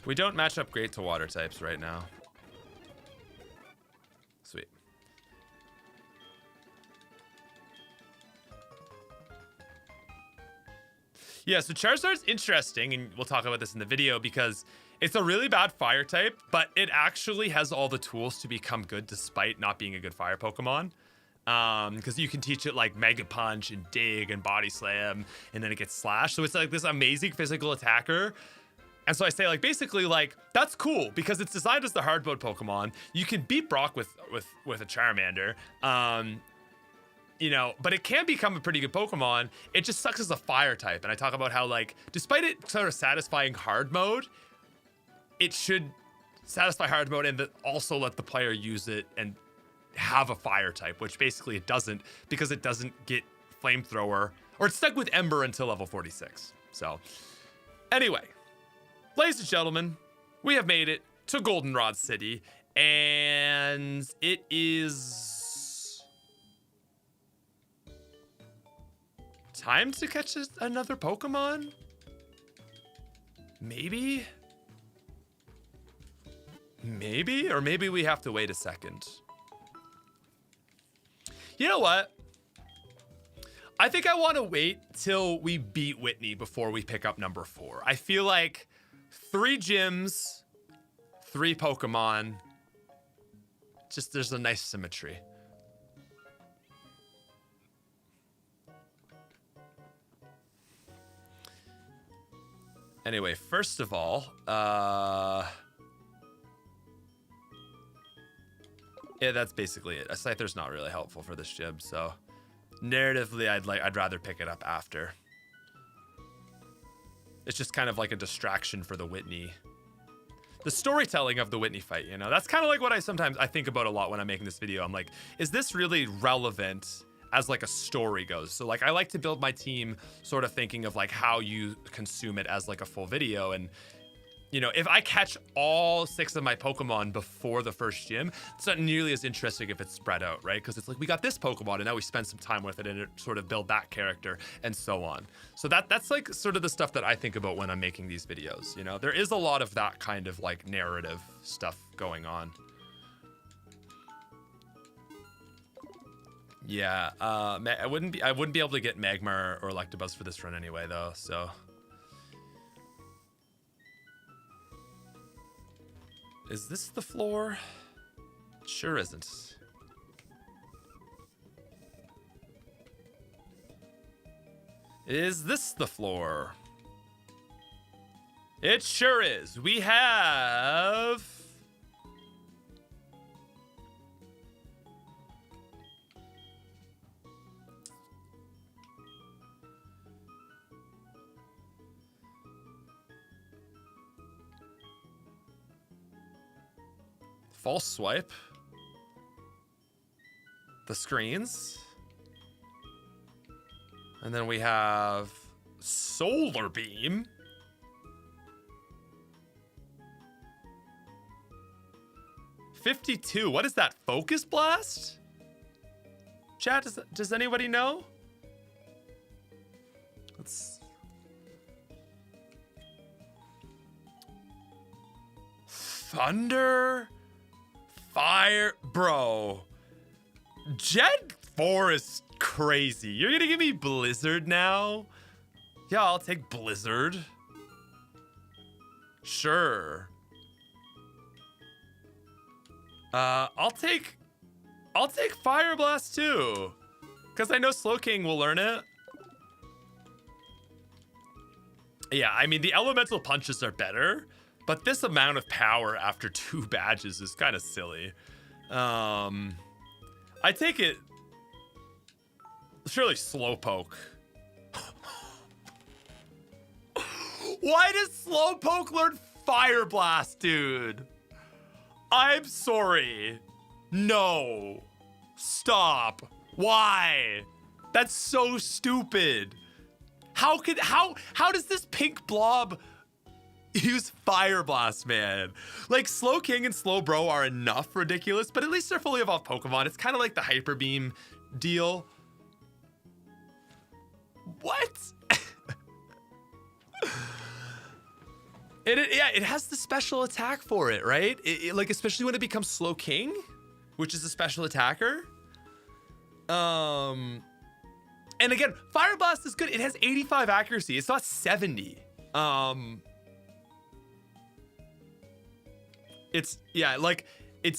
[SPEAKER 1] We don't match up great to water types right now. Sweet. Yeah, so Charizard's interesting, and we'll talk about this in the video, because it's a really bad fire type, but it actually has all the tools to become good despite not being a good fire Pokemon. Because you can teach it like Mega Punch and Dig and Body Slam, and then it gets Slash. So it's like this amazing physical attacker. And so I say, like, basically, like, that's cool because it's designed as the hard mode Pokemon. You can beat Brock with a Charmander. You know, but it can become a pretty good Pokemon. It just sucks as a fire type. And I talk about how, like, despite it sort of satisfying hard mode, it should satisfy hard mode and also let the player use it and have a fire type, which basically it doesn't, because it doesn't get Flamethrower, or it's stuck with Ember until level 46. So anyway, ladies and gentlemen, we have made it to Goldenrod City, and it is time to catch another Pokemon? Maybe? Maybe? Or maybe we have to wait a second. You know what? I think I want to wait till we beat Whitney before we pick up number 4. I feel like 3 gyms, 3 Pokemon. Just there's a nice symmetry. Anyway, first of all, yeah, that's basically it. A Scyther's not really helpful for this gym, so narratively, I'd rather pick it up after. It's just kind of like a distraction for the Whitney. The storytelling of the Whitney fight, you know? That's kind of like what I think about a lot when I'm making this video. I'm like, is this really relevant as like a story goes? So like, I like to build my team sort of thinking of like how you consume it as like a full video. And you know, if I catch all 6 of my Pokemon before the first gym, it's not nearly as interesting if it's spread out, right? Because it's like, we got this Pokemon and now we spend some time with it and it sort of build that character and so on. So that's like sort of the stuff that I think about when I'm making these videos, you know? There is a lot of that kind of like narrative stuff going on. Yeah, I wouldn't be able to get Magmar or Electabuzz for this run anyway though, so. Is this the floor? It sure isn't. Is this the floor? It sure is. We have... False Swipe. The screens. And then we have Solar Beam. $52. What is that? Focus Blast? Chat, does anybody know? Let's... Thunder? Fire, bro. Gen 4 is crazy. You're gonna give me Blizzard now? Yeah, I'll take Blizzard. Sure. I'll take Fire Blast too, because I know Slowking will learn it. Yeah, I mean, the elemental punches are better, but this amount of power after 2 badges is kind of silly. I take it... Surely Slowpoke. Why does Slowpoke learn Fire Blast, dude? I'm sorry. No. Stop. Why? That's so stupid. How does this pink blob use Fire Blast, man? Like, Slow King and Slow Bro are enough ridiculous, but at least they're fully evolved Pokemon. It's kind of like the Hyper Beam deal. What? It has the special attack for it, right? Like, especially when it becomes Slow King, which is a special attacker. And again, Fire Blast is good. It has 85 accuracy. It's not 70. It's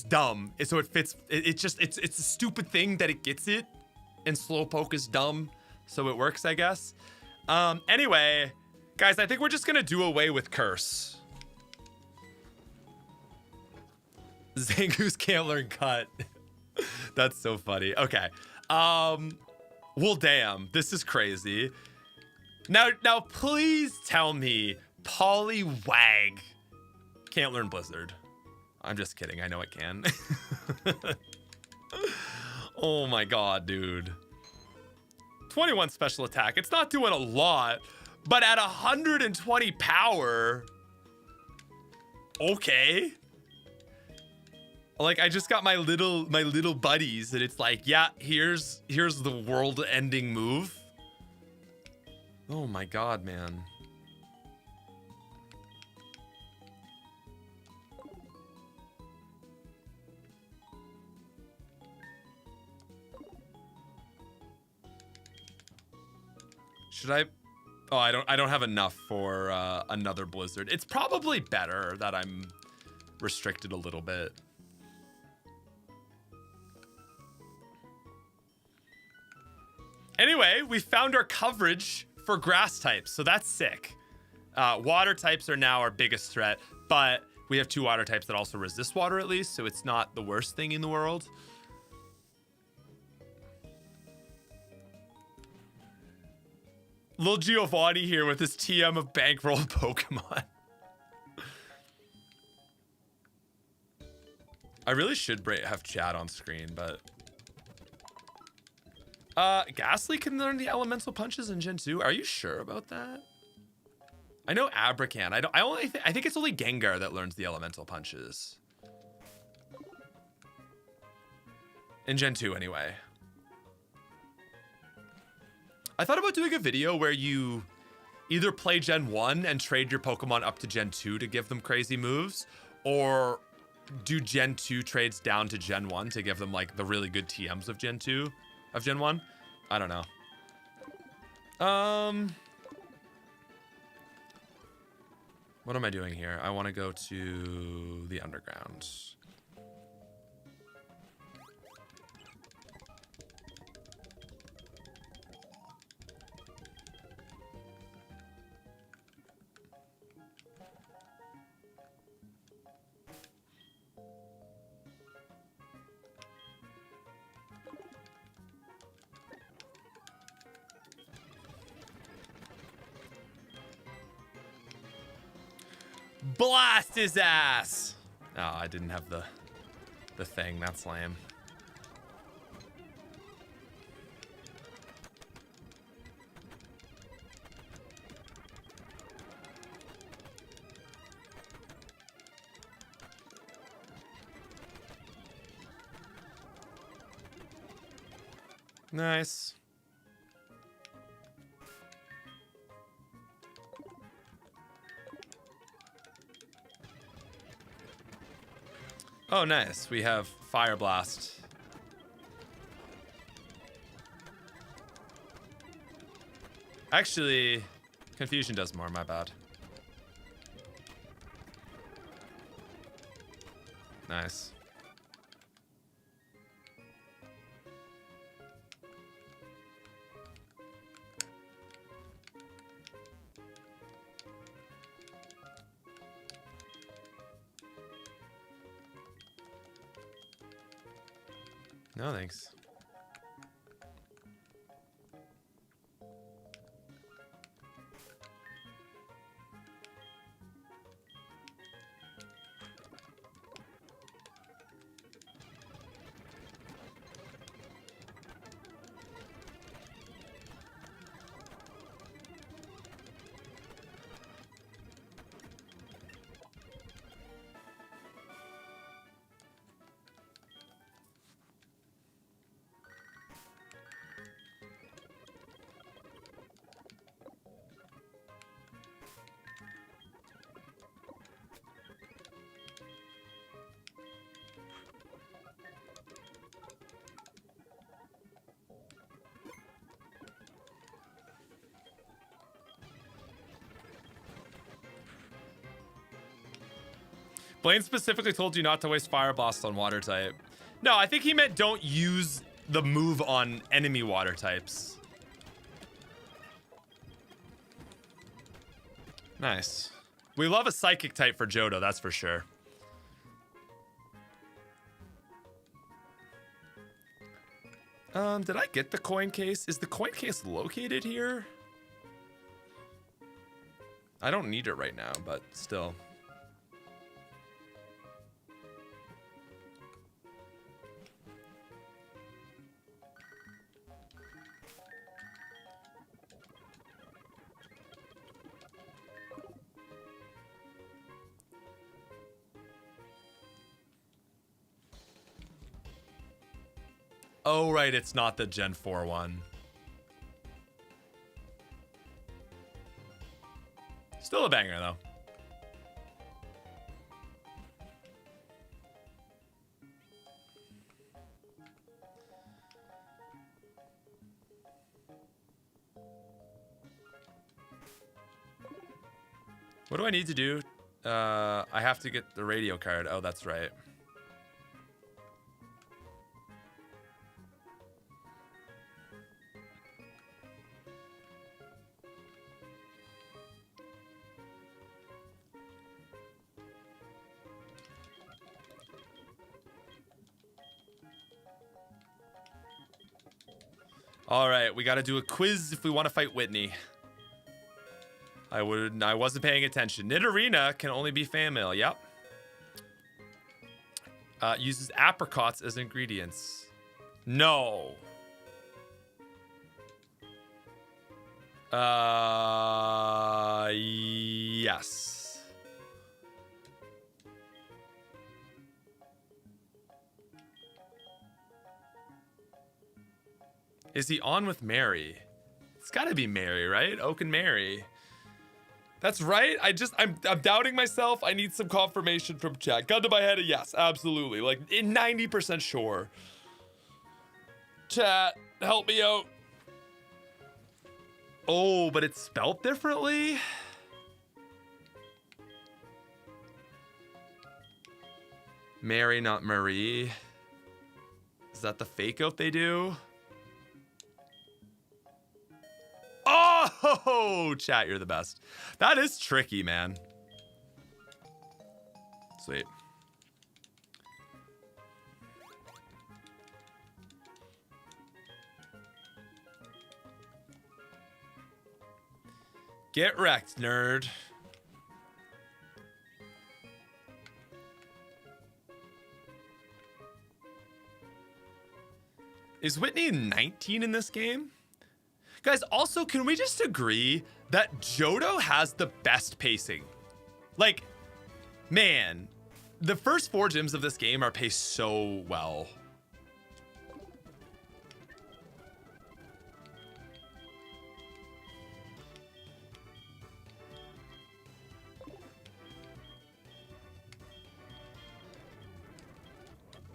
[SPEAKER 1] dumb. So it fits. It's a stupid thing that it gets it, and Slowpoke is dumb, so it works, I guess. Anyway, guys, I think we're just gonna do away with Curse. Zangoose can't learn Cut. That's so funny. Okay. Well, damn, this is crazy. Now, please tell me Poliwag can't learn Blizzard. I'm just kidding. I know it can. Oh my god, dude. 21 special attack. It's not doing a lot, but at 120 power, okay. Like, I just got my little buddies, and it's like, yeah, here's the world-ending move. Oh my god, man. Should I? Oh, I don't have enough for another Blizzard. It's probably better that I'm restricted a little bit. Anyway, we found our coverage for grass types, so that's sick. Water types are now our biggest threat, but we have 2 water types that also resist water at least, so it's not the worst thing in the world. Lil Giovanni here with his TM of bankrolled Pokemon. I really should have chat on screen, but... Ghastly can learn the elemental punches in Gen 2. Are you sure about that? I know Abra can. I think it's only Gengar that learns the elemental punches. In Gen 2 anyway. I thought about doing a video where you either play Gen 1 and trade your Pokemon up to Gen 2 to give them crazy moves, or do Gen 2 trades down to Gen 1 to give them like the really good TMs of Gen 2. Of Gen 1? I don't know. What am I doing here? I want to go to the underground. Blast his ass! Oh, I didn't have the thing. That's lame. Nice. Oh, nice. We have Fire Blast. Actually, Confusion does more, my bad. Nice. No, thanks. Blaine specifically told you not to waste Fire Blast on water type. No, I think he meant don't use the move on enemy water types. Nice. We love a psychic type for Johto, that's for sure. Did I get the coin case? Is the coin case located here? I don't need it right now, but still. Oh, right, it's not the Gen 4 one. Still a banger, though. What do I need to do? I have to get the radio card. Oh, that's right. All right, we got to do a quiz if we want to fight Whitney. I wasn't paying attention. Nidorina can only be fan mail. Yep. Uses apricots as ingredients. No. Yes. Is he on with Mary? It's got to be Mary, right? Oak and Mary. That's right. I'm doubting myself. I need some confirmation from chat. Gun to my head, a yes, absolutely. Like 90% sure. Chat, help me out. Oh, but it's spelled differently. Mary, not Marie. Is that the fake out they do? Oh, chat, you're the best. That is tricky, man. Sweet. Get wrecked, nerd. Is Whitney 19 in this game? Guys, also, can we just agree that Johto has the best pacing? Like, man, the first 4 gyms of this game are paced so well.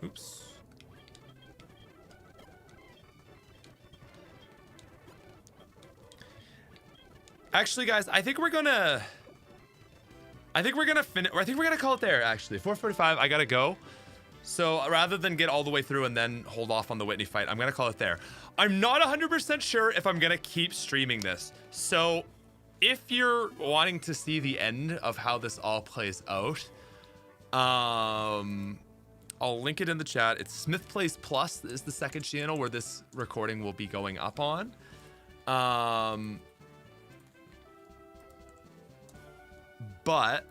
[SPEAKER 1] Oops. Actually, guys, I think we're gonna finish. I think we're gonna call it there. Actually, 4:45. I gotta go. So rather than get all the way through and then hold off on the Whitney fight, I'm gonna call it there. I'm not 100% sure if I'm gonna keep streaming this. So if you're wanting to see the end of how this all plays out, I'll I'll link it in the chat. It's SmithPlays Plus is the second channel where this recording will be going up on. But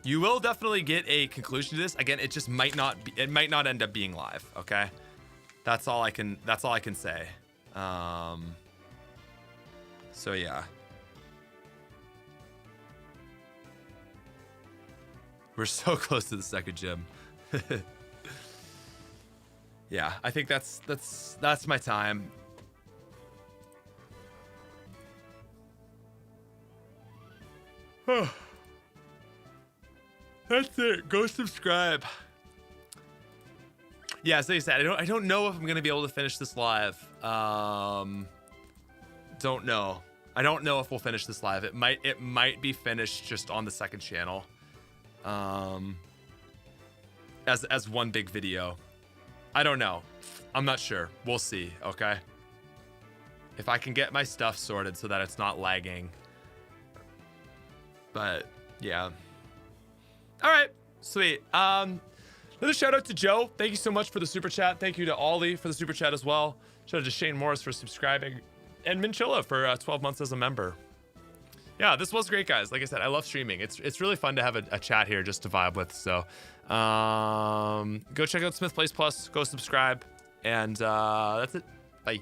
[SPEAKER 1] you will definitely get a conclusion to this. Again, it just might not be, it might not end up being live, okay? That's all I can say. So yeah. We're so close to the second gym. Yeah, I think that's my time. That's it. Go subscribe. Yeah, as I said, I don't know if I'm gonna be able to finish this live. Don't know. I don't know if we'll finish this live. It might be finished just on the second channel. As one big video. I don't know. I'm not sure. We'll see, okay? If I can get my stuff sorted so that it's not lagging. But yeah. All right, sweet. Another shout out to Joe. Thank you so much for the super chat. Thank you to Ollie for the super chat as well. Shout out to Shane Morris for subscribing, and Minchilla for 12 months as a member. Yeah, this was great, guys. Like I said, I love streaming. It's really fun to have a chat here just to vibe with. So, go check out SmithPlays Plus. Go subscribe, and that's it. Bye.